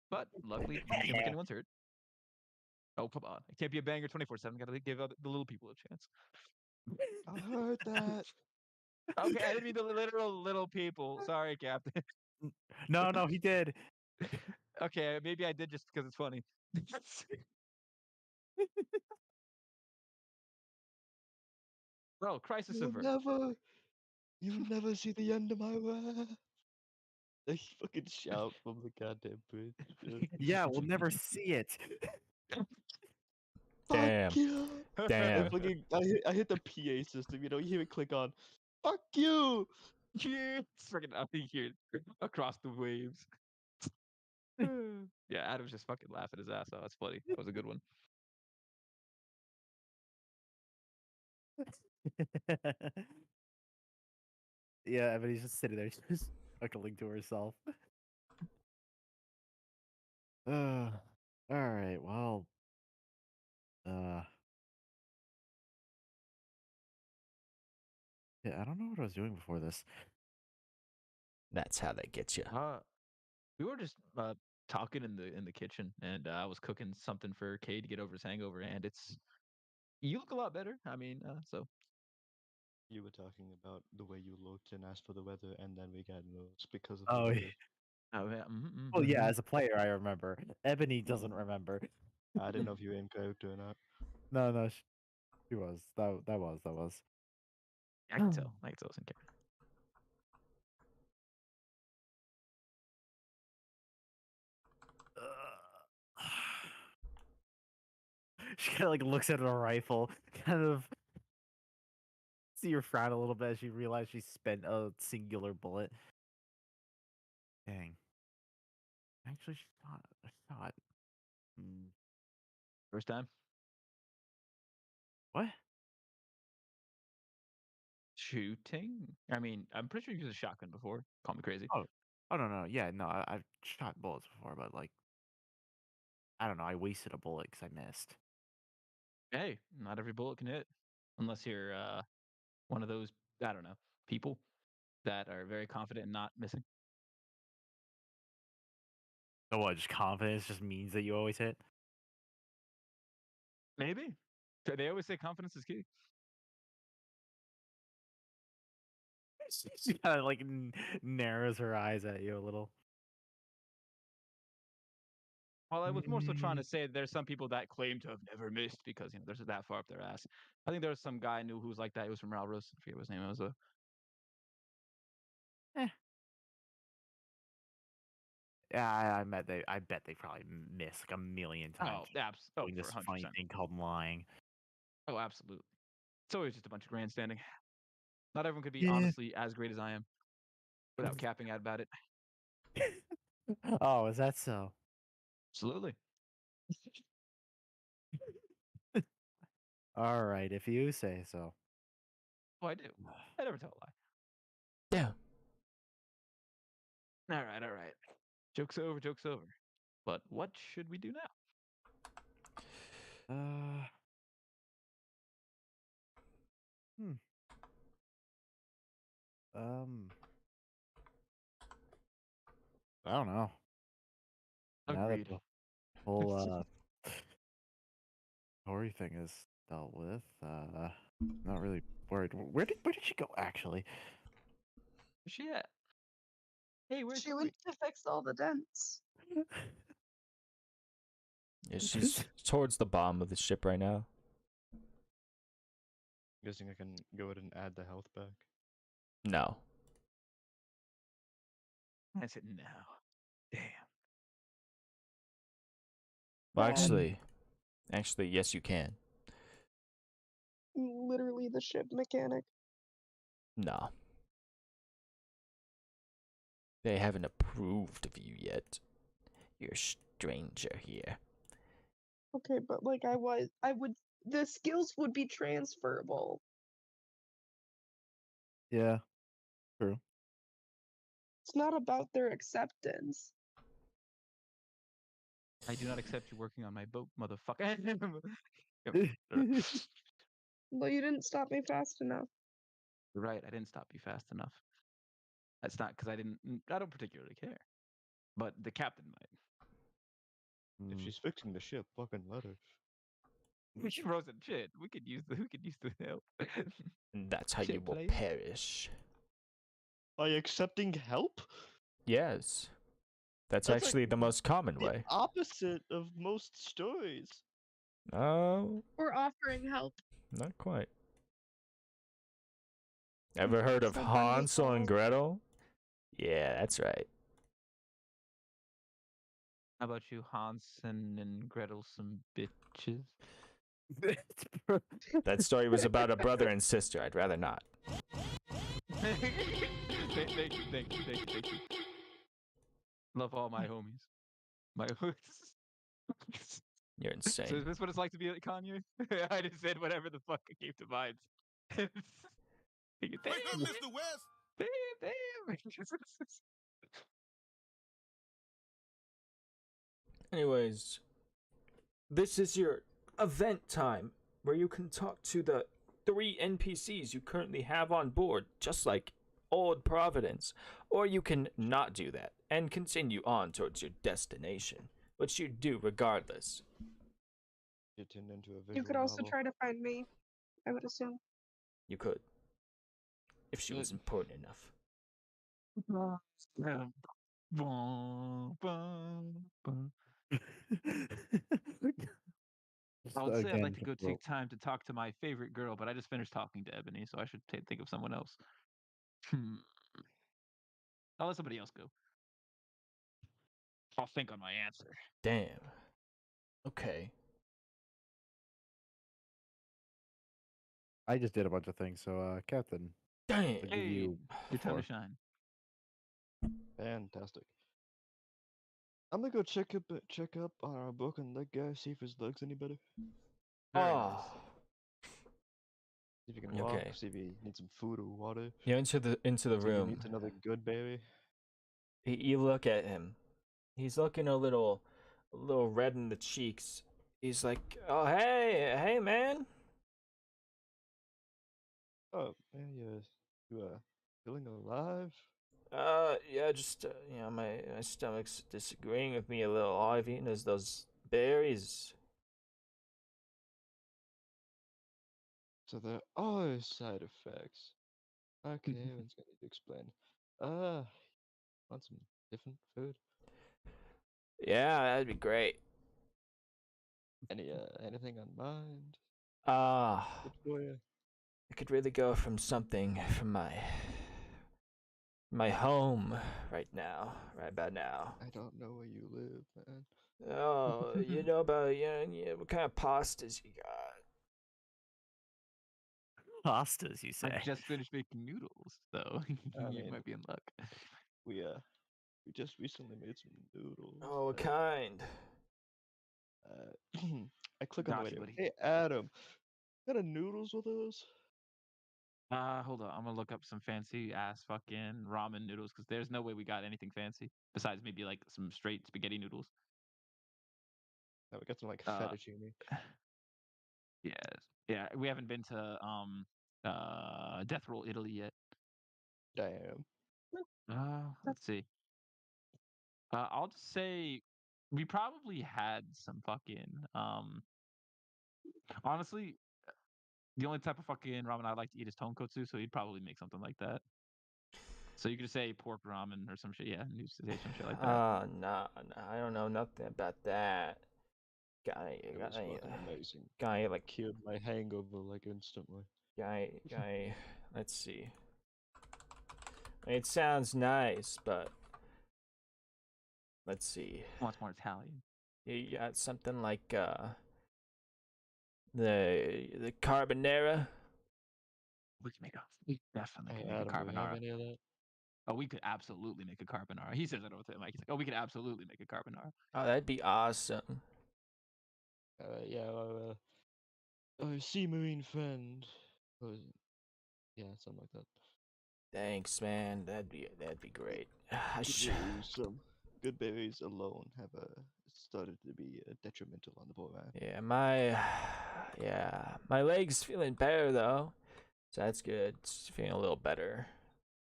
But luckily, it doesn't seem like anyone's hurt. Oh, come on. It can't be a banger 24/7. Gotta give the little people a chance. I heard that. Okay, I didn't mean the literal little people. Sorry, Captain. No, he did. Okay, maybe I did just because it's funny. Well, crisis averted. You'll never see the end of my wrath. They fucking shout from the goddamn bridge. Yeah, we'll never see it. Damn. Fuck you. Damn. I hit the PA system, you hear it click on. Fuck you. Yeah, it's freaking out here across the waves. Yeah, Adam's just fucking laughing his ass off. That's funny. That was a good one. Yeah, but he's just sitting there, just chuckling to herself. All right. Well, yeah, I don't know what I was doing before this. That's how they get you. We were just talking in the kitchen, and I was cooking something for Kay to get over his hangover, and you look a lot better. I mean, so You were talking about the way you looked and asked for the weather, and then we got notes because of Oh, the yeah. weather. oh yeah, Well, yeah, as a player, I remember. Ebony doesn't remember. I didn't know if you were in character or not. No, she was. That was. I can tell. I can tell it's in camera. She kind of like looks at her rifle, kind of see her frown a little bit as she realizes she spent a singular bullet. Dang. Actually, she thought. First time What? shooting. I mean, I'm pretty sure you used a shotgun before. Call me crazy. Oh no, yeah, no, I've shot bullets before, but like, I don't know, I wasted a bullet because I missed. Hey, not every bullet can hit, unless you're one of those, I don't know, people that are very confident in not missing. So what? Just confidence just means that you always hit. Maybe. They always say confidence is key. She kind of like narrows her eyes at you a little. Well, I was more so trying to say that there's some people that claim to have never missed because there's that far up their ass. I think there was some guy I knew who was like that. He was from Ralros. I forget what his name was. Yeah, I bet they probably miss like a million times doing for this 100%. funny thing called lying. Oh, absolutely. It's always just a bunch of grandstanding. Not everyone could be Yeah. honestly as great as I am without capping out about it. Oh, is that so? Absolutely. All right, if you say so. Oh, I do. I never tell a lie. Yeah. All right. Joke's over, joke's over. But what should we do now? Hmm. I don't know. Now that Agreed. the whole story thing is dealt with, not really worried. Where did she go actually? Where's she at? Hey, where's She went to fix all the dents. Yeah, she's towards the bottom of the ship right now. Guessing I can go ahead and add the health back. No. I said no. Damn. Well, actually, yes, you can. Literally the ship mechanic. No. They haven't approved of you yet. You're a stranger here. Okay, but like the skills would be transferable. Yeah, true. It's not about their acceptance. I do not accept you working on my boat, motherfucker. Well, you didn't stop me fast enough. You're right. I didn't stop you fast enough. That's not because I don't particularly care. But the captain might. If she's fixing the ship, fucking let her. She frozen shit. We could use the help. And that's how Shit, you will player. perish. By accepting help? Yes. That's That's actually like the most common The way. opposite of most stories. Oh, Or offering help. not quite. Ever heard of Except on Hansel and meatballs. Gretel? Yeah, that's right. How about you, Hansen and Gretel, some bitches? That story was about a brother and sister. I'd rather not. Thank you. Love all my homies. My hoods. You're So is insane. this what it's like to be like Kanye? I just said whatever the fuck came to mind. Damn, Wake up, Mr. West! damn. Anyways, this is your event time where you can talk to the 3 NPCs you currently have on board, just like Old Providence, or you can not do that and continue on towards your destination, which you do regardless. You turned into a visual You could also novel. try to find me, I would assume. You could, if she was important enough. I would say I'd like Again, to go well, take time to talk to my favorite girl, but I just finished talking to Ebony, so I should think of someone else. I'll let somebody else go. I'll think on my answer. Damn. Okay. I just did a bunch of things, so Captain, Damn. I'll give Hey, you your time four. to shine. Fantastic. I'm gonna go check up on our broken leg guy, see if his leg's any better. Very Oh. nice. See if he can walk, Okay. see if he needs some food or water. You into the See if he room. needs another good baby. You look at him. He's looking a little red in the cheeks. He's like, "Oh, hey, man." Oh man, you feeling alive? Yeah, just my stomach's disagreeing with me a little. All I've eaten is those berries. So there are side effects. Okay, everyone's gonna need to explain. Want some different food? Yeah, that'd be great. Anything on mind? Ah, Good for you. I could really go from something from my home right about now. I don't know where you live, man. Oh, you know about what kind of pastas you got? Pastas, you I say? just finished making noodles, so I you mean, might be in luck. we just recently made some noodles. Oh, what kind? I click on the Got you, radio. buddy. Hey, Adam, got a noodles with us? Hold on. I'm gonna look up some fancy ass fucking ramen noodles because there's no way we got anything fancy besides maybe like some straight spaghetti noodles. No, we got some like Uh, fettuccine. yeah. We haven't been to DeathRoll Italy yet. Damn. Let's see. I'll just say we probably had some fucking honestly, the only type of fucking ramen I like to eat is tonkotsu, so he'd probably make something like that. So you could say pork ramen or some shit, yeah, and you say some shit like that. No, I don't know nothing about that. It was fucking amazing. Guy, like, Cured my hangover like instantly. guy. Let's see. It sounds nice, but let's see. Wants more Italian. You got something like the carbonara. We definitely Hey, could make a Adam, do we have carbonara. any of that? Oh, we could absolutely make a carbonara. He says that all the time. Like he's like, oh, we could absolutely make a carbonara. Oh, that'd be awesome. Yeah, our sea marine friend. Yeah, something like that. Thanks, man. That'd be great. Some good berries alone have started to be detrimental on the boy, man. Yeah, my leg's feeling better though, so that's good. It's feeling a little better.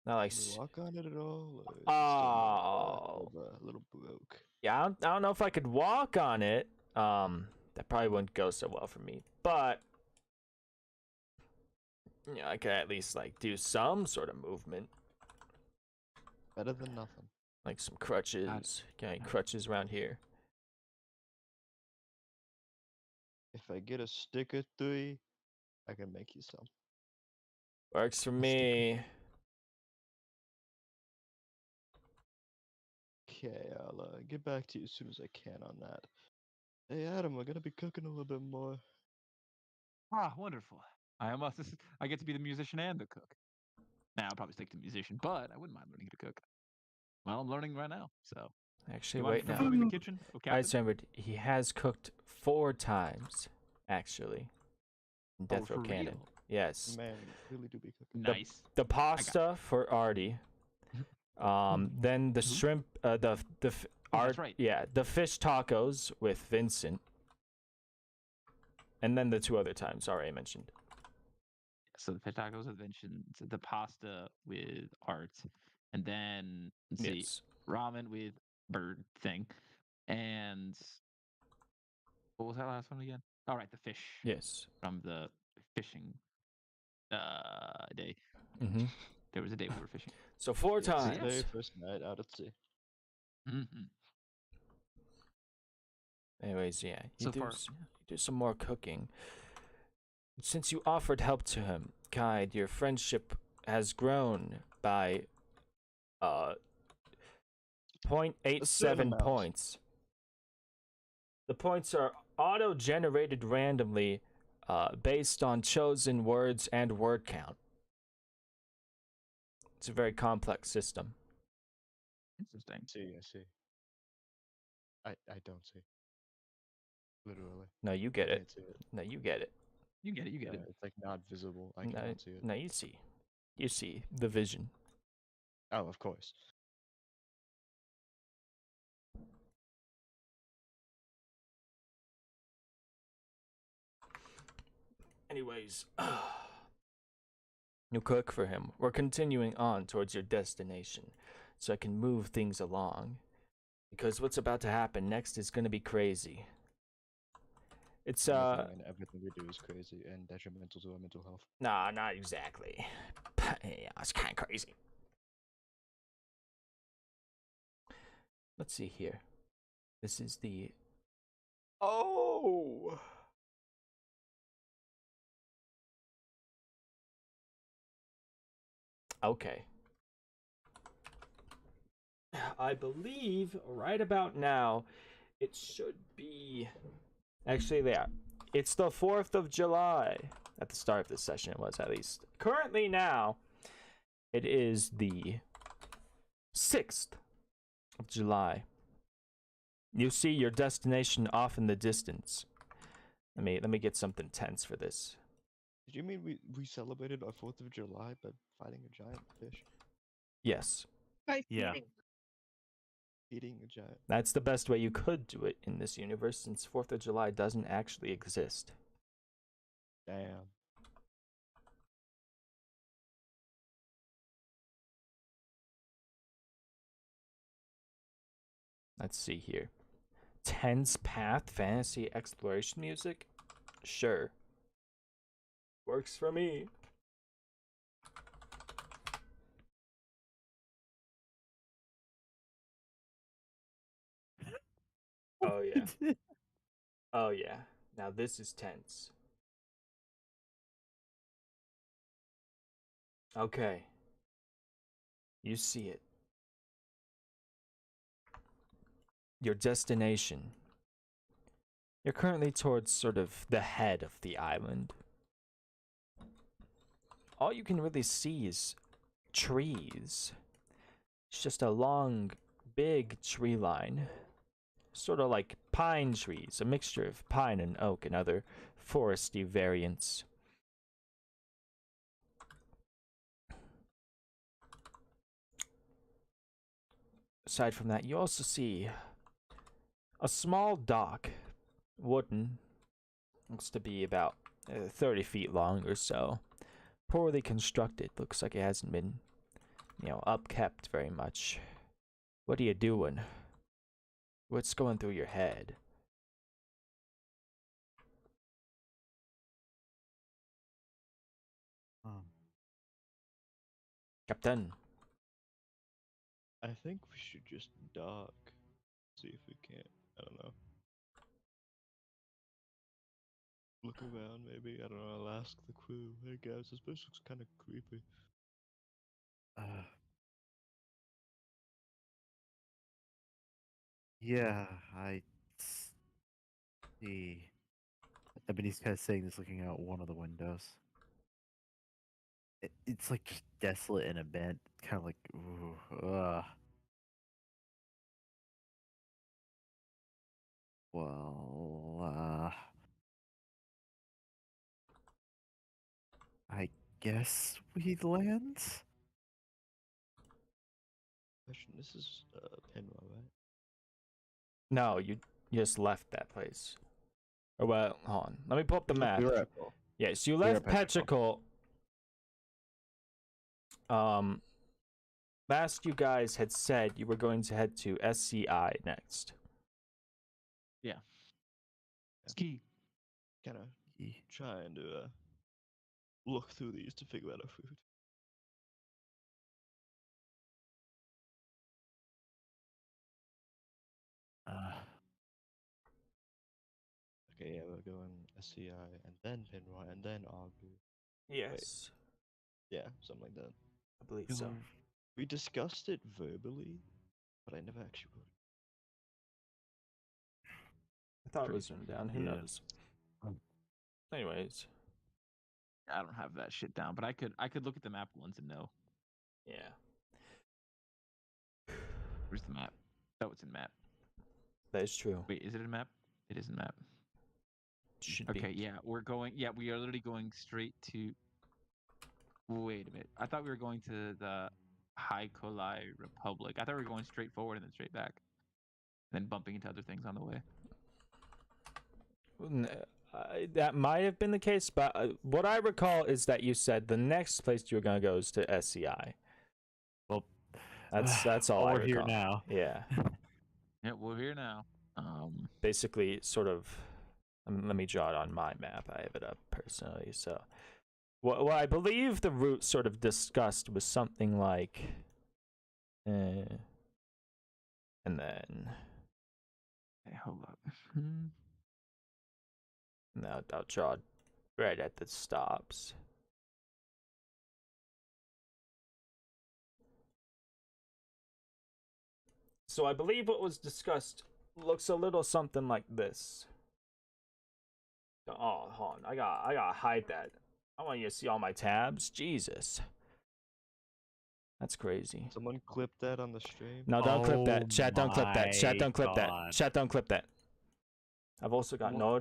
Not like Can you walk on it at all? Or is it oh, still a little broke? yeah. I don't know if I could walk on it. That probably wouldn't go so well for me, but yeah, I could at least like do some sort of movement, Better than nothing. like some crutches. Got any crutches around here? If I get a stick or 3, I can make you some. Works for me. Okay, I'll get back to you as soon as I can on that. Hey, Adam, we're gonna be cooking a little bit more. Ah, wonderful. I get to be the musician and the cook. Now I'll probably stick to musician, but I wouldn't mind learning how to cook. Well, I'm learning right now, so. Actually, You want wait some now. food in the kitchen? Oh, I Captain? just remembered he has cooked 4 times, actually. In Death Row for Canon. real? Yes. Man, really do be cooking. Nice. The pasta for Artie. Then the shrimp. That's right. Yeah, the fish tacos with Vincent. And then the 2 other times already mentioned. So the fish tacos with mentioned, the pasta with art, and then let's see, Yes. ramen with bird thing, and what was that last one again? All right, the fish Yes. from the fishing day. Mm-hmm. There was a day we were fishing. So 4 Yes, the times. very first night out at sea. Mm-hmm. Anyways, yeah, So far, you do some more cooking. Since you offered help to him, Kaid, your friendship has grown by A certain 0.87 amount. points. The points are auto-generated randomly based on chosen words and word count. It's a very complex system. interesting. I see. I don't see. Literally. No, you I get it. can't see it. No, you get it. You get it. You get it. It's like not visible. I No, cannot see it. no, you see. You see the vision. Oh, of course. Anyways, you cook for him. We're continuing on towards your destination, so I can move things along. Because what's about to happen next is gonna be crazy. It's Nothing and everything we do is crazy and detrimental to our mental health. nah, not exactly. Yeah, it's kind of crazy. Let's see here. This is the. Oh! Okay. I believe right about now it should be. Actually, yeah. It's the 4th of July. At the start of this session, it was at least. Currently, now, it is the 6th of July. You see your destination off in the distance. Let me get something tense for this. Did you mean we celebrated our 4th of July by fighting a giant fish? Yes, By Yeah. feeding. Eating a giant. that's the best way you could do it in this universe, since 4th of July doesn't actually exist. Damn. Let's see here. Tense path fantasy exploration music? Sure. Works for me. Oh yeah. Oh yeah. Now this is tense. Okay. You see it. Your destination. You're currently towards sort of the head of the island. All you can really see is trees. It's just a long, big tree line. Sort of like pine trees, a mixture of pine and oak and other foresty variants. Aside from that, you also see a small dock, wooden, looks to be about 30 feet long or so. Poorly constructed, looks like it hasn't been, upkept very much. What are you doing? What's going through your head? Captain. I think we should just dock. See if we can't. I don't know. Look around, maybe. I don't know. I'll ask the crew. Hey guys, this place looks kind of creepy. Yeah, I see. Ebony's kind of saying this, looking out one of the windows. It's like just desolate and abandoned, kind of like, ooh, well, I guess we land. Question, this is Penwa, right? No, you just left that place. Or well, hold on. Let me pull up the map. We were at Yes, you were left at Petrichor. Petrichor last you guys had said you were going to head to SCI next. Ski. Kind of trying to look through these to figure out our food. Okay, yeah, we're going SCI and then Pinroy and then Augu. Yes, Yeah, something like that. I believe so. We discussed it verbally, but I never actually wrote I thought it was written down. Who Yeah. knows? Anyways, I don't have that shit down, but I could look at the map once and know. yeah, Where's the map? Oh, it's in map. that is true. Wait, is it in map? It is in map. Should Okay, be. yeah, we're going. Yeah, we are literally going straight to. Wait a minute. I thought we were going to the High Kolai Republic. I thought we were going straight forward and then straight back, then bumping into other things on the way. That might have been the case, but what I recall is that you said the next place you were gonna go is to SCI. Well, That's all I we're recall. here now. Yeah, Yeah, we're here now. basically, sort of. Let me draw it on my map. I have it up personally. So, what I believe the route sort of discussed was something like, and then Hey, hold up. now I'll draw it right at the stops. So I believe what was discussed looks a little something like this. Oh, hold on. I gotta hide that. I want you to see all my tabs. Jesus. That's crazy. Someone clip that on the stream. No, don't clip that. Chat, don't clip that. Chat, my don't clip that. God. Chat, don't clip that. I've also got no.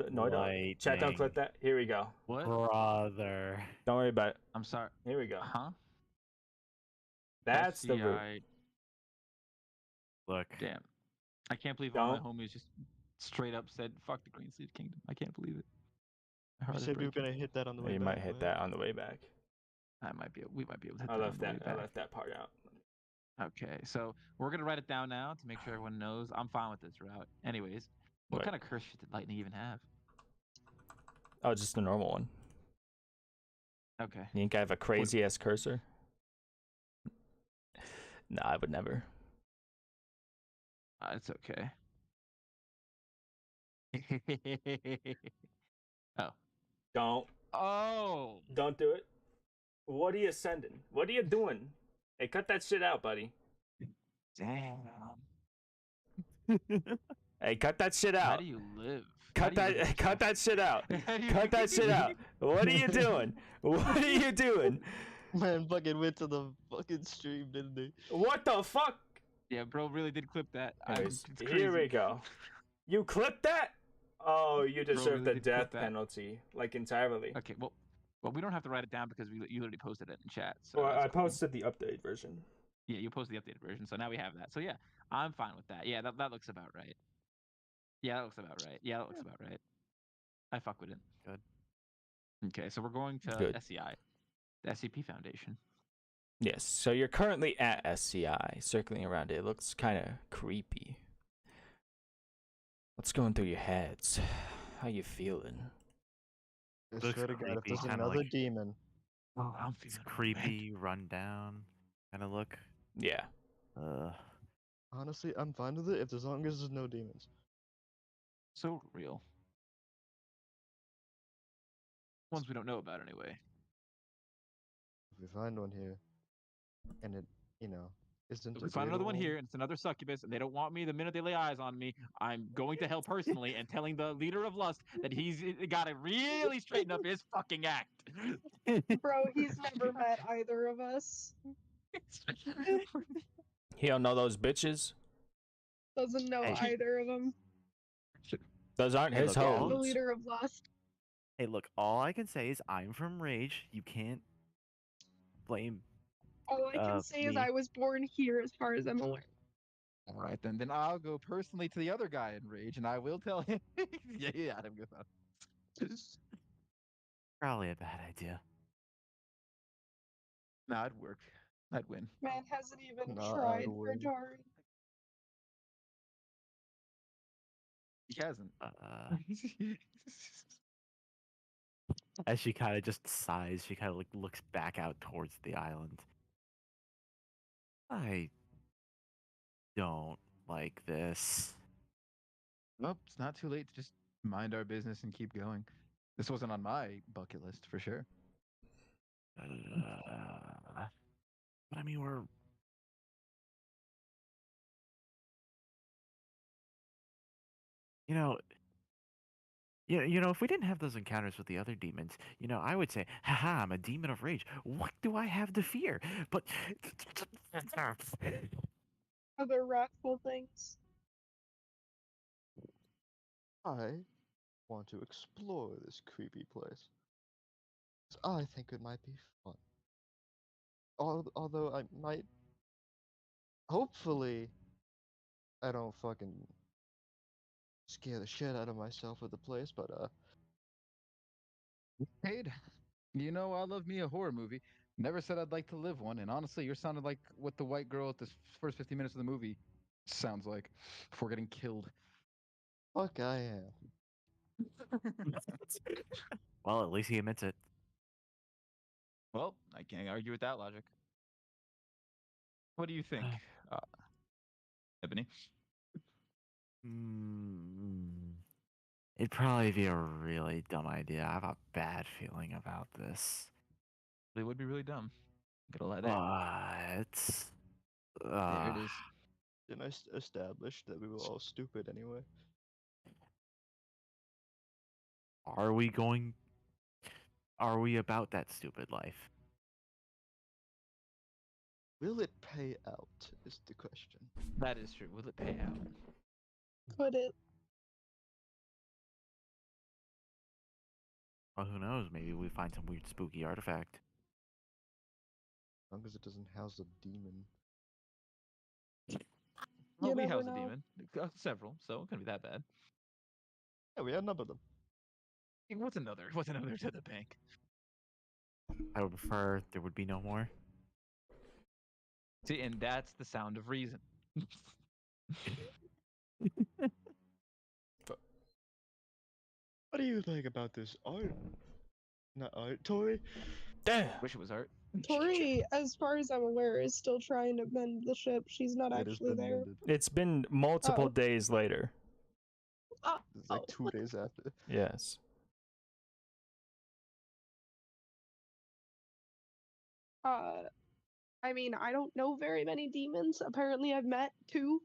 Chat, don't clip that. Here we go. What? Brother. Don't worry about it. I'm sorry. Here we go. Huh? That's the route. SCI. Look. Damn. I can't believe all my homies just straight up said, fuck the Green Sleeve Kingdom. I can't believe it. My We heart is said we were breaking. gonna hit that on the way You back. might hit right? that on the way back. We might be able to hit I that on left the way that. I back. left that part out. Okay, so we're gonna write it down now to make sure everyone knows. I'm fine with this route. Anyways, what Right. kind of curse shit did Lightning even have? Oh, just a normal one. Okay. You think I have a crazy ass cursor? No, I would never. It's okay. Oh. Don't do it. What are you sending? What are you doing? Hey, cut that shit out, buddy. Damn. Hey, cut that shit How out. do you live? Cut that shit out. How do you- Cut that shit out. What are you doing? What are you doing? Man, fucking went to the fucking stream, didn't they? What the fuck? Yeah, bro really did clip that. Anyways, It's here we crazy. go. You clipped that? Oh, you deserve really the did clip death that. penalty, like entirely. Okay, well, we don't have to write it down because you literally posted it in chat. So Well, that's I cool. posted the updated version. Yeah, you posted the updated version, so now we have that. So yeah, I'm fine with that. Yeah, that looks about right. Yeah, that looks about right. Yeah, that looks about right. I fuck with it. Good. Okay, so we're going to Good. SCI, the SCP Foundation. Yes, so you're currently at SCI, circling around it. It looks kind of creepy. What's going through your heads? How you feeling? I Looks swear to God, if creepy, there's kinda another like- demon, Oh, I'm It's feeling creepy, run down kind of look. Yeah. honestly, I'm fine with it if as long as there's no demons. so real. Ones we don't know about anyway. If we find one here, and it, isn't If a we find another one good here, and it's another succubus, and they don't want me the minute they lay eyes on me, I'm going to hell personally and telling the leader of Lust that he's got to really straighten up his fucking act. Bro, he's never met either of us. He don't know those bitches. Doesn't know Hey. either of them. Those aren't Hey, his look, Yeah, the hoes. leader of Lost. Hey, look, all I can say is I'm from Rage. You can't blame. All I can say is me. I was born here, as far as I'm aware. All right, then I'll go personally to the other guy in Rage, and I will tell him. yeah, I'm good. Probably a bad idea. Nah, it'd work. I'd win. Man hasn't even Nah, tried I'd for win. Tori. He hasn't. As she kind of just sighs, she kind of like looks back out towards the island. I don't like this. Nope, it's not too late to just mind our business and keep going. This wasn't on my bucket list for sure. But I mean, we're you know, if we didn't have those encounters with the other demons, I would say, haha, I'm a demon of rage. What do I have to fear? But Other wrathful things. I want to explore this creepy place. 'Cause I think it might be fun. Although I might. Hopefully, I don't fucking scare the shit out of myself with the place, but Paid. You know, I love me a horror movie. Never said I'd like to live one, and honestly, you're sounding like what the white girl at the first 15 minutes of the movie sounds like before getting killed. fuck I am. well, at least he admits it. Well, I can't argue with that logic. What do you think, Ebony? It'd probably be a really dumb idea. I have a bad feeling about this. They would be really dumb. Gotta lie there. But There it is. Didn't I establish that we were all stupid anyway? are we going? Are we about that stupid life? Will it pay out? Is the question. That is true. Will it pay out? Could it? Well, who knows? Maybe we find some weird, spooky artifact. As long as it doesn't house a demon. Well, You we never house a know. demon. Several, so it couldn't be that bad. Yeah, we outnumber them. What's another? What's another to the bank? I would prefer there would be no more. See, and that's the sound of reason. What do you think about this art? Not art, Tori? Damn. Wish it was art. Tori, as far as I'm aware, is still trying to mend the ship. She's not It has actually been there. mended. It's been multiple Oh. days later. Oh, It's like 2 days after. Yes. I mean, I don't know very many demons. Apparently, I've met 2.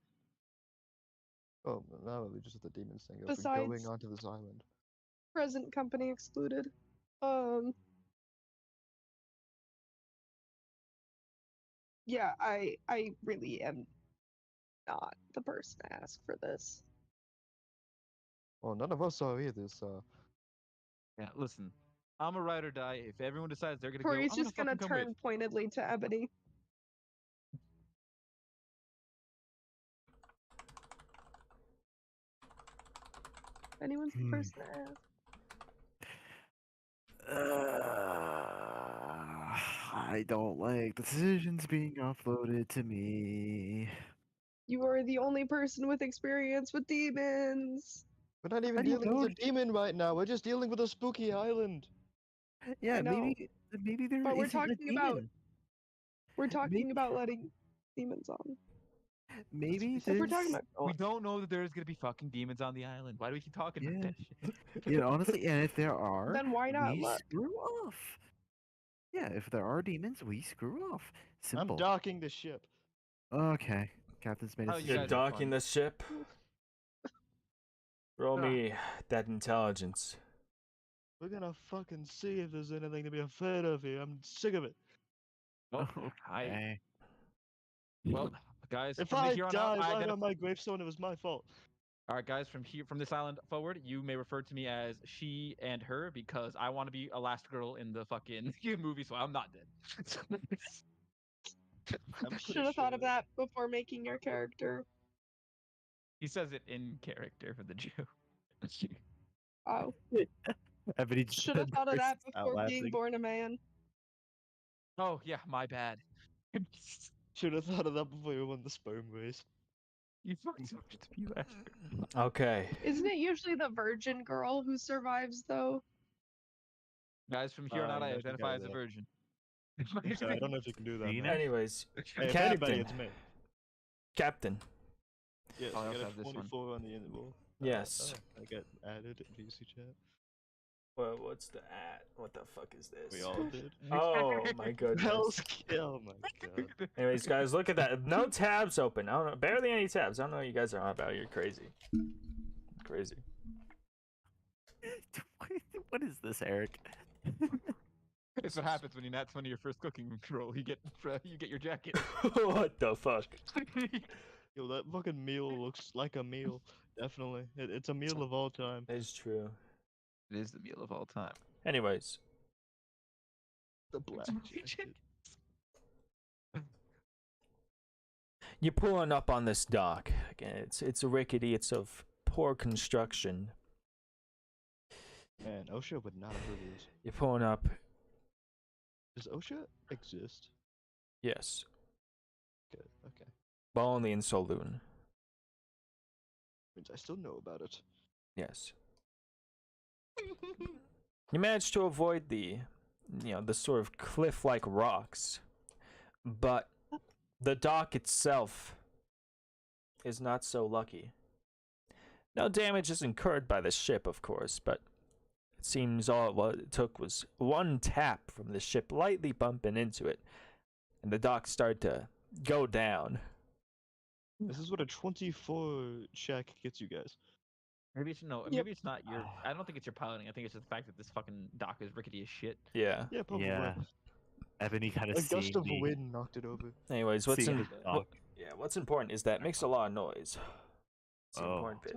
Oh, now we just have the demons thing open. Besides- Going onto this island. Present company excluded. Yeah, I really am not the person to ask for this. Well, none of us are either, so. Yeah, listen. I'm a ride or die. If everyone decides they're gonna Tori's go, I'm just gonna fucking come turn with. pointedly to Ebony. Anyone's the person to ask. I don't like decisions being uploaded to me. You are the only person with experience with demons. We're not even How do you dealing with know? a demon right now. We're just dealing with a spooky island. Yeah, I know. maybe there But we're isn't a talking about- demon. We're talking Maybe- about letting demons on. Maybe If we're talking this. about We don't know that there's gonna be fucking demons on the island. Why do we keep talking about Yeah. that shit? Honestly, and if there are, then why not we look? screw off. Yeah, if there are demons, we screw off. Simple. I'm docking the ship. Okay, Captain's made How his you You're guys decision. are docking fun. the ship. Roll Ah. me that intelligence. We're gonna fucking see if there's anything to be afraid of here. I'm sick of it. Well, Okay. well, guys, If from I here on die out, I right identify. on my gravestone, it was my fault. All right, guys, from this island forward, you may refer to me as she and her because I want to be a last girl in the fucking movie, so I'm not dead. I'm Should have thought of that before making your character. He says it in character for the Jew. Oh, Ebony just should have thought of that bursts out before being laughing. born a man. Oh yeah, my bad. Should have thought of that before you won the sperm race. You fucked up to be last. Okay. Isn't it usually the virgin girl who survives though? Guys, from here on out, I I identify forgot as a that. virgin. I'm sorry, I don't know if you can do that. Dina? man. Anyways, Hey, if anybody, Captain. it's me. Captain. Yes, Oh, I I also got a have this one. 24 on the interval. Yes. I got added in VC chat. Well, what's the at? What the fuck is this? We all did. Oh my goodness. Hell's kill, my god. Anyways, guys, look at that. No tabs open. I don't know. Barely any tabs. I don't know what you guys are on about. You're crazy. Crazy. What is this, Eric? It's what happens when you nat 20 your first cooking roll. You get your jacket. What the fuck? Yo, that fucking meal looks like a meal. Definitely. It's a meal of all time. It's true. It is the meal of all time. Anyways, The black jacket. you're pulling up on this dock. Again, it's rickety. It's of poor construction. Man, OSHA would not approve of this. You're pulling up. Does OSHA exist? Yes. Good, okay. But only in Saloon. Means I still know about it. Yes. You managed to avoid the sort of cliff-like rocks, but the dock itself is not so lucky. No damage is incurred by the ship, of course, but it seems all it took was one tap from the ship lightly bumping into it, and the dock started to go down. This is what a 24 check gets you guys. Maybe it's no. Yep. Maybe it's not your. I don't think it's your piloting. I think it's just the fact that this fucking dock is rickety as shit. Yeah. Yeah, probably. Yeah. Ebony kind of A gust of seeing wind knocked it over. Anyways, what's seeing in, the dock. what's important is that it makes a lot of noise. It's the Oh. important bit.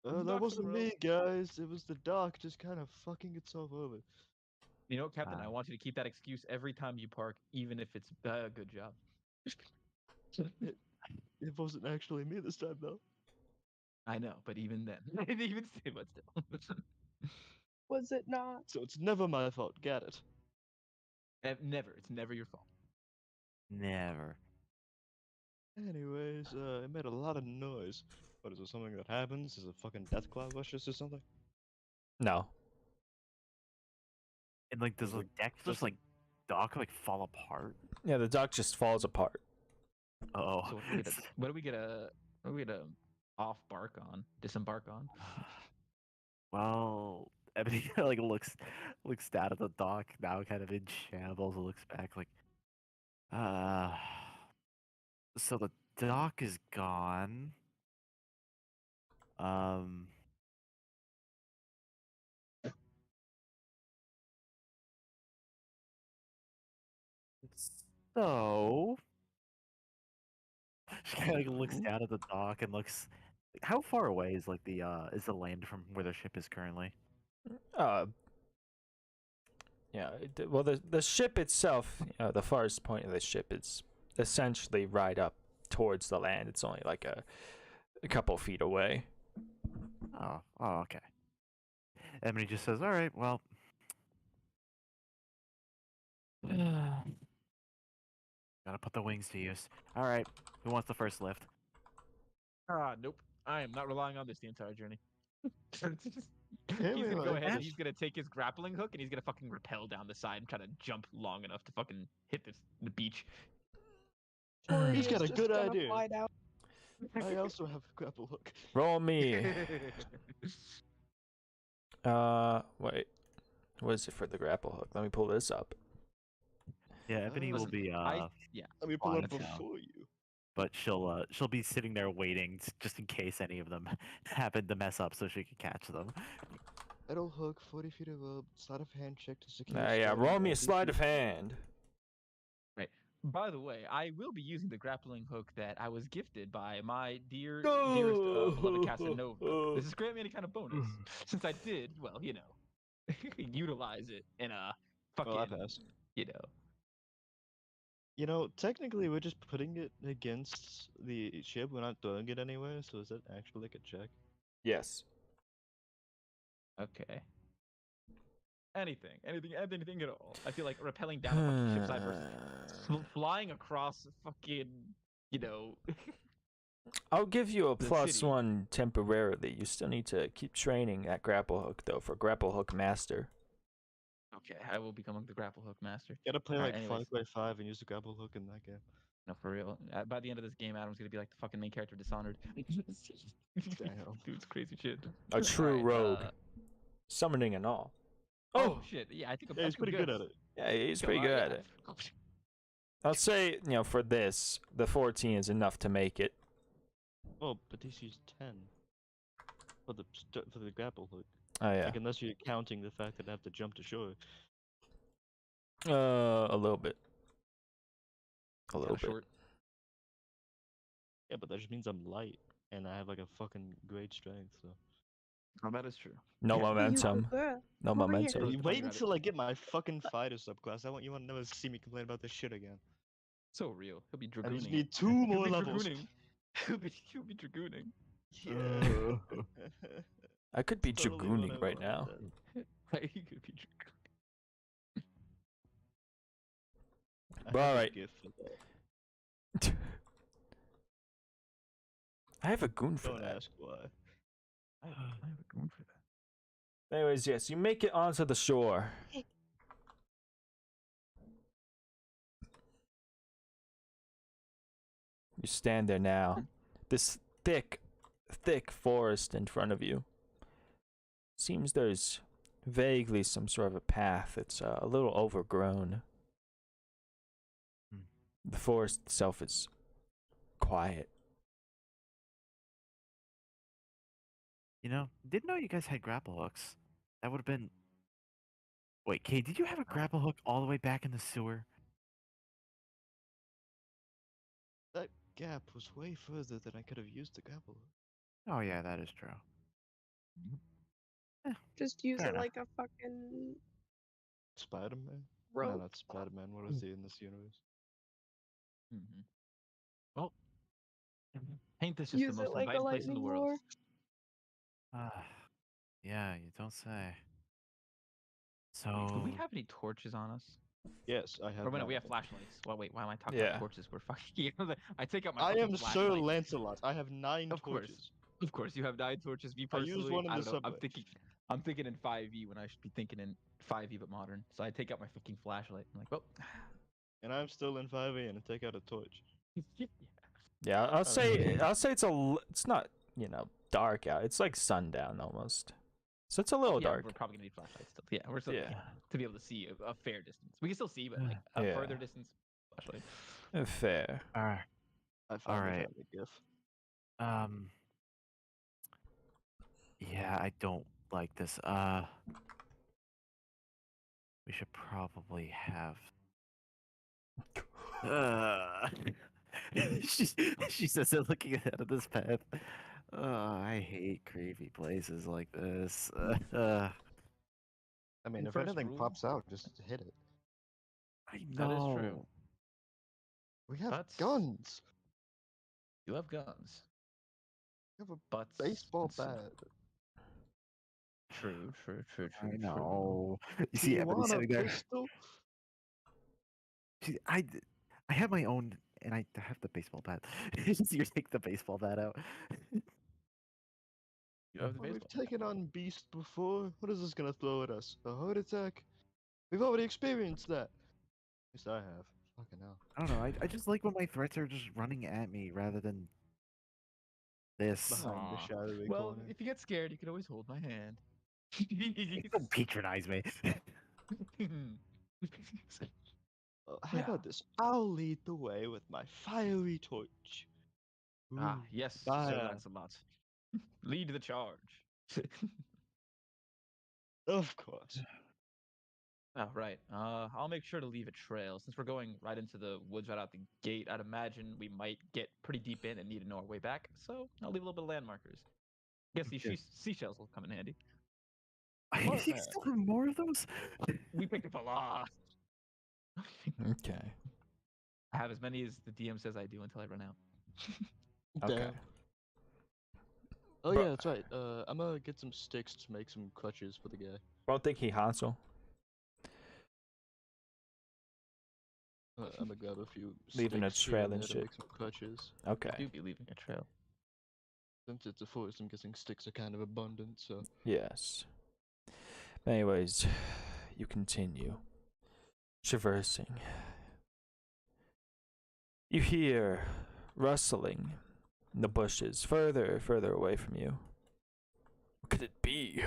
That Dock's wasn't in me, guys. It was the dock just kind of fucking itself over. You know, Captain, I Ah. want you to keep that excuse every time you park, even if it's a good job. It wasn't actually me this time, though. I know, but even then, even still, but still. Was it not? So it's never my fault. Get it? Never. It's never your fault. Never. Anyways, it made a lot of noise. What is it? Something that happens? Is it fucking death cloud rushes or something? No. And like, does the deck just like dock like fall apart? Yeah, the dock just falls apart. Oh. So what do we get a off bark on? Disembark on? Well, Ebony like looks down at the dock now, kind of in shambles. And looks back like, so the dock is gone. So she kind of like looks down at the dock and looks. How far away is like the land from where the ship is currently? Yeah. Well, the ship itself, the farthest point of the ship is essentially right up towards the land. It's only like a couple feet away. Oh, okay. Ebony just says, "All right, well, gotta put the wings to use. All right, who wants the first lift?" Nope. I am not relying on this the entire journey. He's we gonna go like ahead and that? he's gonna take his grappling hook and he's gonna fucking rappel down the side and try to jump long enough to fucking hit the beach. Tori He's is got a just good gonna idea. fly down. I also have a grapple hook. Roll me. Wait. What is it for the grapple hook? Let me pull this up. Yeah, Ebony will Listen, be yeah. Let me pull Fine, it it's before you. but she'll be sitting there waiting just in case any of them happen to mess up, so she can catch them. Metal hook, 40 feet of rope, sleight of hand check to secure. Yeah, starting roll me a at sleight of 50. hand. By the way, I will be using the grappling hook that I was gifted by my dearest beloved Casanova. Does this grant me any kind of bonus? Since I did, well, utilize it in a fucking, Well, I pass. You know, technically, we're just putting it against the ship. We're not throwing it anywhere, so is that actually like a check? Yes. Okay. anything at all. I feel like rappelling down a fucking ship side versus flying across fucking, you know. I'll give you a The plus city. 1 temporarily. You still need to keep training at grapple hook though for grapple hook master. Okay, I will become the grapple hook master. Gotta play Alright, like anyways. 5x5 and use the grapple hook in that game. No, for real. By the end of this game, Adam's gonna be like the fucking main character of Dishonored. Damn. Dude's crazy shit. A true Alright, rogue, summoning and all. Oh shit! Yeah, I think Yeah, he's pretty good at it. Yeah, he's Go pretty on, good yeah. at it. I'll say, for this, the 14 is enough to make it. Oh, but this used 10 for the grapple hook. Oh yeah, Like unless you're counting the fact that I have to jump to shore. a little bit. A little bit. Short. Yeah, but that just means I'm light and I have like a fucking great strength. So. Oh, that is true. No You momentum. go, girl. No Over here. momentum. Really You funny wait about it. until I get my fucking fighter subclass. You want to never see me complain about this shit again. So real. He'll be I just dragooning. need 2 He'll more be levels. dragooning. He'll be dragooning. Yeah. I could be Totally what I dragooning right now. wanted. He could be dragooning. I But have a alright. gift for that. I have a goon for Don't that. ask why. I have a goon for that. Anyways, yes, you make it onto the shore. You stand there now. This thick forest in front of you. Seems there's vaguely some sort of a path. It's a little overgrown. The forest itself is quiet. Didn't know you guys had grapple hooks. That would have been. Wait, Kay, did you have a grapple hook all the way back in the sewer? That gap was way further than I could have used the grapple hook. Oh yeah, that is true. Just use Fair it enough. like a fucking Spider-Man? No, rope. not Spider-Man. What is he in this universe? Mm-hmm. Well, ain't this just Use the it most like a inviting place in the lightning world? lure. Yeah, you don't say. So. Do we have any torches on us? Yes, I have. Or wait, no, none. we have flashlights. Well, wait, why am I talking Yeah. about torches? We're fucking. I take out my. I fucking am Sir flashlight. Lancelot. I have 9 Of course. torches. Of course, you have 9 torches. Me I used personally, one in I the don't know. subway. I'm thinking in 5e when I should be thinking in 5e but modern. So I take out my fucking flashlight. I'm like, well. And I'm still in 5A and I take out a torch. Yeah, I'll say it's not, dark out. It's like sundown almost. So it's a little Yeah, dark. we're probably gonna need flashlights still. Yeah, we're still Yeah. to be able to see a fair distance. We can still see, but like a Yeah. further distance, flashlight. Fair. Alright. I finally Alright. found a gift. Yeah, I don't like this. We should probably have. She says it looking ahead of this path. I hate creepy places like this. I mean, And if first anything rule- pops out, just hit it. I That is know. true. We have But- guns. You have guns. We have a But baseball bat. True. I know. You Do see you Ebony want a sitting there. pistol? I have my own, and I have the baseball bat. So you take the baseball bat out. You have the Well, we've baseball. taken on Beast before. What is this gonna throw at us? A heart attack? We've already experienced that. At least I have. Fucking hell. I don't know. I just like when my threats are just running at me rather than this. Behind the Aw. shadowy Well, corner. if you get scared, you can always hold my hand. Don't patronize me. How Yeah. about this? I'll lead the way with my fiery torch. Ooh, Yes, Sir fire. Lancelot. Lead the charge. Of course. Oh, right. I'll make sure to leave a trail. Since we're going right into the woods right out the gate, I'd imagine we might get pretty deep in and need to know our way back. So I'll leave a little bit of landmarkers. Guess these Okay. seashells will come in handy. You still have more of those? We picked up a lot. Okay. I have as many as the DM says I do until I run out. Okay. Damn. Oh Bro- yeah, that's right. I'm gonna get some sticks to make some crutches for the guy. I don't think he Hansel. I'm gonna grab a few Leaving a sticks here trail and and there to shit. make some crutches. Okay. Do be leaving a trail. Since it's a forest, I'm guessing sticks are kind of abundant, so... Yes. Anyways, you continue traversing. You hear rustling in the bushes further away from you. What could it be?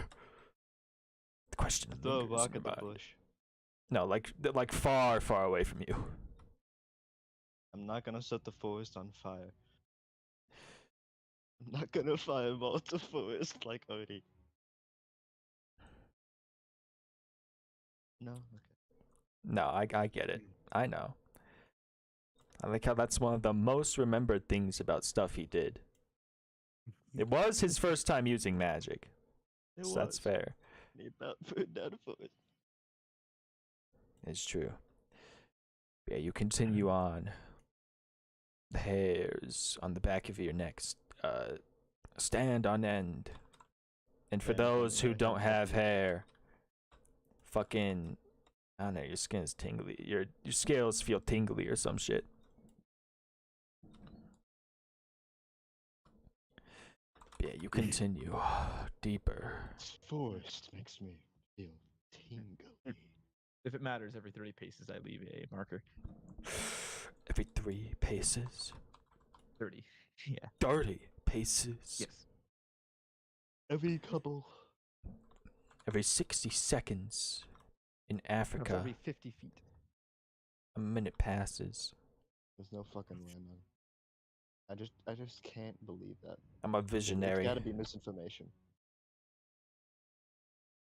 The question Throw a lingers rock in at the your mind. bush. No, like far away from you. I'm not gonna set the forest on fire. I'm not gonna fireball the forest like Odie. No? Okay. No, I get it. I know. I like how that's one of the most remembered things about stuff he did. It was his first time using magic. It So was. that's fair. He about burned down a forest. It's true. Yeah, you continue on. The hairs on the back of your neck stand on end. And for Yeah, those who yeah, don't have exactly. hair, fucking, I don't know, your skin is tingly. Your scales feel tingly or some shit. Yeah, you continue deeper. This forest makes me feel tingly. If it matters, every 30 paces I leave a marker. Every 3 paces. 30. Yeah. 30 paces. Yes. Every couple. Every 60 seconds in That's Africa, every 50 feet. a minute passes. There's no fucking way, man. I just can't believe that. I'm a It's visionary. gotta be misinformation.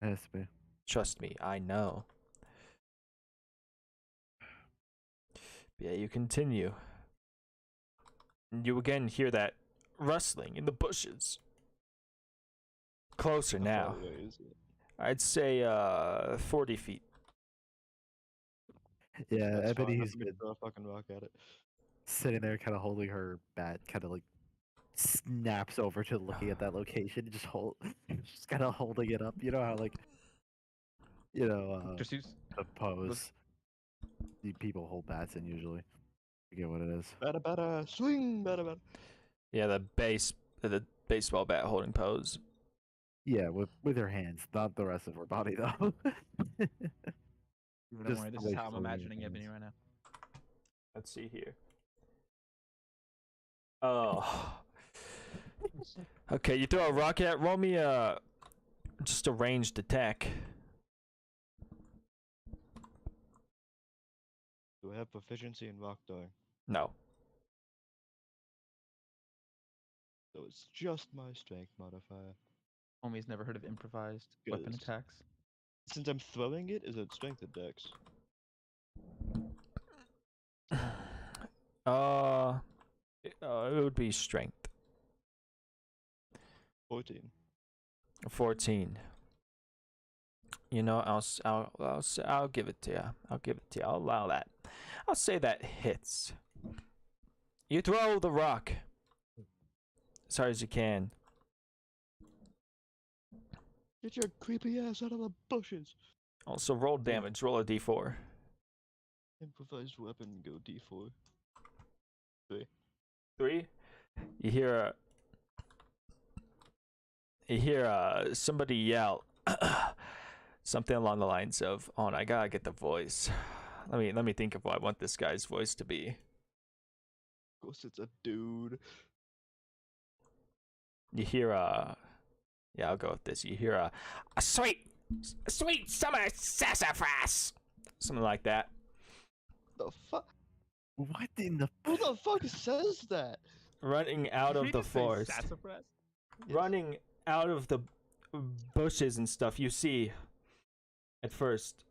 Has to be. Trust me, I know. Yeah, you continue. And you again hear that rustling in the bushes. Closer How now. far away is it? I'd say 40 feet. Yeah, That's I bet far enough he's for me to been throw a fucking rock at it. sitting there, kind of holding her bat, kind of like snaps over to looking at that location, just kind of holding it up. You know how like, Pursues. the pose people hold bats in usually. I forget what it is. Bada bada, swing, bada bada. Yeah, the baseball bat holding pose. Yeah, with her hands, not the rest of her body though. Don't Just worry, the this way is how she's I'm holding her imagining Ebony hands. right now. Let's see here. Oh. Okay, you throw a rock at. Roll me just a ranged attack. Do I have proficiency in rock throwing? No. So it's just my strength modifier. Homie's never heard of improvised weapon Yes. attacks. Since I'm throwing it, is it strength or dex? It would be strength. 14. 14. You know, I'll give it to you. I'll give it to you. I'll allow that. I'll say that hits. You throw the rock as hard as you can. Get your creepy ass out of the bushes. Also, roll damage. Roll a d4. Improvised weapon, go d4. 3. You hear somebody yell something along the lines of, "Oh, and I gotta get the voice. Let me think of what I want this guy's voice to be." Of course, it's a dude. You hear yeah, I'll go with this. You hear a sweet summer sassafras, something like that. The fuck? What in the? Who the fuck says that? Running out of the forest. Sassafras? Running out of the bushes and stuff, you see at first.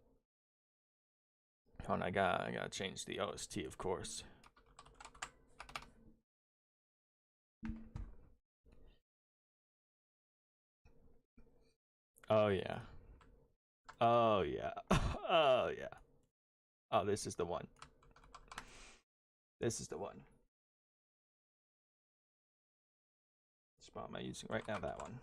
Hold on, I gotta change the OST, of course. Oh yeah. Oh yeah. Oh yeah. Oh, this is the one. This is the one. What spot am I using right now? That one.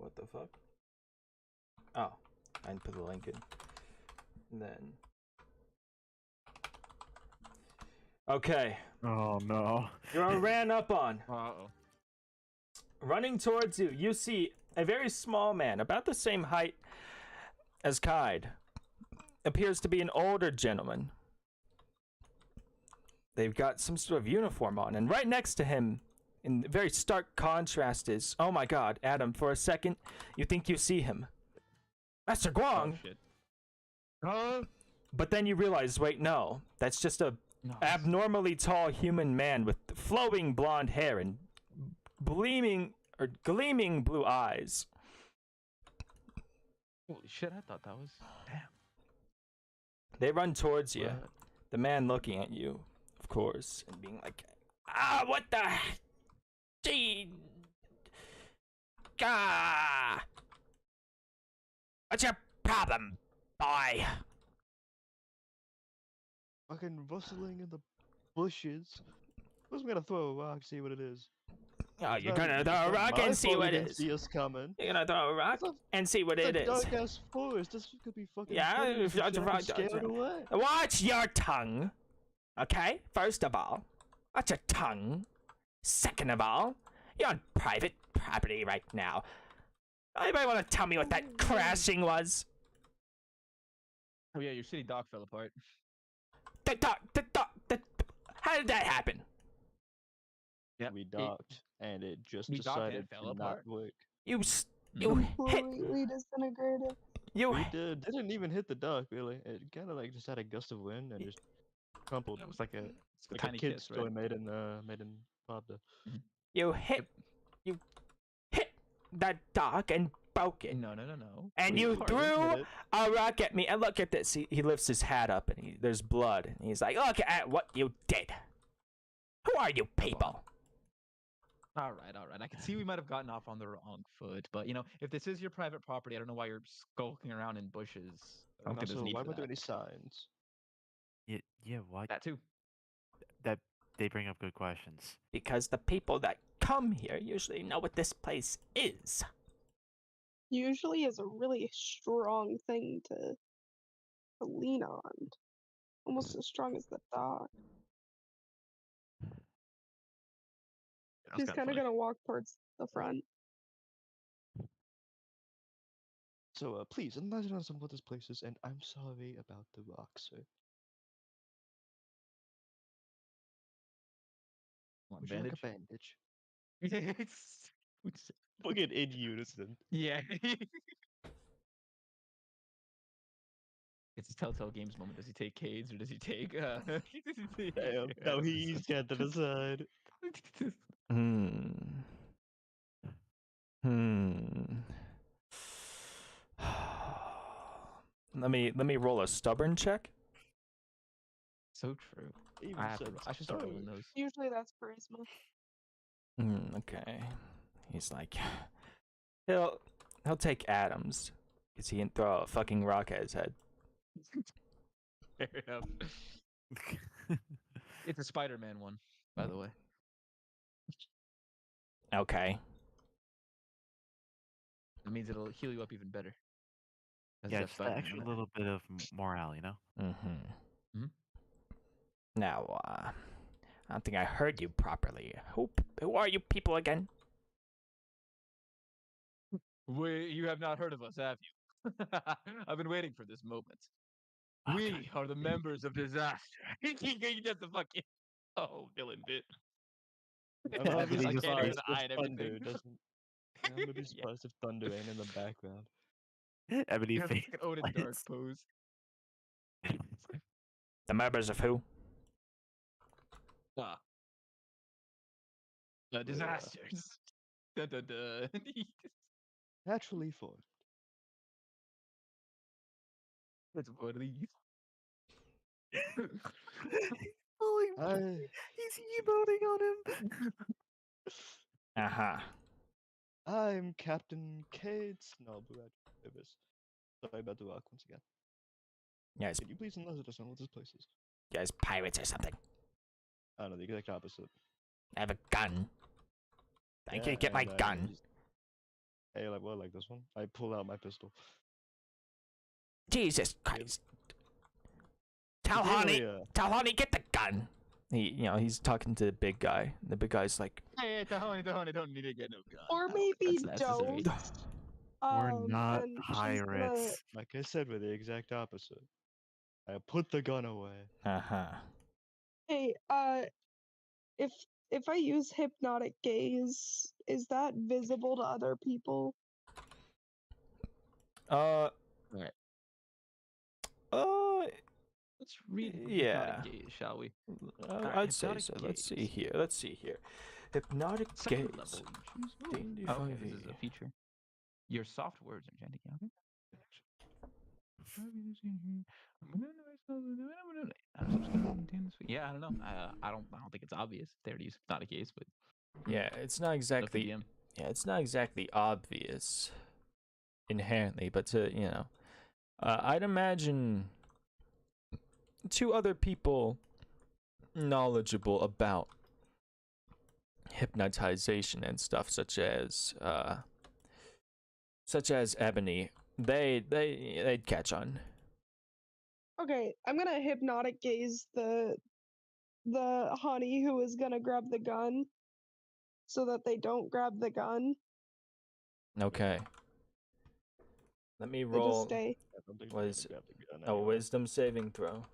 What the fuck? Oh, I didn't put the link in. And then. Okay. Oh no. You're ran up on. Uh-oh. Running towards you, you see a very small man, about the same height as Kaid. Appears to be an older gentleman. They've got some sort of uniform on, and right next to him, in very stark contrast, is, oh my god, Adam, for a second, you think you see him. Master Guang! Oh, shit. But then you realize, wait, no, that's just a abnormally tall human man with flowing blonde hair and gleaming blue eyes. Holy shit, I thought that was... Damn. They run towards you. The man looking at you, of course, and being like, what the... Gee... Gah! What's your problem, boy? Fucking rustling in the bushes. Who's gonna throw a rock, see what it is? Oh, It's you're not- gonna it's throw a not rock my and see fault what you it didn't is. see us coming. You're gonna throw a rock It's a- and see what It's it a is. dark ass forest. This could be fucking. Yeah, funny. if You that's should right, have that's scared right. away. Watch your tongue. Okay? First of all, watch your tongue. Second of all, you're on private property right now. Anybody want to tell me what that crashing was? Oh yeah, your shitty dock fell apart. How did that happen? Yep. We docked, and it just we docked and decided it fell to apart? not work. You hit. Completely disintegrated. You We didn't even hit the dock, really. It kind of like just had a gust of wind and just crumpled. It was like a, like tiny a kid's kiss, toy right? made in Pabda. you hit that dock and broke it. No. And We you parted. threw Hit it. a rock at me. And look at this. He lifts his hat up and there's blood. And he's like, look at what you did. Who are you people? All right. I can see we might have gotten off on the wrong foot, but you know, if this is your private property, I don't know why you're skulking around in bushes. I don't And think there's also, need why for were there that. any signs? Yeah, why? That too. That they bring up good questions. Because the people that come here usually know what this place is. Usually is a really strong thing to lean on. Almost as strong as the dog. That's She's kinda kind of funny. gonna walk towards the front. So, please enlighten us on what this place is, and I'm sorry about the rock, sir. Want Would you like a bandage? bandage? Fucking in unison. Yeah. It's a Telltale Games moment. Does he take Cades or does he take? Damn, now he's got to decide. Let me roll a stubborn check. So true. Even I said should start so. rolling those. Usually that's charisma. Okay. He's like, he'll take Adams because he can throw a fucking rock at his head. Fair enough. It's a Spider-Man one, by the way. Okay. That means it'll heal you up even better. That's Yeah, Jeff just Spider-Man, actually a right? little bit of morale, you know. Mm-hmm. Mhm. Now, I don't think I heard you properly. Who are you people again? You have not heard of us, have you? I've been waiting for this moment. Okay. We are the members of Disaster. That's the fucking villain bit. I'm not Ebony be just can't even surprised hide if Thunder everything. doesn't. I'm gonna be Yeah. surprised if Thunder ain't in the background. Ebony You have face. like an Odin Dark pose. The members of who? Ah. Disasters. Dun, dun, dun. Naturally formed. That's funny. Holy, I, he's emoting on him. Uh-huh. I'm Captain Cade Snowblood. Sorry about the rock once again. You guys, Can you please enlighten us on what this place is? you guys pirates or something. I don't know, the exact opposite. I have a gun. I Yeah, can't get my and I gun. just- Hey, like what? Like this one? I pull out my pistol. Jesus Christ. Tell Get over Honey, here. get the gun. He's talking to the big guy. The big guy's like, Hey, Tahani, don't need to get no gun. Or maybe That's necessary. don't. We're not And she's gonna. pirates. Like I said, we're the exact opposite. I put the gun away. Hey, if I use hypnotic gaze, is that visible to other people? Right. Uh, Let's read yeah. Hypnotic Gaze, shall we? I'd say Hypnotic so. Let's see gaze. here. Hypnotic Second gaze. level. You choose. D&D Oh, okay, this is 5e. a feature. Your soft words are enchanting. Yeah, I don't know. I don't think it's obvious. They already use Hypnotic Gaze, but Yeah, it's not exactly. DM. Yeah, it's not exactly obvious inherently, but I'd imagine two other people knowledgeable about hypnotization and stuff, such as Ebony, they'd catch on. Okay, I'm gonna hypnotic gaze the honey who is gonna grab the gun, so that they don't grab the gun. Okay. Let me They just roll stay. I don't think they're was gonna grab the gun a anyway. wisdom saving throw.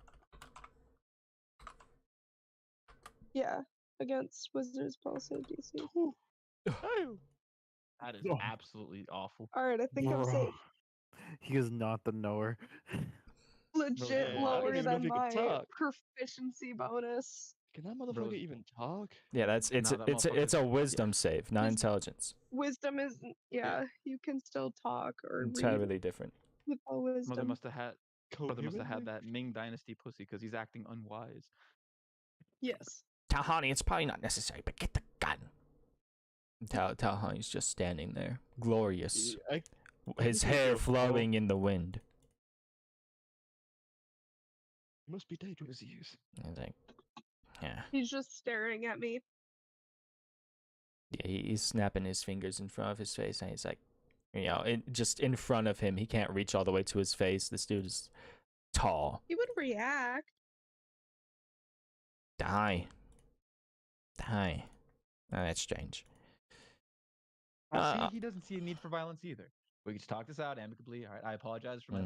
Yeah, against Wizard's Pulse DC. That is Oh. absolutely awful. All right, I think I'm safe. He is not the knower. Legit Yeah, I don't lower even know if than he can my talk. proficiency bonus. Can that motherfucker Bro. even talk? Yeah, it's No, that it's a motherfucker's- wisdom save, not Wis- intelligence. Wisdom is you can still talk or read Entirely different. with all Mother wisdom. must have had. Brother must have had Coherently? that Ming Dynasty pussy because he's acting unwise. Yes. Tahani, it's probably not necessary, but get the gun. Tahani's just standing there, glorious, his think hair you're flowing in the wind. He must be dangerous. What does he use? He's like, yeah. He's just staring at me. Yeah, he's snapping his fingers in front of his face, and he's like, just in front of him. He can't reach all the way to his face. This dude is tall. He would react. Die. Oh, that's strange. See, he doesn't see a need for violence either. We could just talk this out amicably. All right, I apologize for my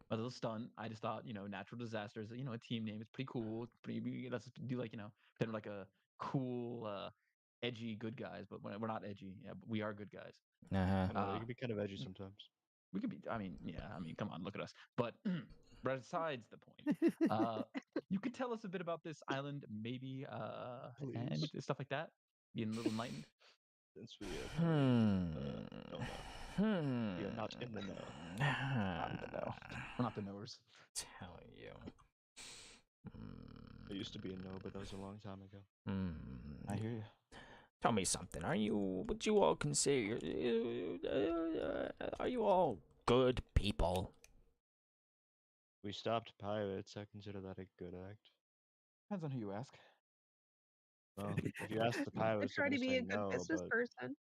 little stunt. I just thought, natural disasters, a team name. It's pretty cool. It's pretty. Let's do pretend we're like a cool, edgy good guys, but we're not edgy. Yeah, but we are good guys. I know, they can be kind of edgy sometimes. We could be. Come on, look at us. But besides the point, you could tell us a bit about this island, maybe, and Please. stuff like that. Being a little enlightened. Since we don't know. You're not in the know. I'm the know. We're not the knowers. Telling you. I used to be a no, but that was a long time ago. I hear you. Tell me something. Would you all consider, are you all good people? We stopped pirates. I consider that a good act. Depends on who you ask. Well, if you ask the I pirates, try they're to gonna be say a good no, business but person.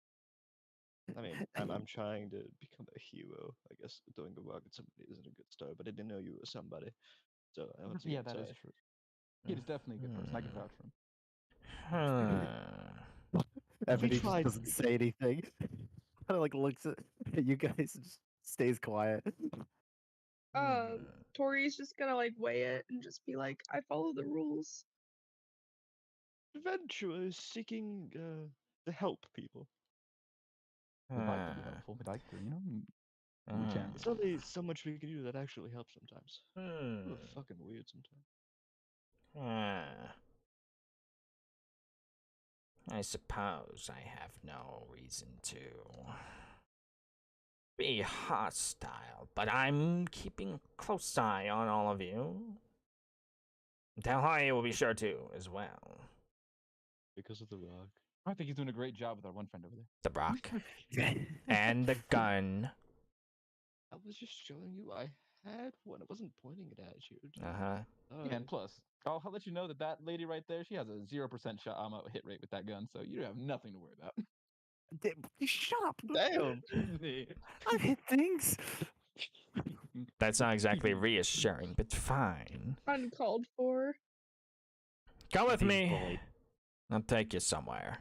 I mean, I'm trying to become a hero. I guess doing the work with somebody isn't a good start, but I didn't know you were somebody. So I want to Yeah, that is true. He is definitely a good person. I can vouch for him. Ebony just tried- doesn't say anything. Kind of like looks at you guys and just stays quiet. Tori's just gonna weigh it and just be like, I follow the rules. Adventurers seeking to help people. We'd like to be helpful. We'd like to, we can. There's only so much we can do that actually helps sometimes. We're fucking weird sometimes. I suppose I have no reason to be hostile, but I'm keeping a close eye on all of you. Talhai will be sure to as well. Because of the rock. I think he's doing a great job with our one friend over there. The rock. And the gun. I was just showing you I had one. I wasn't pointing it at you. And plus, I'll let you know that lady right there, she has a 0% hit rate with that gun, so you have nothing to worry about. Shut up! Damn. I've hit things. That's not exactly reassuring, but fine. Uncalled for. Come with Being me. bullied. I'll take you somewhere.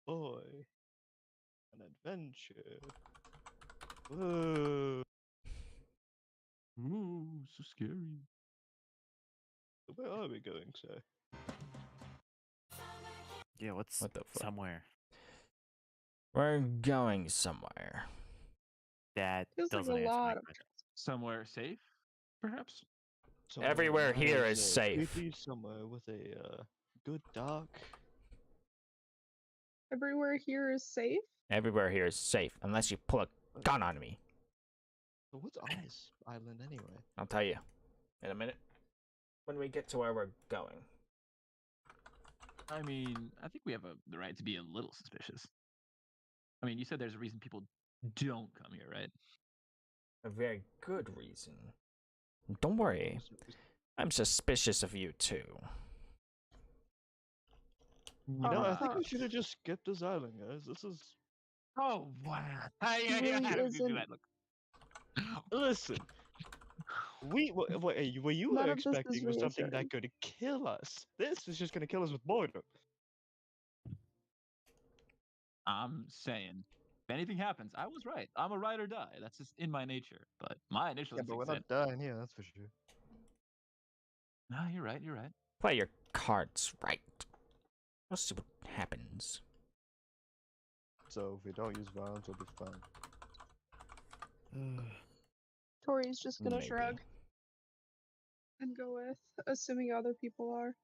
Boy. An adventure. Whoa. Ooh, so scary. Where are we going, sir? Yeah, what's What the fuck? somewhere? We're going somewhere. That Feels like doesn't a answer my lot of question. Somewhere safe, perhaps. Somewhere Everywhere that here is safe. creepy, somewhere with a good dark. Everywhere here is safe. Everywhere here is safe, unless you pull a gun on me. So what's on this island anyway? I'll tell you in a minute when we get to where we're going. I mean, I think we have the right to be a little suspicious. I mean, you said there's a reason people don't come here, right? A very good reason. Don't worry, I'm suspicious of you too. You know, I think Uh, we should have just skipped this island, guys. This is. Oh wow! Really How did you do isn't- that? Look. Listen. What you None were of this is expecting was something reassuring. that could kill us. This is just gonna kill us with boredom. I'm saying, if anything happens, I was right. I'm a ride or die. That's just in my nature. But my initial Yeah, but we're instinct not said, dying here, that's for sure. "No, you're right. You're right." Play your cards right. We'll see what happens. So if we don't use violence, we'll be fine. Tori's just gonna Maybe. shrug and go with, assuming other people are.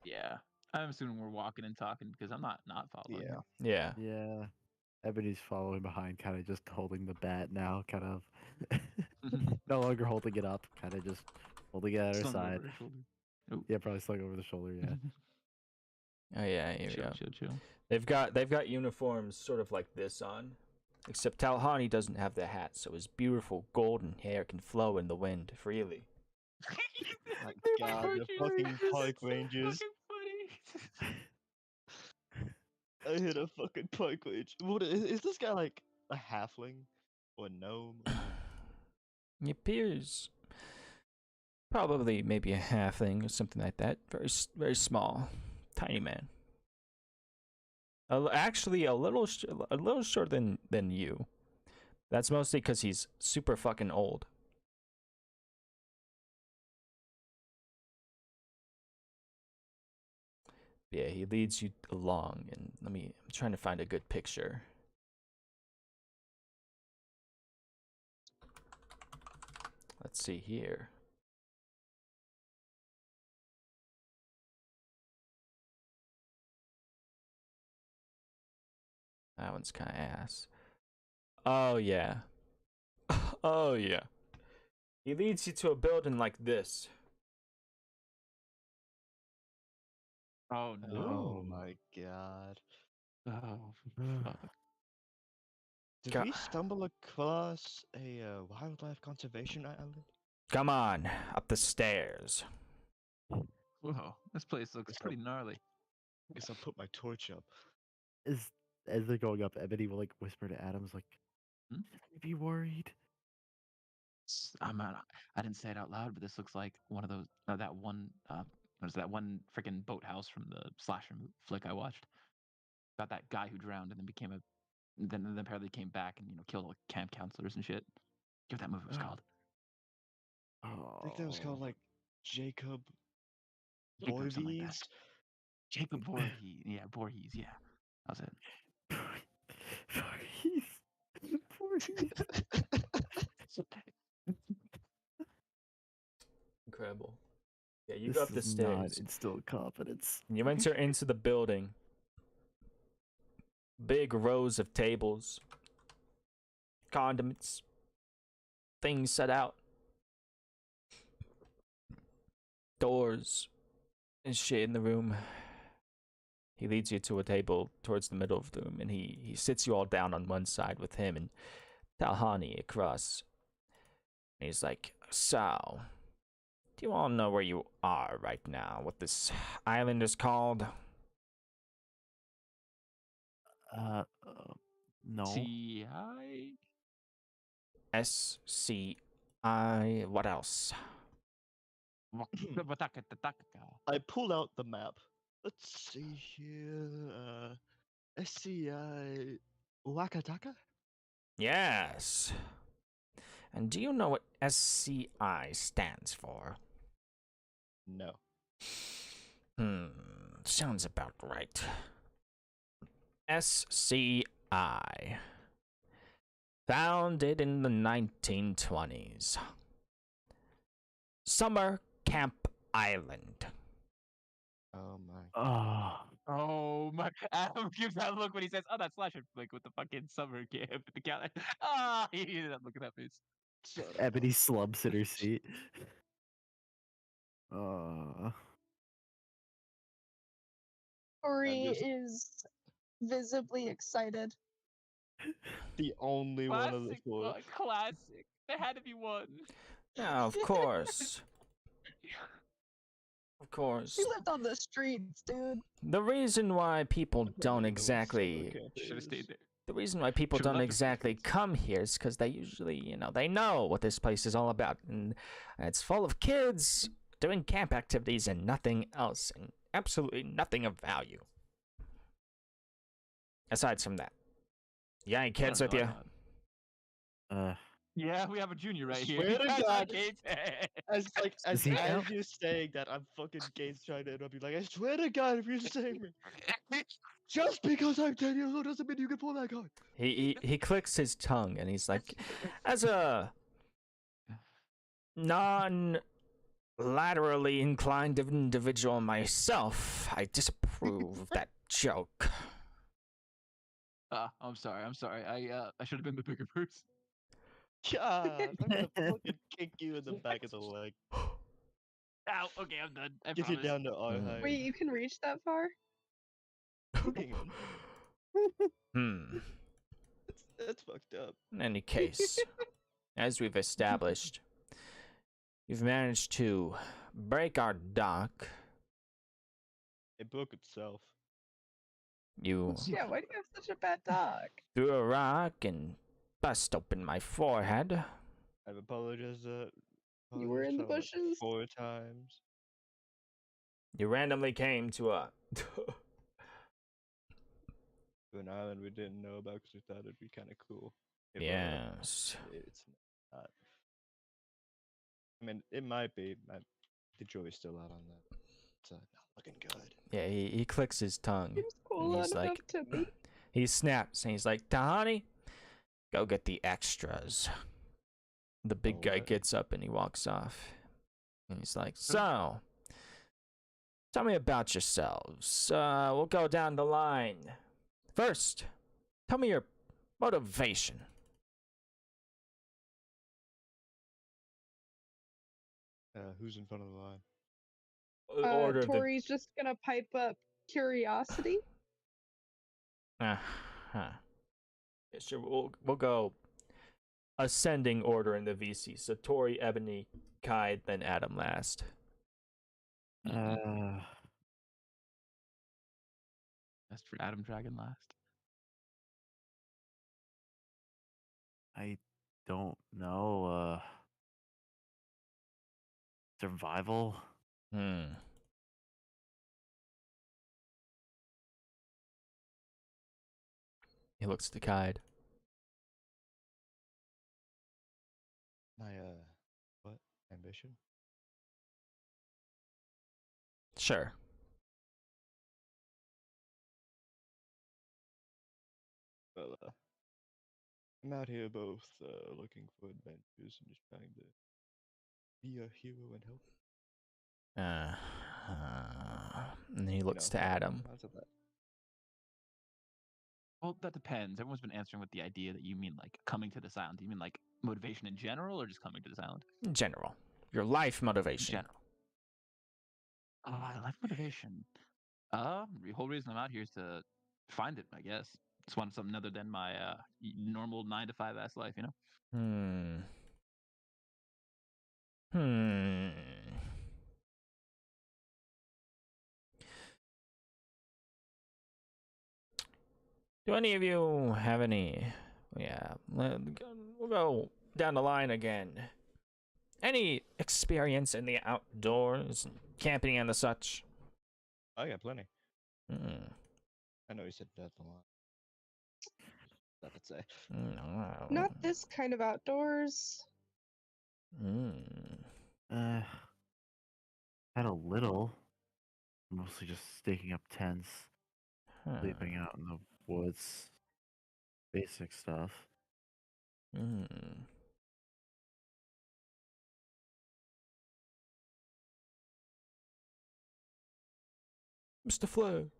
Yeah, I'm assuming we're walking and talking because I'm not following. Yeah. Yeah. Yeah. Ebony's following behind, kind of just holding the bat now, kind of. No longer holding it up, kind of just holding it at her Slung side. over her shoulder. Oh. Yeah, probably slung over the shoulder. Yeah. Oh yeah, here we chill, go. chill. They've got uniforms sort of like this on. Except Talhani doesn't have the hat, so his beautiful golden hair can flow in the wind freely. My God, the fucking park rangers. I hit a fucking park ranger. What is this guy like a halfling or a gnome? He appears probably maybe a halfling or something like that. Very small, tiny man. Actually, a little shorter than you. That's mostly because he's super fucking old. Yeah, he leads you along, and I'm trying to find a good picture. Let's see here. That one's kind of ass. Oh yeah. Oh yeah. He leads you to a building like this. Oh no! Oh my God. Oh, fuck. Did we stumble across a wildlife conservation island? Come on, up the stairs. Whoa, this place looks Guess pretty gnarly. Guess I'll put my torch up. As they're going up, Ebony will like whisper to Adams, like, Hmm? "Be worried." I didn't say it out loud, but this looks like one of those that one what is that one freaking boathouse from the slasher flick I watched about that guy who drowned and then became a then apparently came back and killed all the camp counselors and shit. What that movie was Oh. called? I think that was called like Jacob Jacob, something like that. Voorhees. Jacob Voorhees. Yeah, Voorhees. Yeah, that was it. Incredible. Yeah, you This go up the does not stairs. instill confidence. You enter into the building. Big rows of tables, condiments, things set out, doors, and shit in the room. He leads you to a table towards the middle of the room, and he sits you all down on one side with him and Talhani across. And he's like, "So, Do you all know where you are right now? What this island is called? Uh, no. T.I. SCI. What else? I pull out the map. Let's see here. SCI Wakataka? Yes. And do you know what SCI stands for? No. Sounds about right. SCI. Founded in the 1920s. Summer Camp Island. Oh my. Oh my! Adam gives that look when he says, "Oh, that slasher flick with the fucking summer camp at the calendar." Ah, he did that look at that face. Ebony slumps in her seat. Tori just- is visibly excited. The only one of the Classic, four. classic. There had to be one. Yeah, of course. Of course. She lived on the streets, dude. The reason why people don't Summer exactly camp Should have is. stayed there. the reason why people Should've don't left exactly come here is because they usually, they know what this place is all about, and it's full of kids doing camp activities and nothing else, and absolutely nothing of value. Aside from that, you got any kids with you? Yeah, we have a junior right here. Swear to That's God. okay. As Does he as count? you're saying that, I'm fucking Gates trying to interrupt you. Like, I swear to God, if you're saying me, just because I'm 10 years old doesn't mean you can pull that card. He clicks his tongue and he's like, as a non-laterally inclined individual myself, I disapprove of that joke. I'm sorry. I should have been the bigger person. God, I'm gonna fucking kick you in the back of the leg. Ow. Okay, I'm done. I Get you promise. down to our height. Wait, you can reach that far? Hang on. That's fucked up. In any case, as we've established, you've managed to break our dock. It broke itself. You Yeah, why do you have such a bad dog? threw a rock and bust open my forehead. I've apologized. You were in the apologized probably like bushes? 4 times. You randomly came to a To an island we didn't know about because we thought it'd be kind of cool. If, yes. It's not. I mean, it might be. The jury's still out on that. It's not looking good. Yeah, he clicks his tongue. Seems cool And he's enough like, to me. he snaps and he's like, Tahani, go get the extras. The big Oh, guy what? gets up and he walks off. And he's like, so, tell me about yourselves. We'll go down the line. First, tell me your motivation. Who's in front of the line? Order Tori's just gonna pipe up curiosity. Yeah, sure, we'll go ascending order in the VC. So Tori, Ebony, Kai, then Adam last. Best for Adam Dragon last. I don't know. Survival. He looks to Kaid. My what ambition? Sure. Well, I'm out here both looking for adventures and just trying to be a hero and help. And he looks to Adam. How's that? Well, that depends. Everyone's been answering with the idea that you mean like coming to this island. Do you mean like motivation in general, or just coming to this island? In general, your life In motivation. general. Life motivation. The whole reason I'm out here is to find it. I guess just want something other than my normal 9 to 5 ass life. You know. Do any of you have any? Yeah, we'll go down the line again. Any experience in the outdoors, camping and the such? Oh yeah, plenty. Hmm. I know you said that a lot. That could say. No. Not this kind of outdoors. Uh, had a little. Mostly just staking up tents, sleeping out in the woods. Basic stuff. Mr. Flo.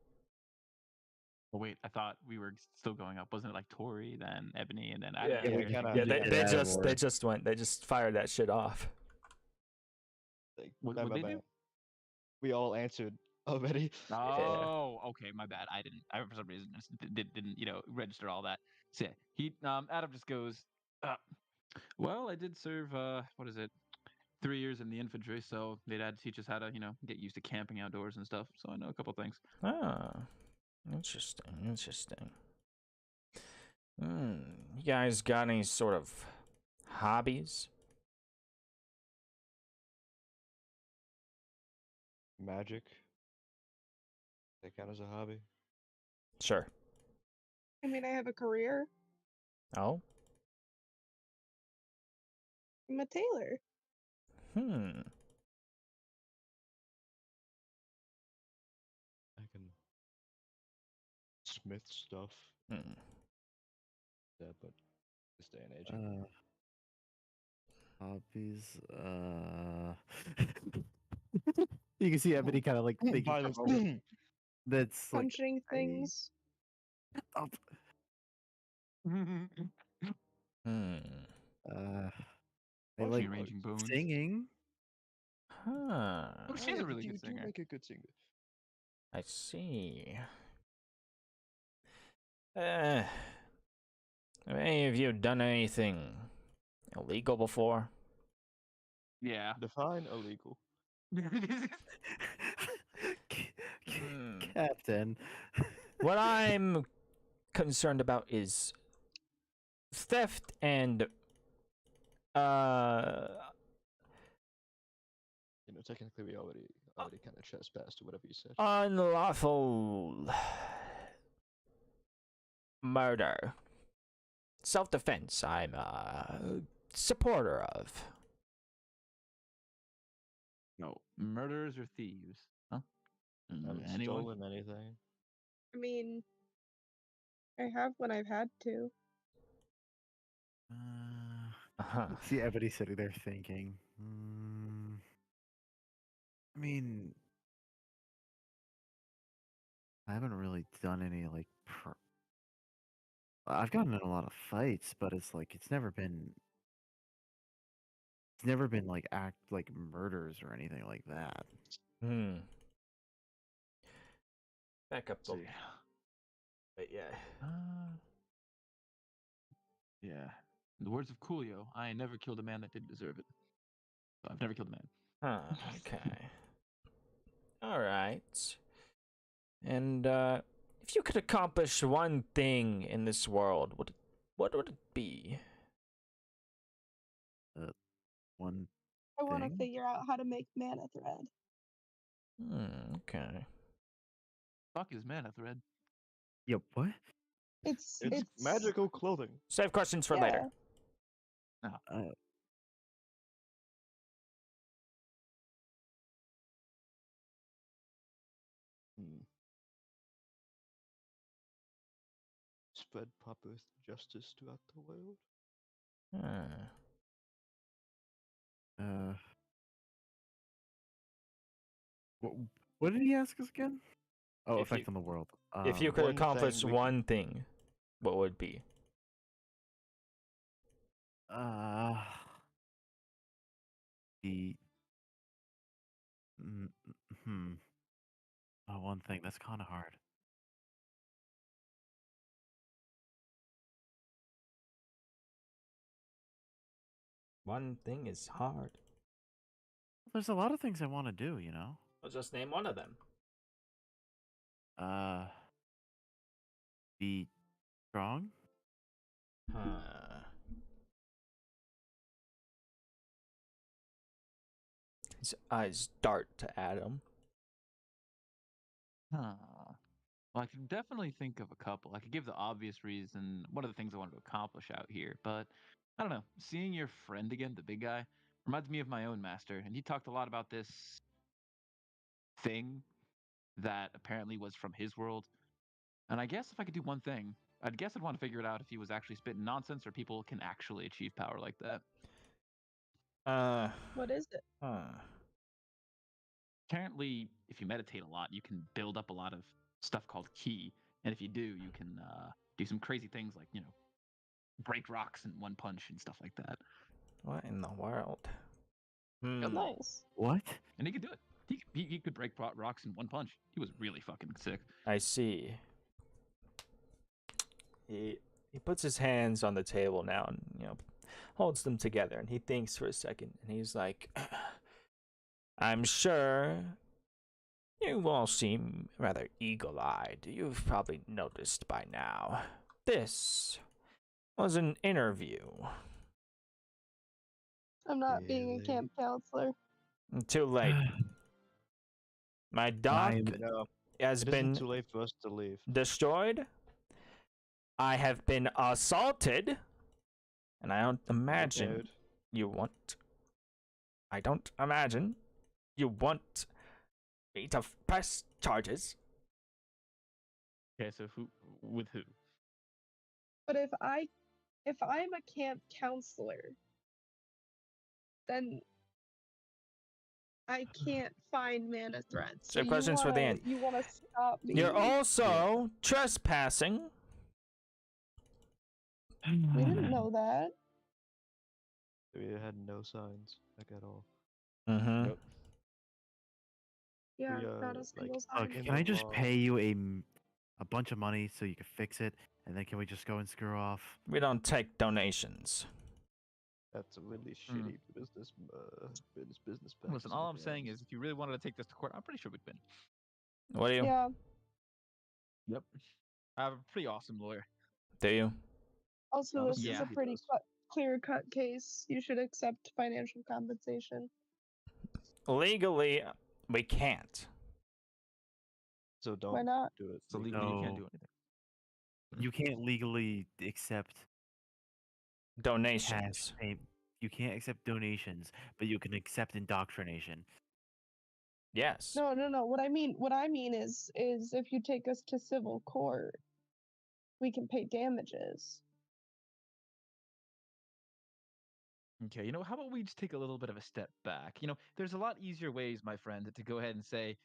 Oh wait, I thought we were still going up. Wasn't it like Tori, then Ebony, and then Yeah, Adam? Yeah, we kinda Yeah, did they that. just fired that shit off. Like, What'd they do? We all answered already. Oh, okay, my bad. I for some reason just didn't register all that. So yeah, Adam just goes, well, I did serve what is it, 3 years in the infantry, so they'd had to teach us how to get used to camping outdoors and stuff. So I know a couple things. Ah, interesting. You guys got any sort of hobbies? Magic. That count as a hobby? Sure. I mean, I have a career. Oh? I'm a tailor. I can smith stuff. Yeah, but this day and age. Hobbies. You can see Ebony kind of like thinking. Violence. That's like Punching things. up. I like Rearranging bones. singing. Huh. Oh, she's a really good You singer. make a good singer. I see. Have any of you done anything illegal before? Yeah. Define illegal. Captain. What I'm concerned about is theft and Technically we already kind of trespassed or whatever you said. unlawful murder. Self-defense, I'm a supporter of. No, murderers or thieves, huh? Haven't Anyone? stolen anything. I mean, I have when I've had to. See Ebony sitting there thinking. I mean, I haven't really done any like. I've gotten in a lot of fights, but it's like it's never been like murders or anything like that. Back up, See. But yeah. Yeah. In the words of Coolio, I never killed a man that didn't deserve it. So I've never killed a man. Okay. All right. And if you could accomplish one thing in this world, what would it be? One. I want to Thing? figure out how to make mana thread. Okay. Fuck is mana thread. Yep. What? It's magical clothing. Save questions for yeah. later. Spread proper justice throughout the world. What did he ask us again? Oh, If effect you- on the world. If you could one thing accomplish we one thing, what would it be? The. Oh, one thing that's kind of hard. One thing is hard. There's a lot of things I want to do, you know. I'll just name one of them. Be Strong? His eyes dart to Adam. Huh. Well, I can definitely think of a couple. I could give the obvious reason, one of the things I wanted to accomplish out here, but I don't know. Seeing your friend again, the big guy, reminds me of my own master, and he talked a lot about this thing that apparently was from his world. And I guess if I could do one thing, I'd guess I'd want to figure it out if he was actually spitting nonsense or people can actually achieve power like that. What is it? Apparently, if you meditate a lot, you can build up a lot of stuff called ki, and if you do, you can do some crazy things like break rocks in one punch and stuff like that. What in the world? Nice. What? And he could do it. He could break rocks in one punch. He was really fucking sick. I see. He puts his hands on the table now and holds them together, and he thinks for a second, and he's like, I'm sure you all seem rather eagle-eyed. You've probably noticed by now. This was an interview. I'm not being a Really? camp counselor. Too late. My dock No, has it isn't been too late for us to leave. destroyed. I have been assaulted. And I don't imagine Dude. you want... I don't imagine you want me to press charges. Okay, so with who? But if I'm a camp counselor, then I can't find mana threats. So questions for the end. You want to stop me? You're also trespassing. We didn't know that. We had no signs, like at all. Mm-hmm. Nope. Yeah, We, not a like, single Look, sign. in can the I just law. pay you a bunch of money so you can fix it, and then can we just go and screw off? We don't take donations. That's a really shitty business practice. Listen, all I'm saying is if you really wanted to take this to court, I'm pretty sure we'd win. What do you? Yeah. Yep. I have a pretty awesome lawyer. Do you? Also, this Yeah, is a he pretty does. clear-cut case. You should accept financial compensation. Legally, we can't. So don't Why not? do it. So legally, you can't do No. anything. You can't legally accept Donations. cash payment. You can't accept donations, but you can accept indoctrination. Yes. No. What I mean is if you take us to civil court, we can pay damages. Okay, how about we just take a little bit of a step back? There's a lot easier ways, my friend, to go ahead and say,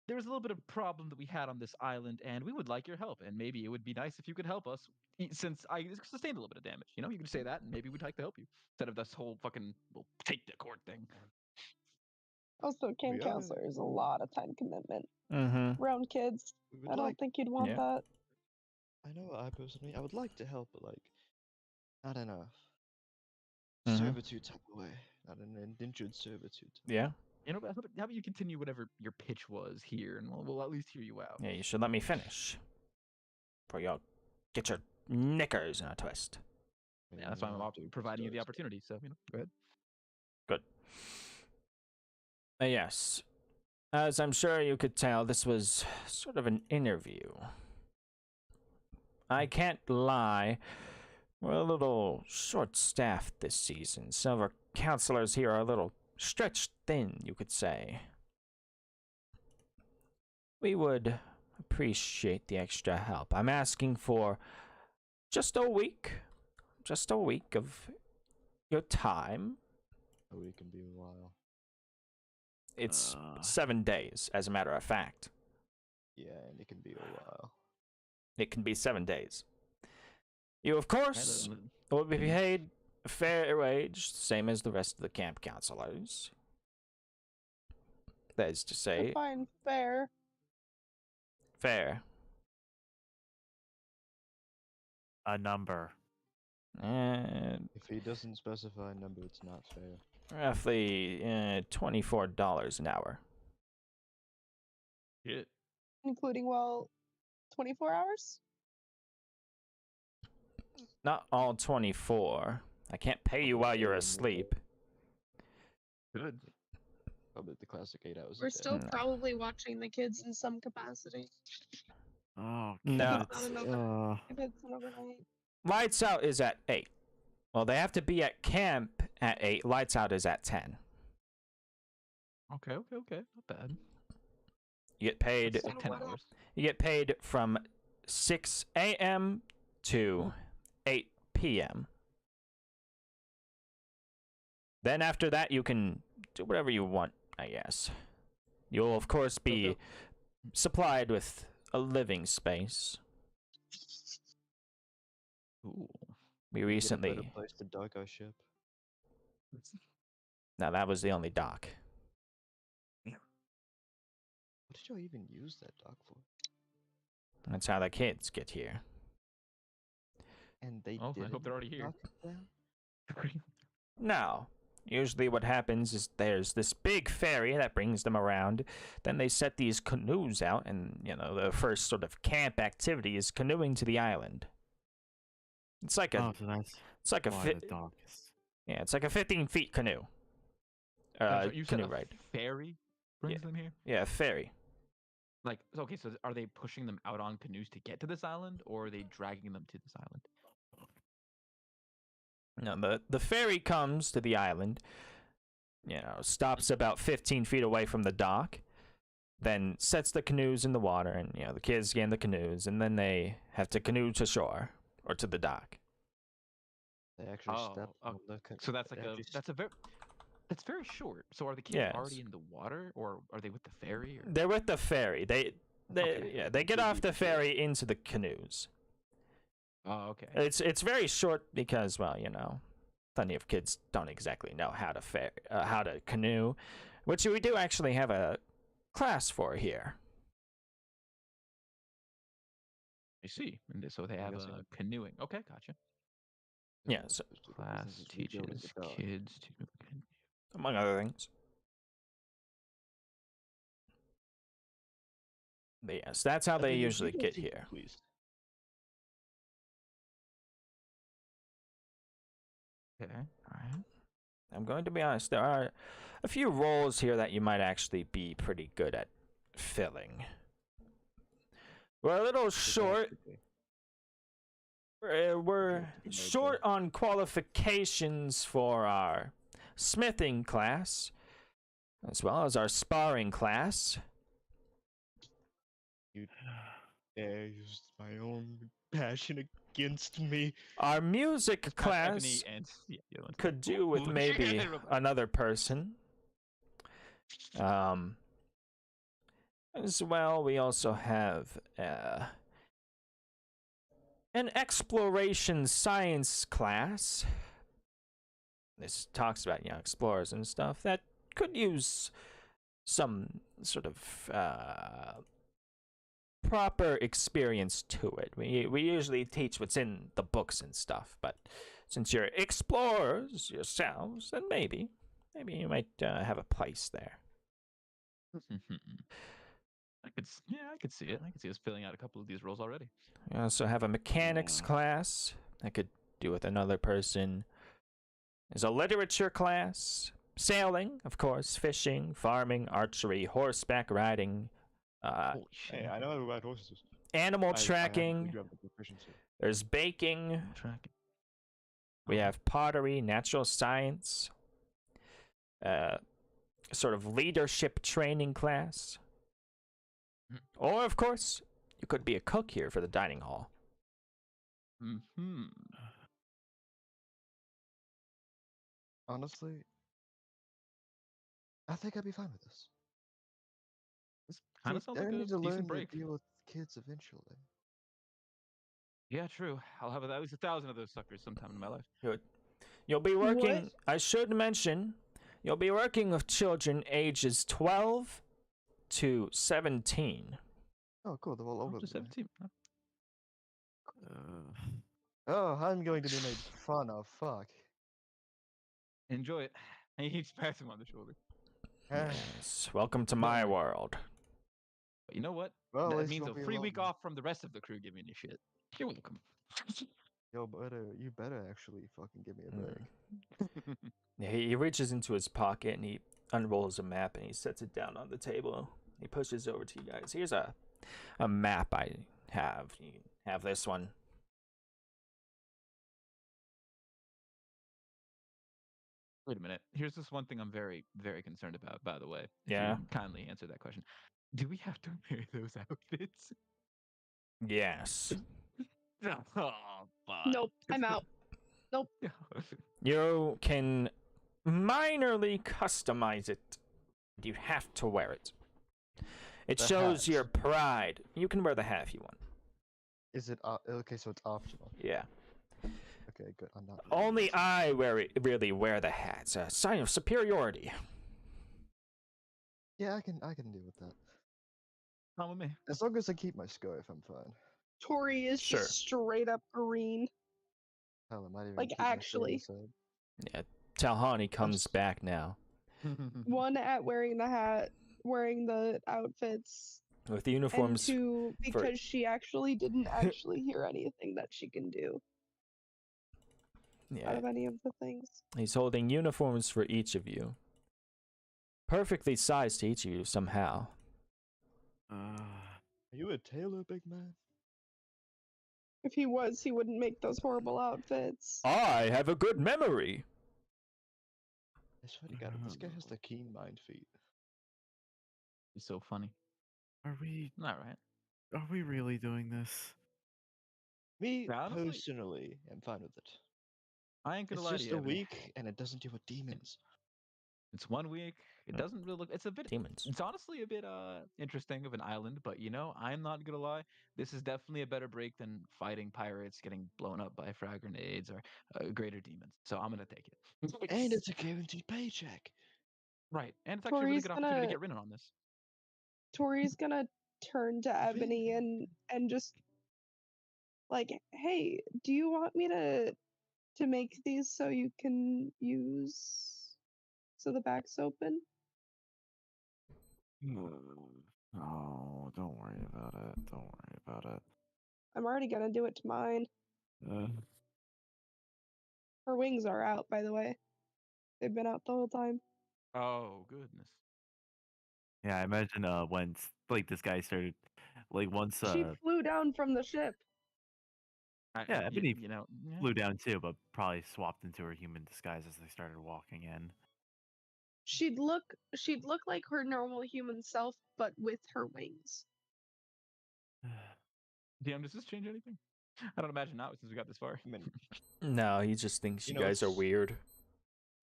there was a little bit of problem that we had on this island, and we would like your help, and maybe it would be nice if you could help us, since I sustained a little bit of damage. You could say that, and maybe we'd like to help you, instead of this whole fucking, we'll take the court thing. Also, camp We are- counselor is a lot of time commitment. Mm-hmm. Around kids, We would I don't like- think you'd want Yeah. that. I know. I would like to help, but like, not enough. Mhm. Servitude type of way, not an indentured servitude. Yeah. How about you continue whatever your pitch was here, and we'll at least hear you out. Yeah, you should let me finish. Before you get your knickers in a twist. Yeah, that's why I'm providing you the opportunity, so, go ahead. Good. Yes. As I'm sure you could tell, this was sort of an interview. I can't lie. We're a little short-staffed this season. Some of our counselors here are a little stretched thin, you could say. We would appreciate the extra help. I'm asking for just a week of your time. A week can be a while. It's 7 days, as a matter of fact. Yeah, and it can be a while. It can be 7 days. You, of course, will be paid a fair wage, same as the rest of the camp counselors. That is to say, Fine, fair. fair. A number. And If he doesn't specify a number, it's not fair. roughly $24 an hour. Shit. Including, 24 hours? Not all 24. I can't pay you while you're asleep. Good. Probably the classic 8 hours. We're a day. still No. probably watching the kids in some capacity. Oh, No. kids. If it's an overnight. Lights out is at 8. Well, they have to be at camp at 8. Lights out is at 10. Okay. Not bad. You get paid. It's like 10 hours. You get paid from 6 a.m. to 8 p.m. Then after that, you can do whatever you want, I guess. You'll, of course, be supplied with a living space. Ooh. We Get a recently... better place to dock our ship. Now, that was the only dock. What did y'all even use that dock for? That's how the kids get here. And they Oh, I didn't hope they're already here. dock it down? Now, usually what happens is there's this big ferry that brings them around. Then they set these canoes out, and, you know, the first sort of camp activity is canoeing to the island. It's like a... Oh, so that's It's like a why fit. the dock is... Yeah, it's like a 15-feet canoe. You said Canoe a ride. ferry brings them here? Yeah, ferry. Like, okay, so are they pushing them out on canoes to get to this island, or are they dragging them to this island? No, the ferry comes to the island. You know, stops about 15 feet away from the dock. Then sets the canoes in the water, and you know the kids get in the canoes, and then they have to canoe to shore or to the dock. They actually stepped Oh, on the so that's like that's very short. So are the kids Yes. already in the water, or are they with the ferry? Or? They're with the ferry. They Okay. yeah, they get off the ferry into the canoes. Oh, okay. It's very short because, well, you know, plenty of kids don't exactly know how to canoe, which we do actually have a class for here. I see. And so they have guess I- canoeing. Okay, gotcha. Yeah, so, Class teaches kids to canoe. among other things. But yes, that's how they usually get here. Please. Okay, all right. I'm going to be honest, there are a few roles here that you might actually be pretty good at filling. We're a little short. We're short on qualifications for our smithing class, as well as our sparring class. You used my own passion against me. Our music class Ebony and yeah, the other one's- could do with Ooh, maybe real quick. another person. As well, we also have an exploration science class. This talks about, you know, explorers and stuff that could use some sort of proper experience to it. We usually teach what's in the books and stuff, but since you're explorers yourselves, then maybe you might have a place there. I could see it. I could see us filling out a couple of these roles already. We also have a mechanics class that could do with another person. There's a literature class, sailing, of course, fishing, farming, archery, horseback riding, Holy shit! Hey, I know how to ride horses. animal I happen tracking. to have the proficiency. There's baking. Tracking. We have pottery, natural science, sort of leadership training class. Or, of course, you could be a cook here for the dining hall. Hmm. Honestly, I think I'd be fine with this. This kind of sounds like a need to learn decent break. to deal with kids eventually. Yeah, true. I'll have at least 1,000 of those suckers sometime in my life. Good. You'll be working, What? I should mention, you'll be working with children ages 12 to 17. Oh, cool. They're all over Up to the place. 17. Oh, I'm going to be made fun of. Fuck. Enjoy it. And he pats him on the shoulder. Yes. Welcome to my world. But you know what? Well, at that least means a won't be free alone week then. off from the rest of the crew giving you shit. You're welcome. Yo, you better actually fucking give me a break. Yeah, he reaches into his pocket and he unrolls a map and he sets it down on the table. He pushes over to you guys. Here's a map I have. You can have this one. Wait a minute. Here's this one thing I'm very, very concerned about, by the way. If Yeah. you kindly answer that question. Do we have to wear those outfits? Yes. Oh, fuck. Nope, I'm out. Nope. You can minorly customize it. You have to wear it. It The shows hat. your pride. You can wear the hat if you want. Is it okay? So it's optional. Yeah. Okay, good. I'm not. wearing Only it. I really wear the hats. A sign of superiority. Yeah, I can deal with that. Come with me. As long as I keep my scarf, I'm fine. Tori is Sure. just straight up green. Hell, I might even Like, keep my actually. sailor side. Yeah. Talhani comes back now One, at wearing the hat, wearing the outfits, with the and uniforms. two, for- because she actually didn't actually hear anything that she can do out Yeah. of any of the things. He's holding uniforms for each of you. Perfectly sized to each of you somehow. Are you a tailor, big man? If he was, he wouldn't make those horrible outfits. I have a good memory. I swear to God, this guy has the keen mind feet. It's so funny. Are we? All right. Are we really doing this? Me Yeah, honestly- personally, am fine with it. I ain't gonna It's lie to just you. a Ebony. week, and it doesn't deal with demons. It's 1 week. It Yeah. doesn't really look. It's a bit. Demons. It's honestly a bit interesting of an island, but you know, I'm not gonna lie. This is definitely a better break than fighting pirates, getting blown up by frag grenades or greater demons. So I'm gonna take it. And it's a guaranteed paycheck. right, and it's actually a really Tori's good opportunity to gonna get rid on this. Tori's gonna turn to Ebony and just like, hey, do you want me to make these so you can use so the back's open? Oh, don't worry about it. Don't worry about it. I'm already gonna do it to mine. Uh, Her wings are out, by the way. They've been out the whole time. Oh goodness. yeah, I imagine when like this guy started, like once She flew down from the ship. Yeah, Ebony you know, yeah. flew down too, but probably swapped into her human disguise as they started walking in. She'd look like her normal human self, but with her wings. DM, does this change anything? I don't imagine not since we got this far. I mean, No, he just thinks you, You know, guys are it's- weird.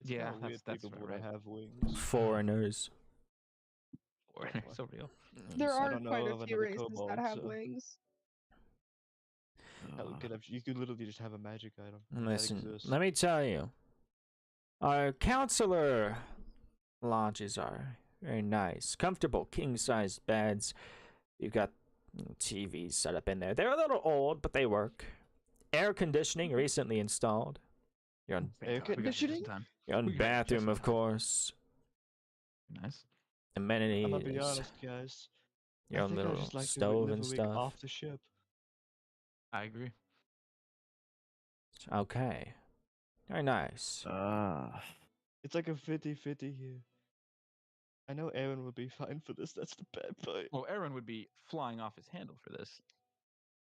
it's Yeah, not weird that's people right. to have wings. Foreigners. Or so real. There I are don't quite know a of few another races kobold, that have so- wings. Hell, you could literally just have a magic item. That Listen, exists. let me tell you. Our counselor lodges are very nice. Comfortable king-sized beds. You've got TVs set up in there. They're a little old, but they work. Air conditioning recently installed. Your own, Air Fantastic. We got just in conditioning? time. your own We got just bathroom, in of time. course. Nice. Amenities. I'm gonna be honest, guys. Your I own think I little just like to stove live and a week stuff. off the ship. I agree. Okay. Very nice. It's like a 50-50 here. I know Aaron would be fine for this. That's the bad part. Well, Aaron would be flying off his handle for this,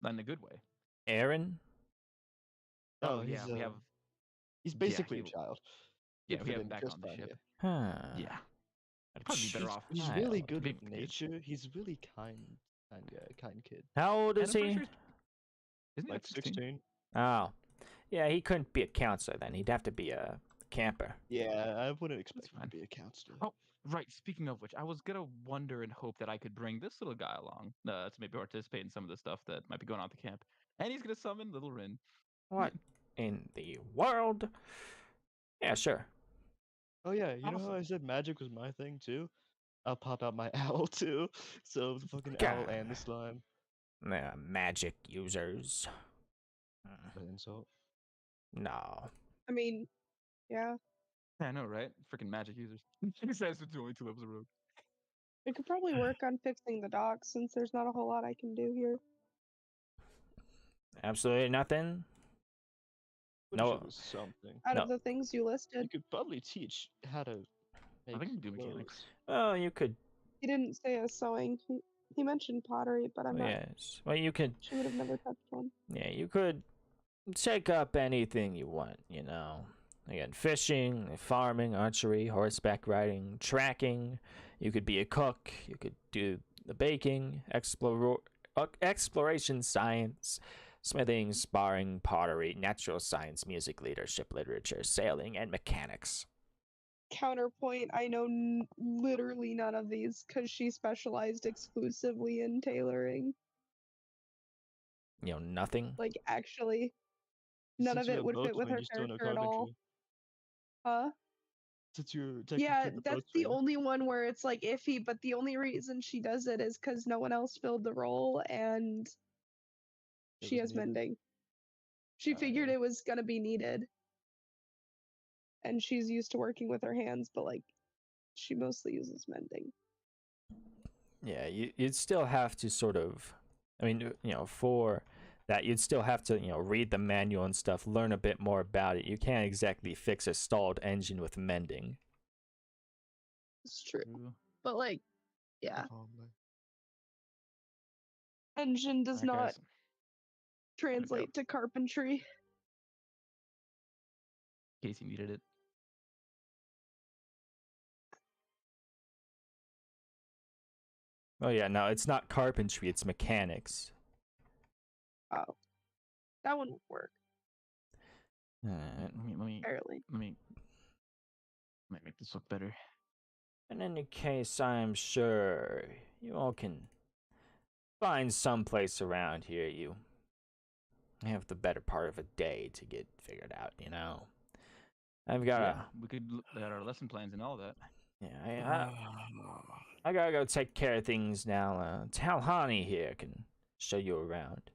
in a good way. Aaron? Oh, yeah, he's we have. He's basically he a child. Yeah, He'd we fit have in him back just on the fine ship. here. Huh. Yeah, I'd probably be better off. He's really child. good Being with a kid. nature. He's really kind kid. How old And is I'm pretty he? sure isn't he Like 16. Oh. Yeah, he couldn't be a counselor then. He'd have to be a camper. Yeah, I wouldn't expect him fine. to be a counselor. Oh, right. Speaking of which, I was gonna wonder and hope that I could bring this little guy along to maybe participate in some of the stuff that might be going on at the camp. And he's gonna summon Little Rin. What in the world? Yeah, sure. Oh yeah, you know how Awesome. I said magic was my thing too? I'll pop out my owl too. So the fucking owl and the God. slime. Magic users. An insult. No. I mean, yeah. I know, right? Freaking magic users. He says it's only 2 levels of rogue. We could probably work on fixing the docks since there's not a whole lot I can do here. Absolutely nothing. Pretty No. sure there's something. Out No. of the things you You listed, could probably teach how to make I think you can do mechanics. clothes. Oh, you could. he didn't say a sewing. He mentioned pottery, but I'm not. Yes. Well, you could. She would have never touched one. Yeah, you could take up anything you want. You know. Again, fishing, farming, archery, horseback riding, tracking. You could be a cook. You could do the baking, exploration, science, smithing, sparring, pottery, natural science, music, leadership, literature, sailing, and mechanics. Counterpoint, I know literally none of these because she specialized exclusively in tailoring. You know, nothing. Like, actually, none Since of you it have would fit boats, with why her you still know character at all. carpentry? Huh? Since you're technically Yeah, the that's boats the trainer. only one where it's like iffy, but the only reason she does it is because no one else filled the role and It she was has needed. mending. She figured yeah. it was gonna be needed. And she's used to working with her hands, but like she mostly uses mending. Yeah, you'd still have to sort of, I mean, you know, for that, you'd still have to, you know, read the manual and stuff, learn a bit more about it. You can't exactly fix a stalled engine with mending. It's true. True. But like, yeah. Calmly. Engine does Alright, not guys. translate to carpentry. In case you needed it. Oh yeah, no, it's not carpentry, it's mechanics. Oh. That one would work, Let me apparently. might make this look better. In any case, I'm sure you all can find someplace around here. You have the better part of a day to get figured out, you know. I've got Yeah, we could look at our lesson plans and all that. I gotta go take care of things now. Talhani here can show you around.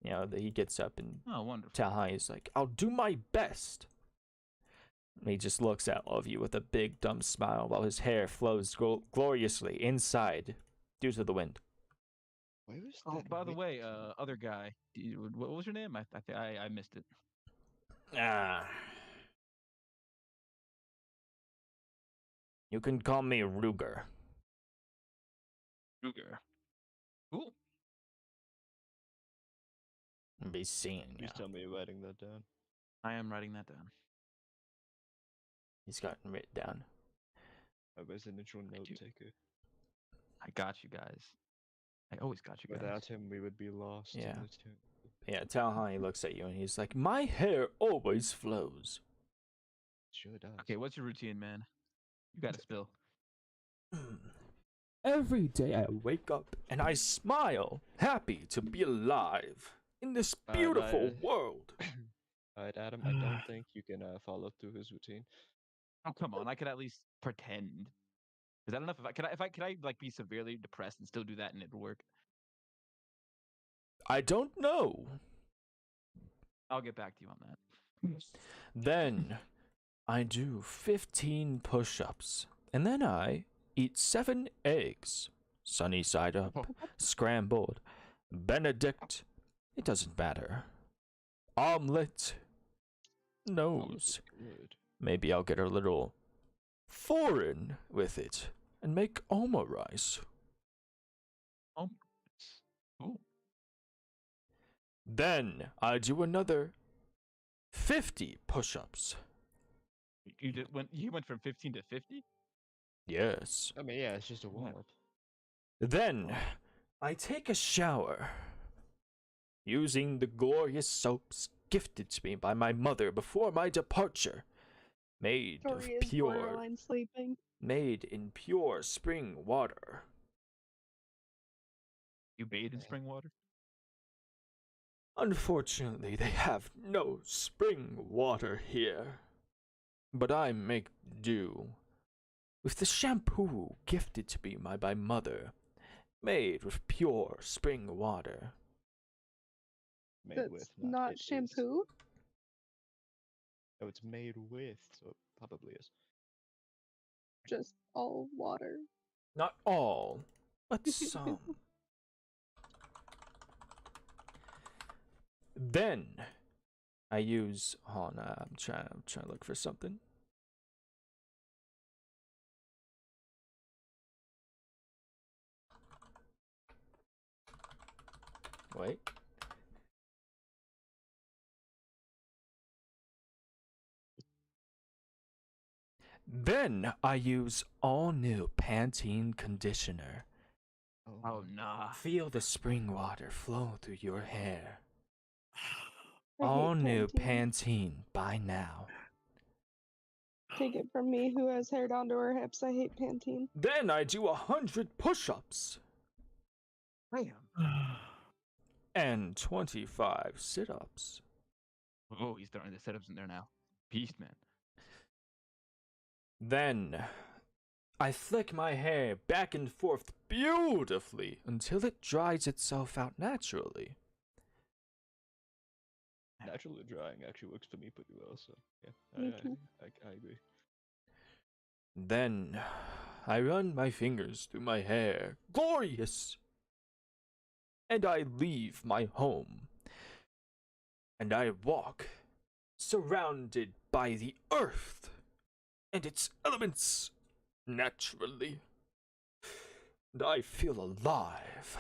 You know, he gets up and Oh, wonderful. Talhani's like, I'll do my best. And he just looks at all of you with a big dumb smile while his hair flows gloriously inside due to the wind. Where is Oh, that by the witch? way, other guy, what was your name? I missed it. You can call me Ruger. Ruger. Cool. I'll be seeing you. Please tell me you're writing that down. I am writing that down. He's gotten written down. A residential note do. taker. I got you guys. I always got you guys. Without him, we would be lost. Yeah. In this town. Yeah, Talhani looks at you and he's like, my hair always flows. Sure does. Okay, what's your routine, man? You got to spill. Every day I wake up and I smile, happy to be alive in this beautiful world. Alright, Adam, I don't think you can follow through his routine. Oh, come on. I could at least pretend. Is that enough? Could I like be severely depressed and still do that and it'd work? I don't know. I'll get back to you on that. Then I do 15 push-ups, and then I eat 7 eggs, sunny side up, scrambled, Benedict, it doesn't matter, omelet, nose. Good. Maybe I'll get a little foreign with it and make Oma rice. Cool. Then I do another 50 push-ups. You went from 15 to 50? Yes. I mean, yeah, it's just a warm-up. Then I take a shower using the glorious soaps gifted to me by my mother before my departure, made of Tori is pure, borderline sleeping. made in pure spring water. You bathe in spring water? Unfortunately, they have no spring water here, but I make do with the shampoo gifted to me by my mother, made with pure spring water. Made That's with, not it is. shampoo. Oh, it's made with, so it probably is. Just all water. Not all, but some. Then I use. Hold on, I'm trying to look for something. Wait. Then I use all new Pantene conditioner. Oh nah. Feel the spring water flow through your hair. I All hate new Pantene. Pantene by now. Take it from me, who has hair down to her hips. I hate Pantene. Then I do 100 push-ups Damn. and 25 sit-ups. Oh, he's throwing the setups in there now. Beast man. Then I flick my hair back and forth beautifully until it dries itself out naturally. Naturally drying actually works for me pretty well, so yeah, Me too. I agree. Then I run my fingers through my hair. Glorious! And I leave my home. And I walk, surrounded by the earth and its elements naturally. And I feel alive.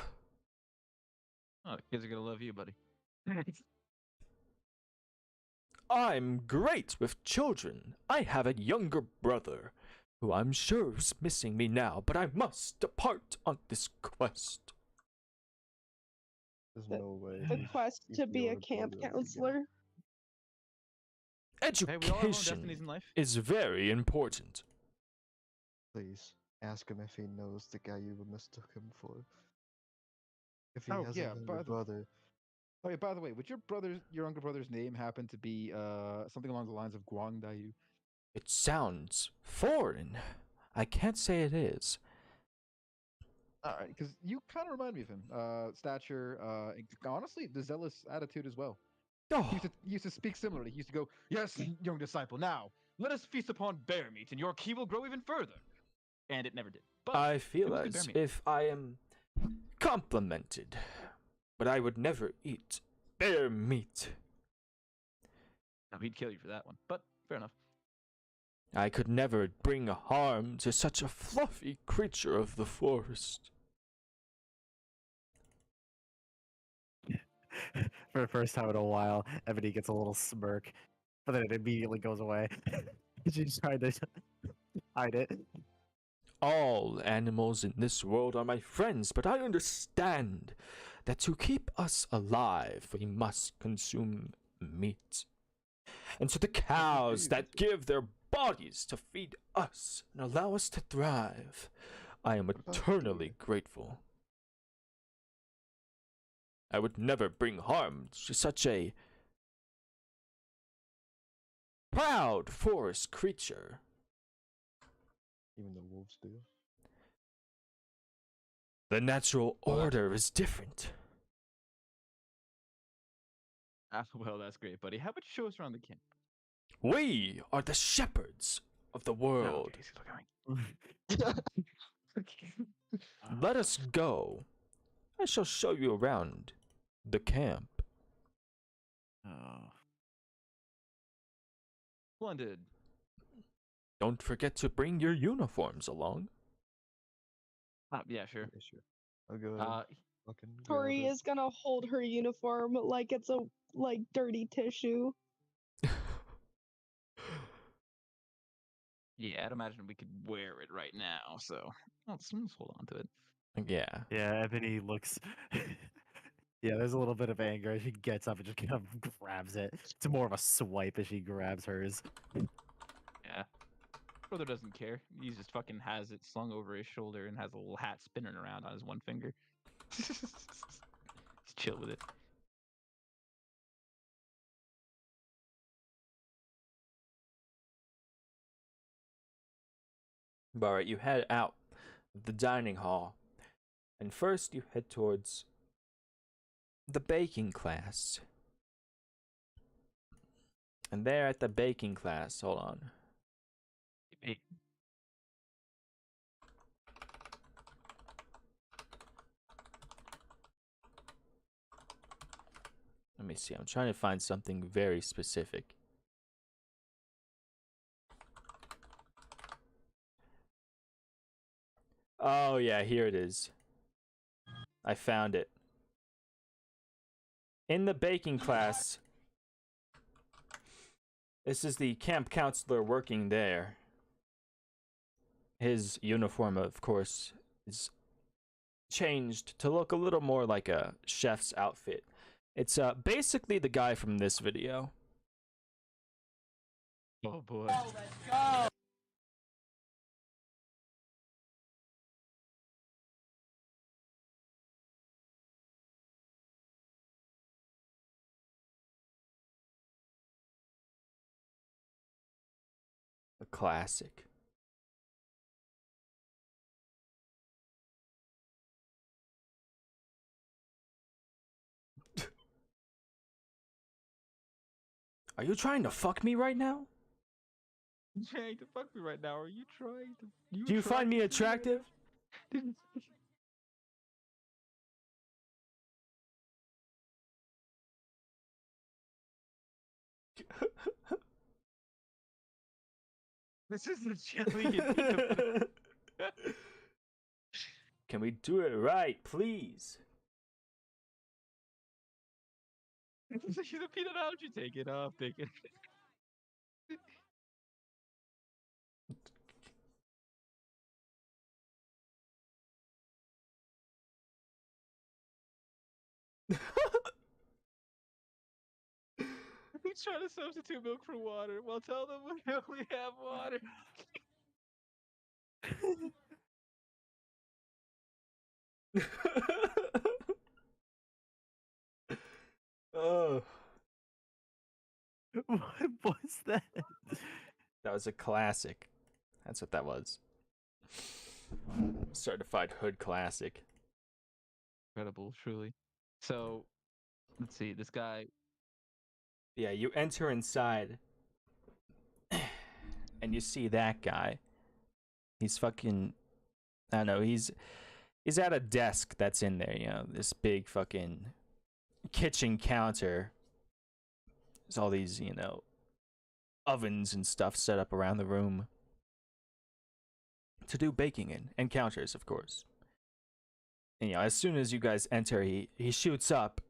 Oh, kids are gonna love you, buddy. I'm great with children. I have a younger brother who I'm sure is missing me now, but I must depart on this quest. There's The- no way. The he's- quest he's to be a your camp brother again. counselor. Hey, we all have our own Education destinies in life. is very important. Please ask him if he knows the guy you mistook him for. If he Oh, has yeah, a by younger the- brother. Oh yeah, by the way, would your younger brother's name happen to be something along the lines of Guang Dayu? It sounds foreign. I can't say it is. All right, because you kind of remind me of him. Stature, and honestly, the zealous attitude as well. Oh, He used to speak similarly. He used to go, "Yes, young disciple, now let us feast upon bear meat, and your ki will grow even further." And it never did. But I it feel was good as bear meat. if I am complimented, but I would never eat bear meat. no, he'd kill you for that one. But fair enough. I could never bring harm to such a fluffy creature of the forest. For the first time in a while, Ebony gets a little smirk, but then it immediately goes away. She's trying to hide it. All animals in this world are my friends, but I understand that to keep us alive, we must consume meat. And to the cows that give their bodies to feed us and allow us to thrive, I am about eternally deer? grateful. I would never bring harm to such a proud forest creature. Even the wolves do. The natural order is different. Well, that's great, buddy. How about you show us around the camp? We are the shepherds of the Oh, world. okay, so we're going. Let us go. I shall show you around the camp. Oh. Splendid. Don't forget to bring your uniforms along. Yeah, sure. Yeah, sure. I'll go ahead and fucking grab Tori it. is gonna hold her uniform like it's a dirty tissue. Yeah, I'd imagine we could wear it right now, so let's hold on to it. Yeah. Yeah, Ebony looks. Yeah, there's a little bit of anger as she gets up and just kind of grabs it. It's more of a swipe as she grabs hers. Yeah. Brother doesn't care. He just fucking has it slung over his shoulder and has a little hat spinning around on his one finger. Just chill with it. Alright, you head out of the dining hall. And first you head towards the baking class. And there at the baking class, hold on. Hey, Let me see. I'm trying to find something very specific. Oh, yeah, here it is. I found it. In the baking class, this is the camp counselor working there. His uniform, of course, is changed to look a little more like a chef's outfit. It's basically the guy from this video. Oh boy. Oh, let's go. A classic. Are you trying to fuck me right now? You trying to fuck me right now? Are you trying to? Do you find me attractive? This isn't jelly and peanut butter. Can we do it right, please? The peanut allergy. Take it off. Take it. He's trying to substitute milk for water. Well, tell them we only have water. Oh, What was that? that was a classic. That's what that was. Certified hood classic. Incredible, truly. So, let's see. This guy. Yeah, you enter inside and you see that guy. He's fucking, I don't know, he's at a desk that's in there, you know, this big fucking kitchen counter. There's all these, you know, ovens and stuff set up around the room to do baking in, and counters, of course. And, you know, as soon as you guys enter, he shoots up.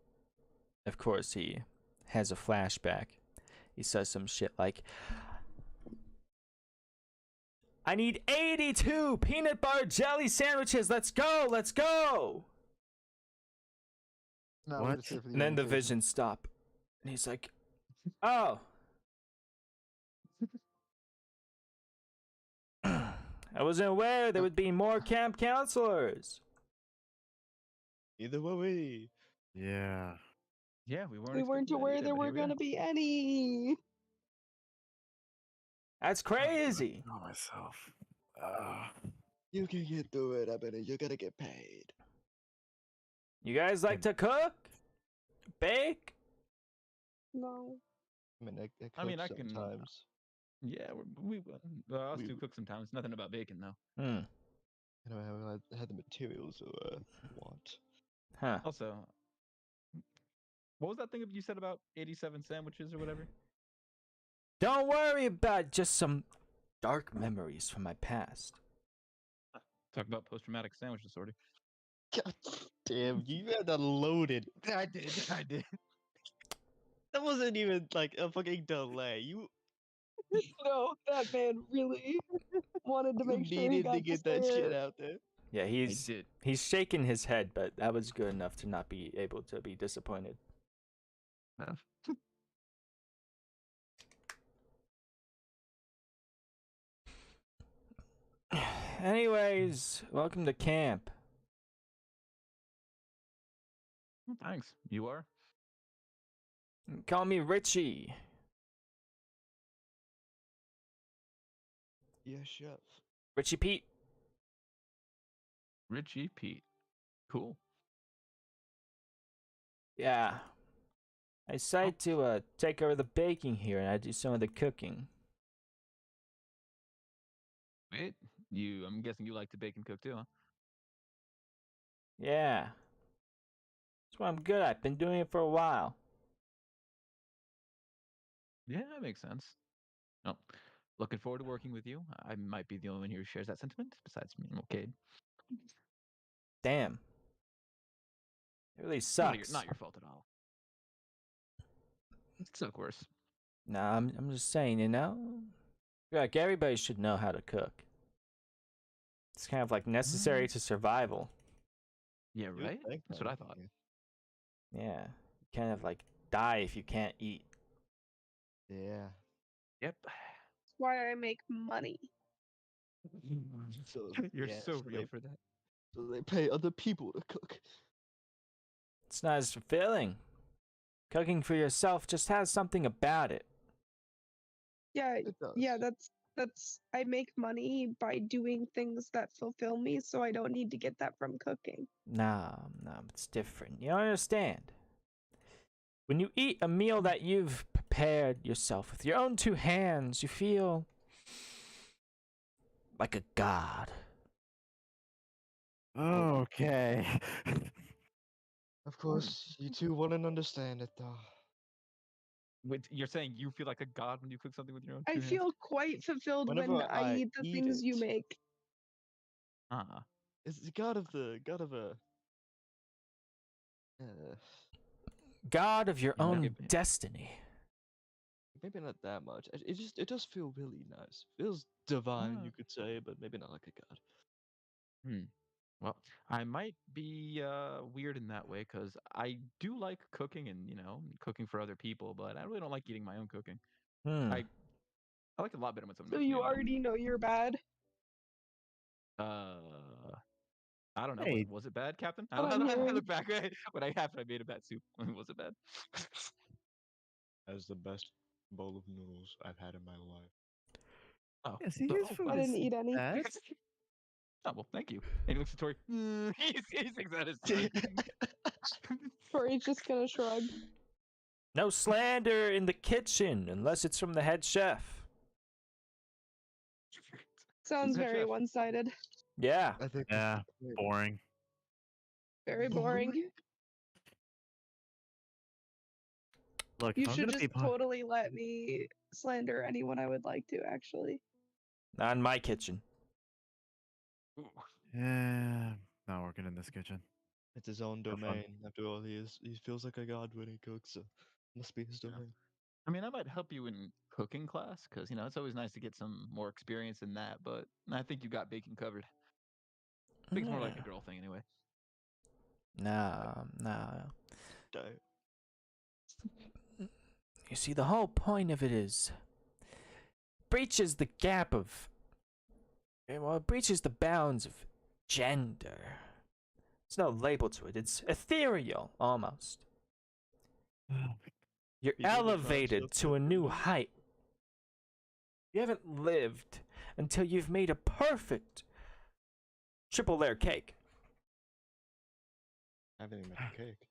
Of course, he has a flashback. He says some shit like, I need 82 peanut butter jelly sandwiches. Let's go. Let's go. No, What? just here for And then the invitation. visions stop. And he's like, oh. I wasn't aware there would be more camp counselors. Either way. Yeah. Yeah, we weren't. We weren't expecting that aware either, there but were here we are. gonna be any. That's crazy. Know myself. You can get through it. I mean, you gotta get paid. You guys like to cook? Bake? No. I mean, I mean, I cook can- sometimes. Yeah, we us We- do cook sometimes. Nothing about bacon though. Hmm. You know, I haven't had the materials or want. Huh. Also, what was that thing you said about 87 sandwiches or whatever? Don't worry about just some dark memories from my past. Talk about post-traumatic sandwich disorder. God damn, you had that loaded. I did. I did. That wasn't even like a fucking delay. You No, that man really wanted to make sure he needed got to get that say shit it. out there. Yeah, he's did. shaking his head, but that was good enough to not be able to be disappointed. Anyways, welcome to camp. Well, thanks. You are. Call me Richie. Yes, chef. Richie Pete. Richie Pete. Cool. Yeah. I decided to take over the baking here, and I do some of the cooking. Wait, I'm guessing you like to bake and cook too, huh? Yeah. That's what I'm good at. Been doing it for a while. Yeah, that makes sense. No, looking forward to working with you. I might be the only one here who shares that sentiment, besides me and Cade. Damn. It really Not sucks. not your fault at all. It's of course. Nah, I'm just saying, you know? Like, everybody should know how to cook. It's kind of like necessary to survival. Yeah, You would right. think That's that, what I thought. Yeah. You kind of like die if you can't eat. Yeah. Yep. That's why I make money. So You're yeah, so real for that. so they pay other people to cook. It's not as fulfilling. Cooking for yourself just has something about it. Yeah, It does. yeah, that's I make money by doing things that fulfill me, so I don't need to get that from cooking. No, it's different. You don't understand. When you eat a meal that you've prepared yourself with your own two hands, you feel like a god. Okay. Of course, you two wouldn't understand it though. Wait, you're saying you feel like a god when you cook something with your own I two hands? feel quite fulfilled when Whenever I I eat the eat things you it. make. Uh-huh. It's the god of God of your You know, own give- destiny. maybe not that much. It does feel really nice. Feels divine, Ah. you could say, but maybe not like a god. Well, I might be weird in that way because I do like cooking and cooking for other people, but I really don't like eating my own cooking. I like it a lot better when someone So makes me you a meal. already know you're bad. I don't know. Hey. Was it bad, Captain? What I I'm hearing. look back when I made a bad soup. Was it bad? As the best bowl of noodles I've had in my life. Oh, Yeah, see, so- his oh, food I is didn't eat any. bad. oh, well, thank you. And he looks at Tori. He thinks that is true. Tori's just gonna shrug. No slander in the kitchen unless it's from the head chef. Sounds head very chef. one-sided. Yeah. I think Yeah, great. boring. Very boring. Look, You if I'm should gonna just be totally let me slander anyone I would like to, actually. Not in my kitchen. yeah, not working in this kitchen. It's his own For fun. domain. After all, he feels like a god when he cooks, so must be his Yeah. domain. I mean, I might help you in cooking class because it's always nice to get some more experience in that. But I think you got baking covered. I think it's more like a girl thing anyway. No. Don't. You see, the whole point of it is breaches the gap of, well, it breaches the bounds of gender. There's no label to it. It's ethereal, almost. You're People that try elevated stuff to a that new they do. height. You haven't lived until you've made a perfect triple layer cake. I haven't even made a cake.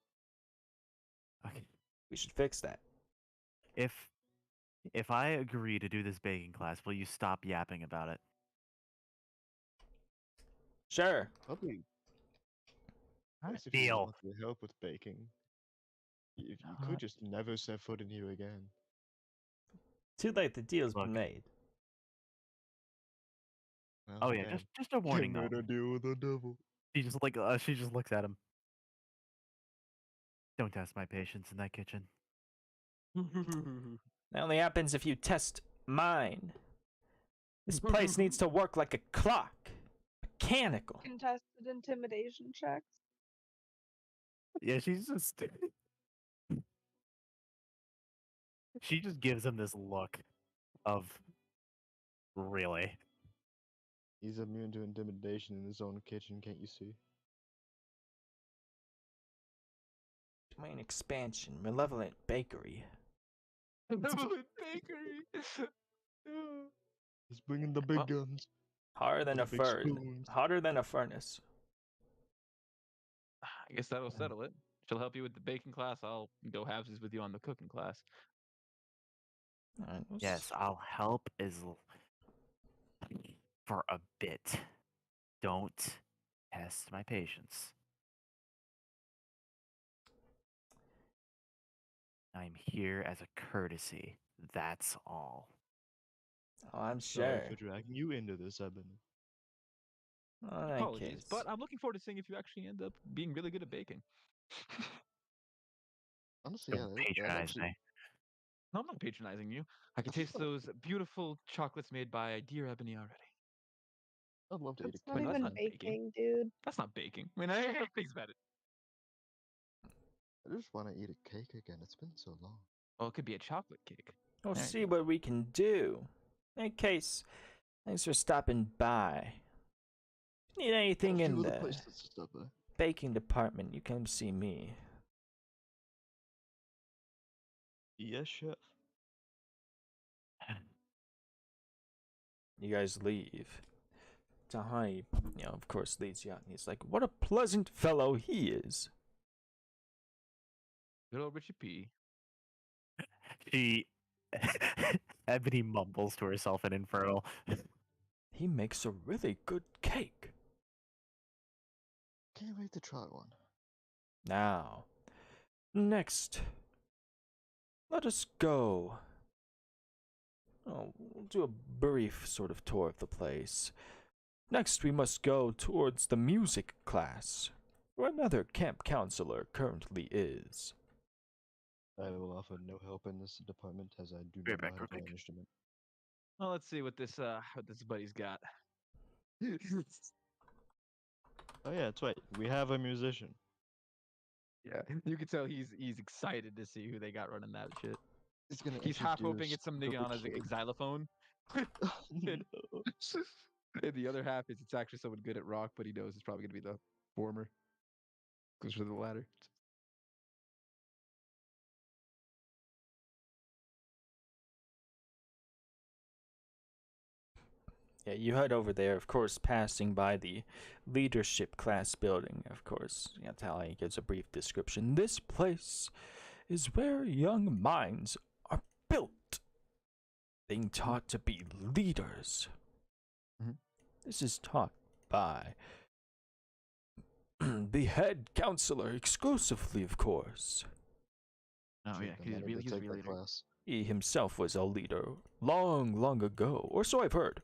Okay. We should fix that. If I agree to do this baking class, will you stop yapping about it? Sure. Probably. Alright. Yes, if you Deal. want to help with baking, you Uh, could just never set foot in here again. Too late. The deal's Look. been made. Well, Oh yeah, damn. just a warning I though. made a deal with the devil. She just looks at him. Don't test my patience in that kitchen. That only happens if you test mine. This place needs to work like a clock. Mechanical. Contested intimidation checks. Yeah, she's just she just gives him this look of really. He's immune to intimidation in his own kitchen, can't you see? Domain expansion. Malevolent bakery. Malevolent bakery. He's bringing the big Well, guns. Hotter than The a big furnace. spoons. Hotter than a furnace. I guess that'll settle it. She'll help you with the baking class. I'll go halvesies with you on the cooking class. Alright, Yes, I'll help for a bit. Don't test my patience. I'm here as a courtesy. That's all. Oh, I'm Sorry sure. for dragging you into this, Ebony. Oh, in that Apologies, case. but I'm looking forward to seeing if you actually end up being really good at baking. Honestly, yeah, Don't that patronize actually. me. No, I'm not patronizing you. I can taste those beautiful chocolates made by dear Ebony already. I'd love to eat That's a not cake. That's even not baking. baking, dude. That's not baking. I mean, I have things about it. I just want to eat a cake again. It's been so long. Well, it could be a chocolate cake. We'll There you see go. what we can do. In case, thanks for stopping by. If you need anything Got a in few other the places to stop by. baking department, you come see me. Yes, chef. You guys leave. Tahani, of course, leads you out, and he's like, "What a pleasant fellow he is." Good old Richie P. She Ebony mumbles to herself in Infernal. He makes a really good cake. Can't wait to try one. Now, next, let us go. Oh, we'll do a brief sort of tour of the place. Next, we must go towards the music class, where another camp counselor currently is. I will offer no help in this department as I do Be not right know back, how to play real an quick. instrument. Well, let's see what this buddy's got. Oh yeah, that's right. We have a musician. Yeah, you can tell he's excited to see who they got running that shit. He's gonna He's half hoping introduce it's some nigga the on his kid. xylophone. Oh, and, no. and the other half is it's actually someone good at rock, but he knows it's probably gonna be the former. Goes for the latter. Yeah, you head over there, of course, passing by the leadership class building, of course. Talia gives a brief description. This place is where young minds are built, being taught to be leaders. Mhm. This is taught by the head counselor exclusively, of course. Oh Should yeah, have he's managed really to he's a take real that leader. class. He himself was a leader long, long ago, or so I've heard.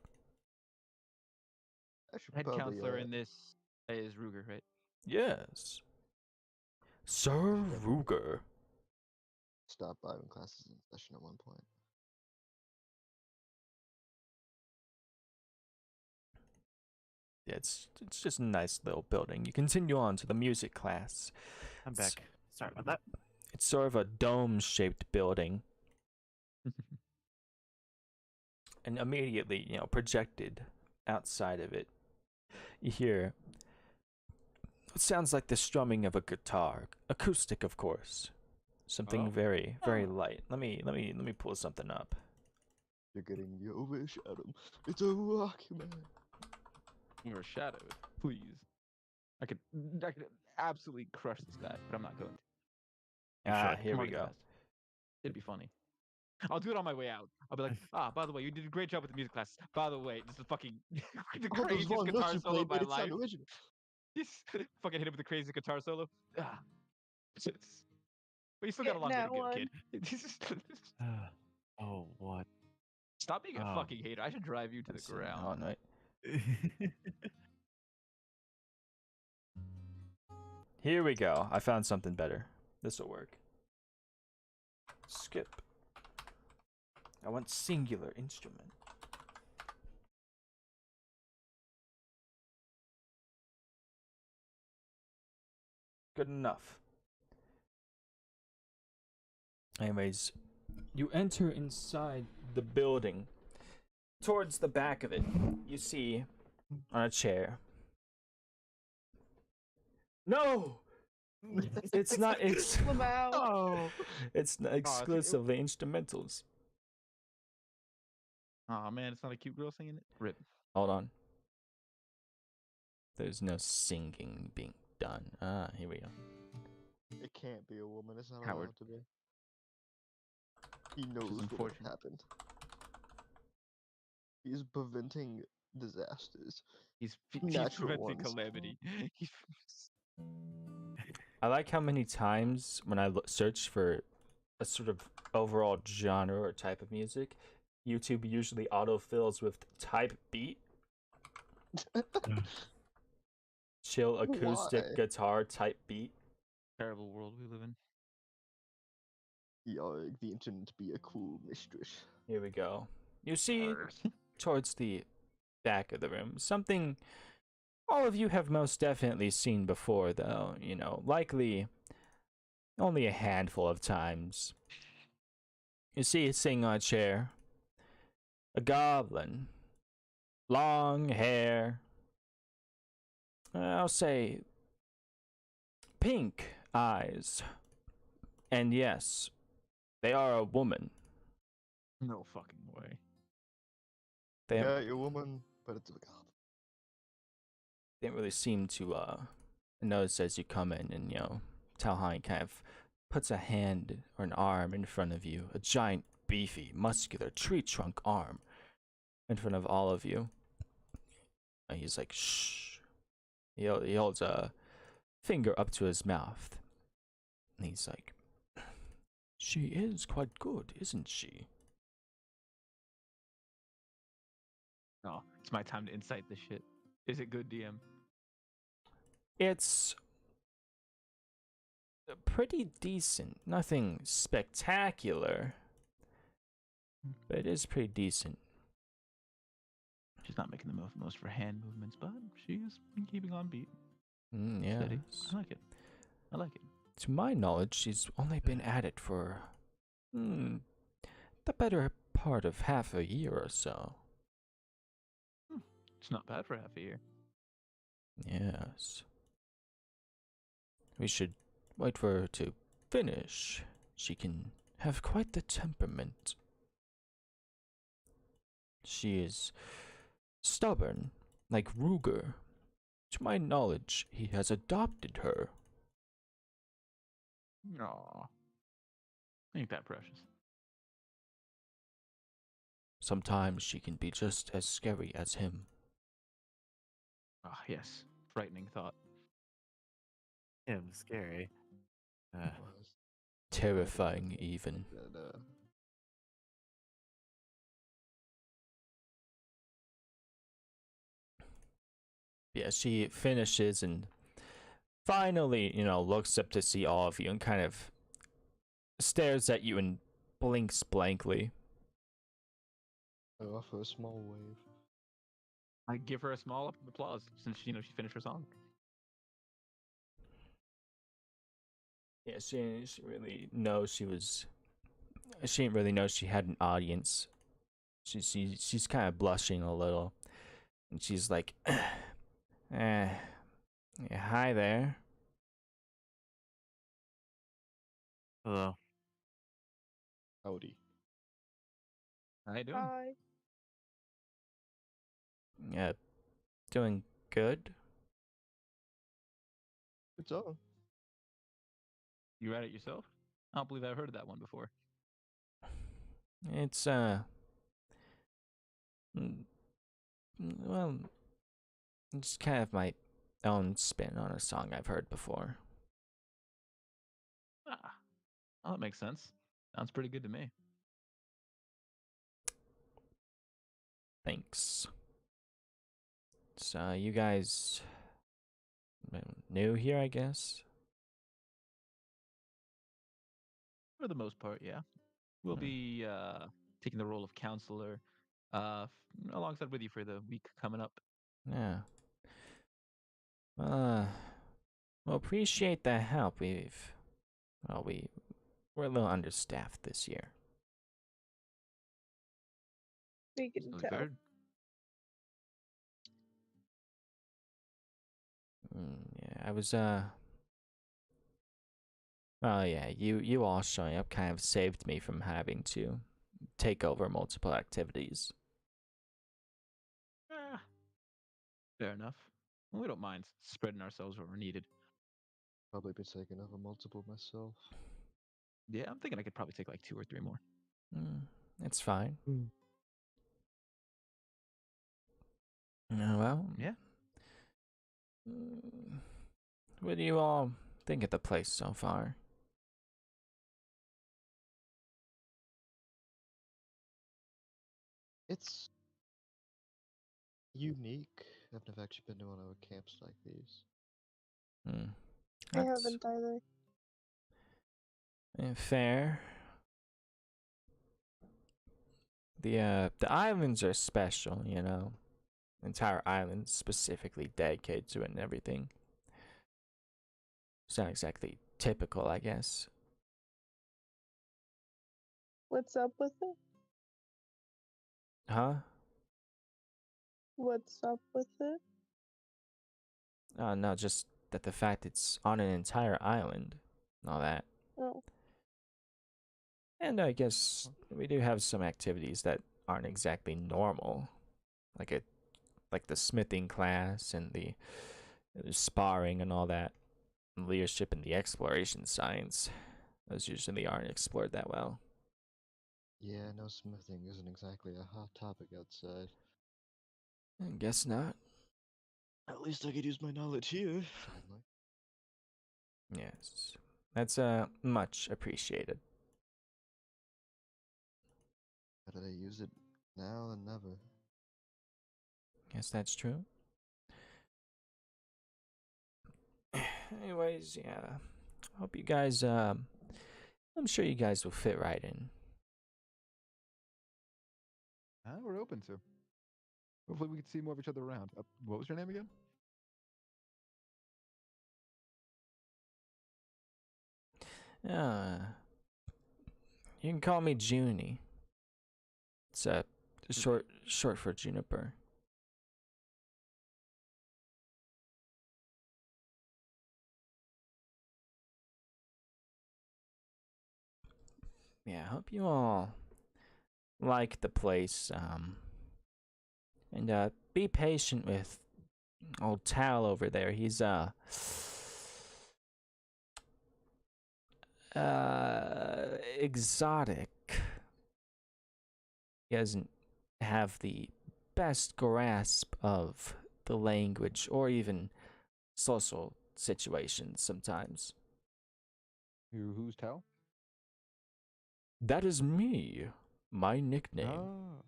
I should Head probably counselor in this is Ruger, right? Yes. Sir Ruger. stop by when class is in session at one point. Yeah, it's just a nice little building. You continue on to the music class. I'm It's- back. Sorry about that. It's sort of a dome-shaped building, and immediately, projected outside of it, you hear what sounds like the strumming of a guitar, acoustic, of course. Something Oh. very, very light. Let me pull something up. You're getting your overshadowed. It's a rock, man. Overshadowed, please. I could absolutely crush this guy, but I'm not going to. Ah, here Come we on, go. guys. It'd be funny. I'll do it on my way out. I'll be like, by the way, you did a great job with the music class. By the way, this is fucking the All those craziest long notes guitar you solo of played my made it life. sound original. He's fucking hit him with the craziest guitar solo. Ah. But you still got a Getting long way to that go, one. kid. Oh, what? Stop being a Oh. fucking hater. I should drive you to the Let's see. ground. Oh, no. Here we go. I found something better. This'll work. Skip. I want singular instrument. Good enough. Anyways, you enter inside the building. Towards the back of it, you see on a chair. No! It's not. It's Lamau. Oh. it's not exclusively instrumentals. Oh man, it's not a cute girl singing it. Rip. Hold on. There's no singing being done. Ah, here we go. It can't be a woman. It's not Howard. allowed to be. He knows what unfortunate. happened. He's preventing disasters. He's Natural preventing ones. calamity. He's I like how many times when I search for a sort of overall genre or type of music, YouTube usually autofills with type beat, chill acoustic Why? guitar type beat. Terrible world we live in. Yo, the internet be a cool mistress. Here we go. You see, Arr. towards the back of the room, something all of you have most definitely seen before, though, you know, likely only a handful of times. You see it sitting on a chair. A goblin. Long hair. I'll say pink eyes. And yes, they are a woman. No fucking way. They Yeah, you're a woman, but it's a goblin. didn't really seem to notice as you come in, and Talhani kind of puts a hand or an arm in front of you, a giant, beefy, muscular tree trunk arm in front of all of you. And he's like, shh. He holds a finger up to his mouth. And he's like, she is quite good, isn't she? Oh, it's my time to insight this shit. Is it good, DM? It's pretty decent. Nothing spectacular, but it is pretty decent. She's not making the most of her hand movements, but she's keeping on beat. Yeah. Steady. I like it. I like it. To my knowledge, she's only been at it for the better part of half a year or so. It's not bad for half a year. Yes. We should wait for her to finish. She can have quite the temperament. She is stubborn, like Ruger. To my knowledge, he has adopted her. Aw. Ain't that precious. Sometimes she can be just as scary as him. Ah, yes. Frightening thought. Him scary. Was. Terrifying, even. That, Yeah, she finishes and finally, looks up to see all of you and kind of stares at you and blinks blankly. I offer a small wave. I give her a small applause since she finished her song. Yeah, she really knows she didn't really know she had an audience. She's kind of blushing a little, and she's like, yeah, hi there. Hello. Howdy. How you doing? Hi. Yeah, doing good. Good song. You read it yourself? I don't believe I've heard of that one before. It's well, it's kind of my own spin on a song I've heard before. Ah, oh, that makes sense. Sounds pretty good to me. Thanks. So you guys new here, I guess? For the most part, yeah. We'll Hmm. be taking the role of counselor alongside with you for the week coming up. Yeah. Well, appreciate the help. We're a little understaffed this year. We can So tell. good. Yeah, I was well, yeah, you all showing up kind of saved me from having to take over multiple activities. Ah, fair enough. Well, we don't mind spreading ourselves where we're needed. Probably been taking over multiple myself. Yeah, I'm thinking I could probably take like 2 or 3 more. It's fine. Mm. Well, Yeah. What do you all think of the place so far? It's unique. I've never actually been to one of the camps like these. Hmm. I That's haven't either. fair. The islands are special, you know. Entire island specifically dedicated to it and everything. It's not exactly typical, I guess. What's up with it? Huh? What's up with it? No, just that the fact it's on an entire island, and all that. Oh, And I guess we do have some activities that aren't exactly normal, like the smithing class and the sparring and all that, and leadership and the exploration science. Those usually aren't explored that well. Yeah, no, smithing isn't exactly a hot topic outside. I guess not. At least I could use my knowledge here. Sadly. Yes, that's much appreciated. Better to use it now than never. Guess that's true. Anyways, yeah. Hope you guys. I'm sure you guys will fit right in. We're open to. Hopefully, we can see more of each other around. What was your name again? Uh, you can call me Junie. It's short for Juniper. Yeah, I hope you all like the place. And be patient with old Tal over there. He's exotic. He doesn't have the best grasp of the language or even social situations sometimes. Who's Tal? That is me. My nickname. Oh.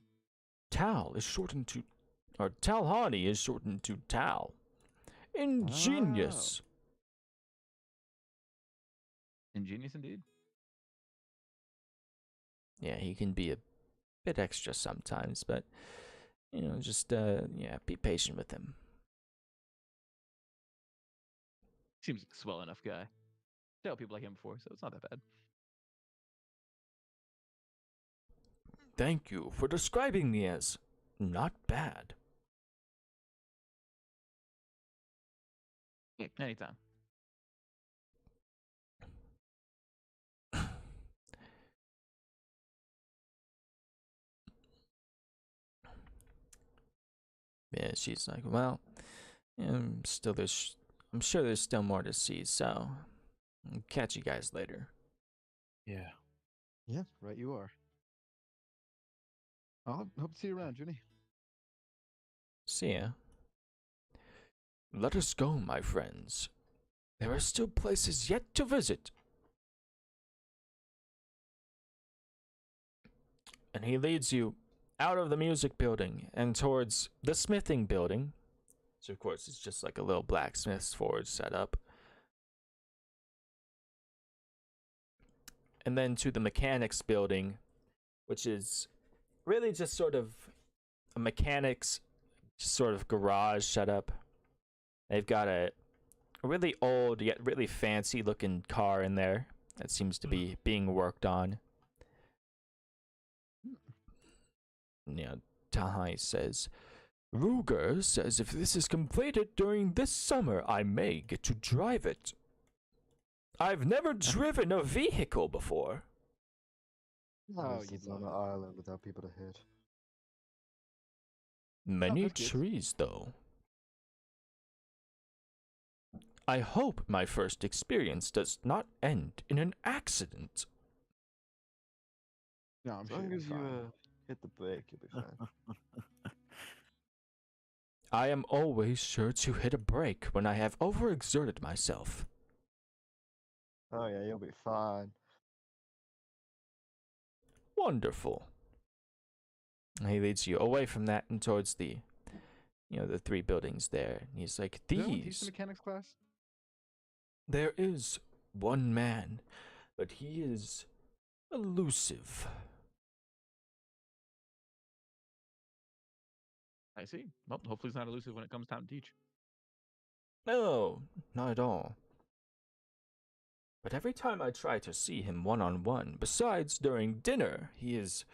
Tal is shortened to, or Talhani is shortened to Tal. Ingenious. Ingenious indeed. Yeah, he can be a bit extra sometimes, but just be patient with him. Seems like a swell enough guy. Dealt people like him before, so it's not that bad. Thank you for describing me as not bad. Anytime. Yeah, she's like, well, I'm sure there's still more to see, so I'll catch you guys later. Yeah. Yeah, right you are. I'll hope to see you around, Junie. See ya. Let us go, my friends. There are still places yet to visit. And he leads you out of the music building and towards the smithing building. So, of course, it's just like a little blacksmith's forge set up. And then to the mechanics building, which is really just sort of a mechanics sort of garage setup. They've got a really old yet really fancy looking car in there that seems to be being worked on. Tahai says, Ruger says if this is completed during this summer, I may get to drive it. I've never driven a vehicle before. Oh, This you'd is on love an it. island without people to hit. Many that's good. trees, though. I hope my first experience does not end in an accident. No, I'm As sure long you'll be as you fine. hit the brake, you'll be fine. I am always sure to hit a brake when I have overexerted myself. Oh yeah, you'll be fine. Wonderful. He leads you away from that and towards the, the 3 buildings there. And he's like, Does anyone teach the these. mechanics class? There is one man, but he is elusive. I see. Well, hopefully it's not elusive when it comes time to teach. No, not at all. But every time I try to see him one-on-one, besides during dinner, he is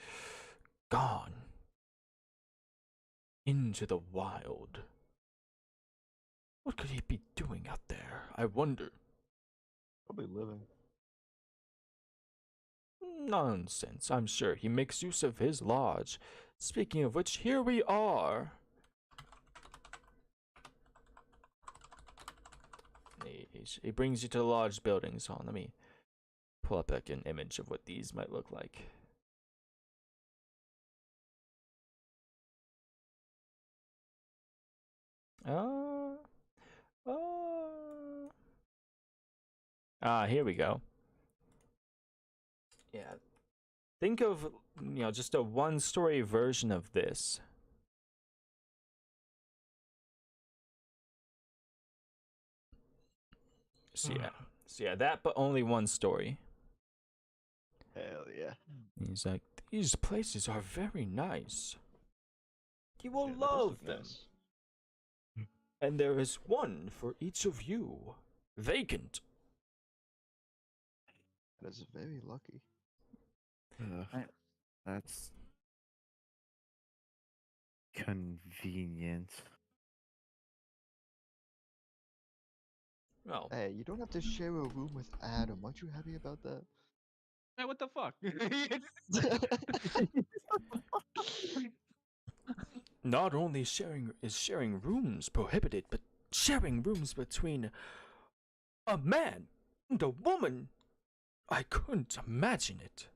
gone into the wild. What could he be doing out there, I wonder? Probably living. Nonsense. I'm sure he makes use of his lodge. Speaking of which, here we are. He brings you to the lodge building. So let me pull up like an image of what these might look like. Here we go. Yeah. Think of, just a one-story version of this. So yeah, that, but only one story. Hell yeah. He's like, these places are very nice. You will Yeah, that does love look them. nice. And there is one for each of you. Vacant. That is very lucky. That's convenient. Well, Hey, you don't have to share a room with Adam. Aren't you happy about that? Hey, what the fuck? not only is sharing rooms prohibited, but sharing rooms between a man and a woman. I couldn't imagine it.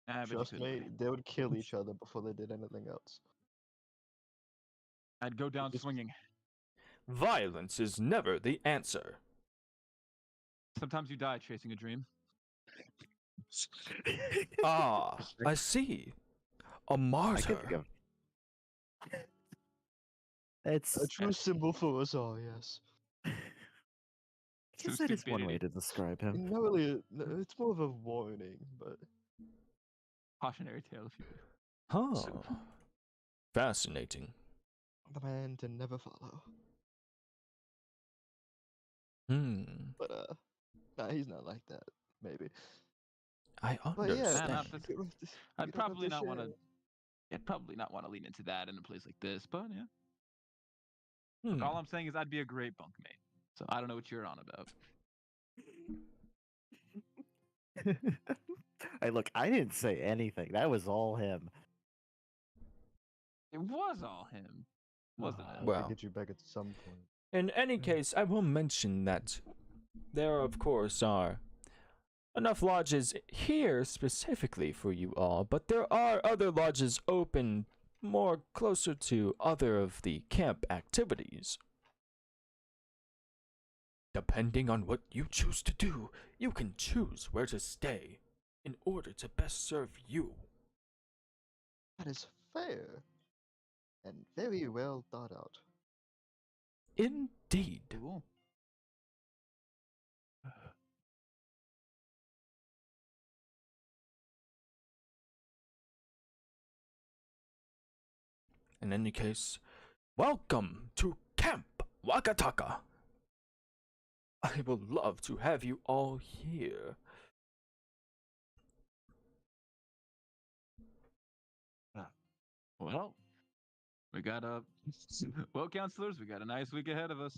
But you Trust couldn't me, be. they would kill each other before they did anything else. I'd go down Just- swinging. Violence is never the answer. Sometimes you die chasing a dream. Ah, I see. A I can martyr. think of. It's. A true symbol for us all, yes. I guess that is one way to describe him. Not really, it's more of a warning, but Cautionary tale, if you Huh. So- Fascinating. the man to never follow. But nah, he's not like that. Maybe. I But yeah, understand. not this- you don't have to- you I'd don't have probably to not want to. share. I'd probably not want to lean into that in a place like this, but yeah. Hmm. All I'm saying is I'd be a great bunkmate. So I don't know what you're on about. Hey, look, I didn't say anything. That was all him. It was all him, wasn't I'll it? Well. get you back at some point. In any case, I will mention that there, of course, are enough lodges here specifically for you all, but there are other lodges open more closer to other of the camp activities. Depending on what you choose to do, you can choose where to stay in order to best serve you. That is fair. And very well thought out. Indeed. Cool. In any case, welcome to Camp Wakataka. I would love to have you all here. Well, we got well, counselors, we got a nice week ahead of us.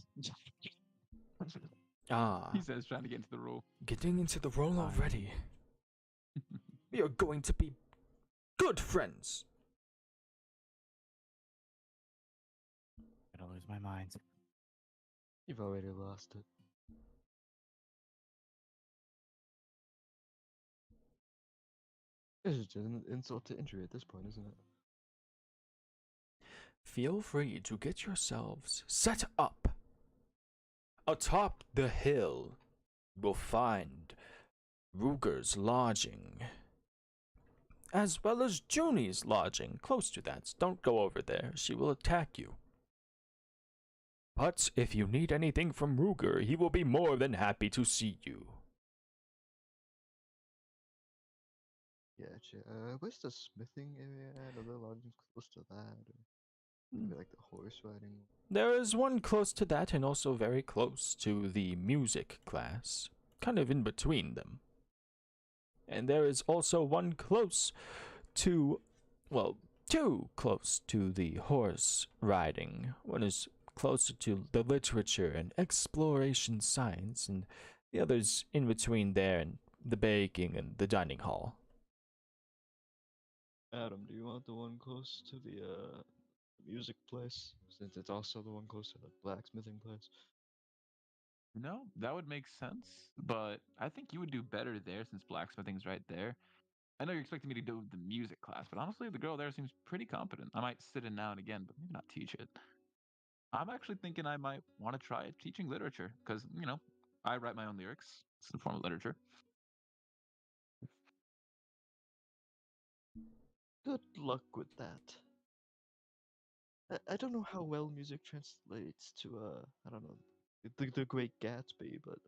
Ah, He says, trying to get into the role. getting into the role already. We are going to be good friends. I'm gonna lose my mind. You've already lost it. This is just an insult to injury at this point, isn't it? Feel free to get yourselves set up. Atop the hill, you'll find Ruger's lodging. as well as Junie's lodging, close to that. Don't go over there, she will attack you. But if you need anything from Ruger, he will be more than happy to see you. Gotcha. Where's the smithing area at? Are there lodgings close to that? Or maybe like the horse riding? There is one close to that and also very close to the music class, kind of in between them. And there is also one close to, well, two close to the horse riding. One is closer to the literature and exploration science, and the other's in between there and the baking and the dining hall. Adam, do you want the one close to the music place? Since it's also the one close to the blacksmithing place. No, that would make sense, but I think you would do better there since blacksmithing's right there. I know you're expecting me to do the music class, but honestly, the girl there seems pretty competent. I might sit in now and again, but maybe not teach it. I'm actually thinking I might want to try teaching literature because, I write my own lyrics. It's a form of literature. Good luck with that. I don't know how well music translates to I don't know, the Great Gatsby, but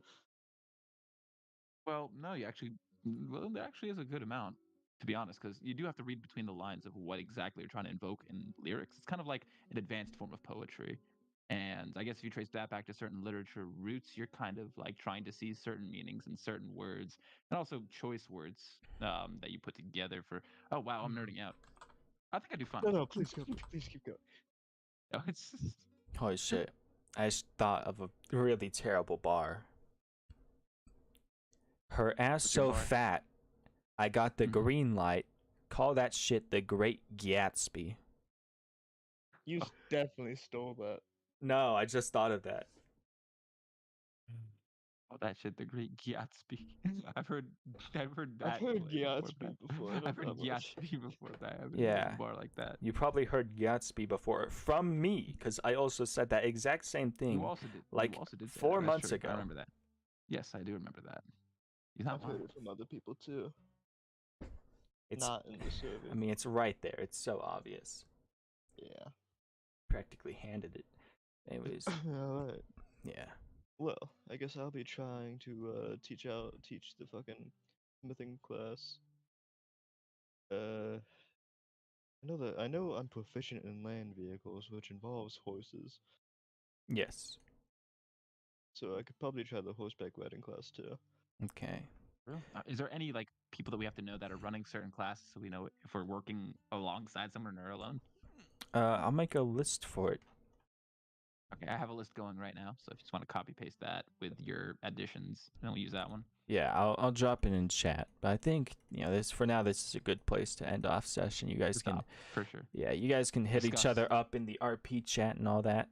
Well, no, there actually is a good amount, to be honest, because you do have to read between the lines of what exactly you're trying to invoke in lyrics. It's kind of like an advanced form of poetry. And I guess if you trace that back to certain literature roots, you're kind of like trying to see certain meanings in certain words and also choice words that you put together for, oh, wow, I'm nerding out. I think I do fine. no, please go, please keep going. No, it's just, Holy shit. I just thought of a really terrible bar. Her ass What's your so bar? fat, I got the Mhm. green light. Call that shit the Great Gatsby. You definitely stole that. No, I just thought of that. oh, that shit, the Great Gatsby. I've heard that. I've heard play Gatsby before. I don't I've heard know much. Gatsby before that. I've Yeah. a bar like that. You probably heard Gatsby before from me, because I also said that exact same thing. You also did. like you also did say 4 that. That's months true. ago. I remember that. Yes, I do remember that. You're not I've heard lying. it from other people too. It's, Not in the server. I mean, it's right there. It's so obvious. Yeah. Practically handed it. Anyways, Alright. yeah. Well, I guess I'll be trying to teach the fucking smithing class. I know I'm proficient in land vehicles, which involves horses, Yes. so I could probably try the horseback riding class too. Okay. Is there any like people that we have to know that are running certain classes so we know if we're working alongside someone or alone? I'll make a list for it. Okay, I have a list going right now, so if you just want to copy paste that with your additions, then we'll use that one. Yeah, I'll drop it in chat. But I think this is a good place to end off session. You guys can, for sure. yeah, you guys can hit each Discuss. other up in the RP chat and all that.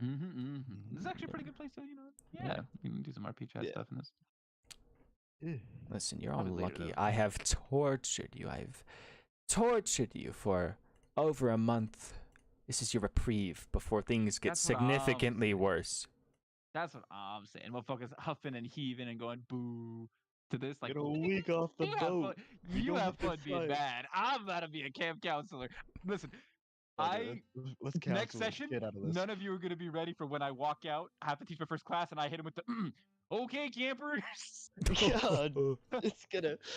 This is actually a pretty good place to, Yeah. we can do some RP chat Yeah. stuff in this. Listen, you're all Probably later, lucky. though. I have tortured you. I've tortured you for over a month. This is your reprieve before things get That's what I'm significantly saying. worse. That's what I'm saying. Motherfuckers huffing and heaving and going boo to this. Like, Get a week off the you have boat. fun, We you don't have have to fun being fight. bad. I'm about to be a camp counselor. Listen, Okay, let's next cancel the session, shit out of this. none of you are going to be ready for when I walk out, have to teach my first class, and I hit him with the, okay, campers. God, it's gonna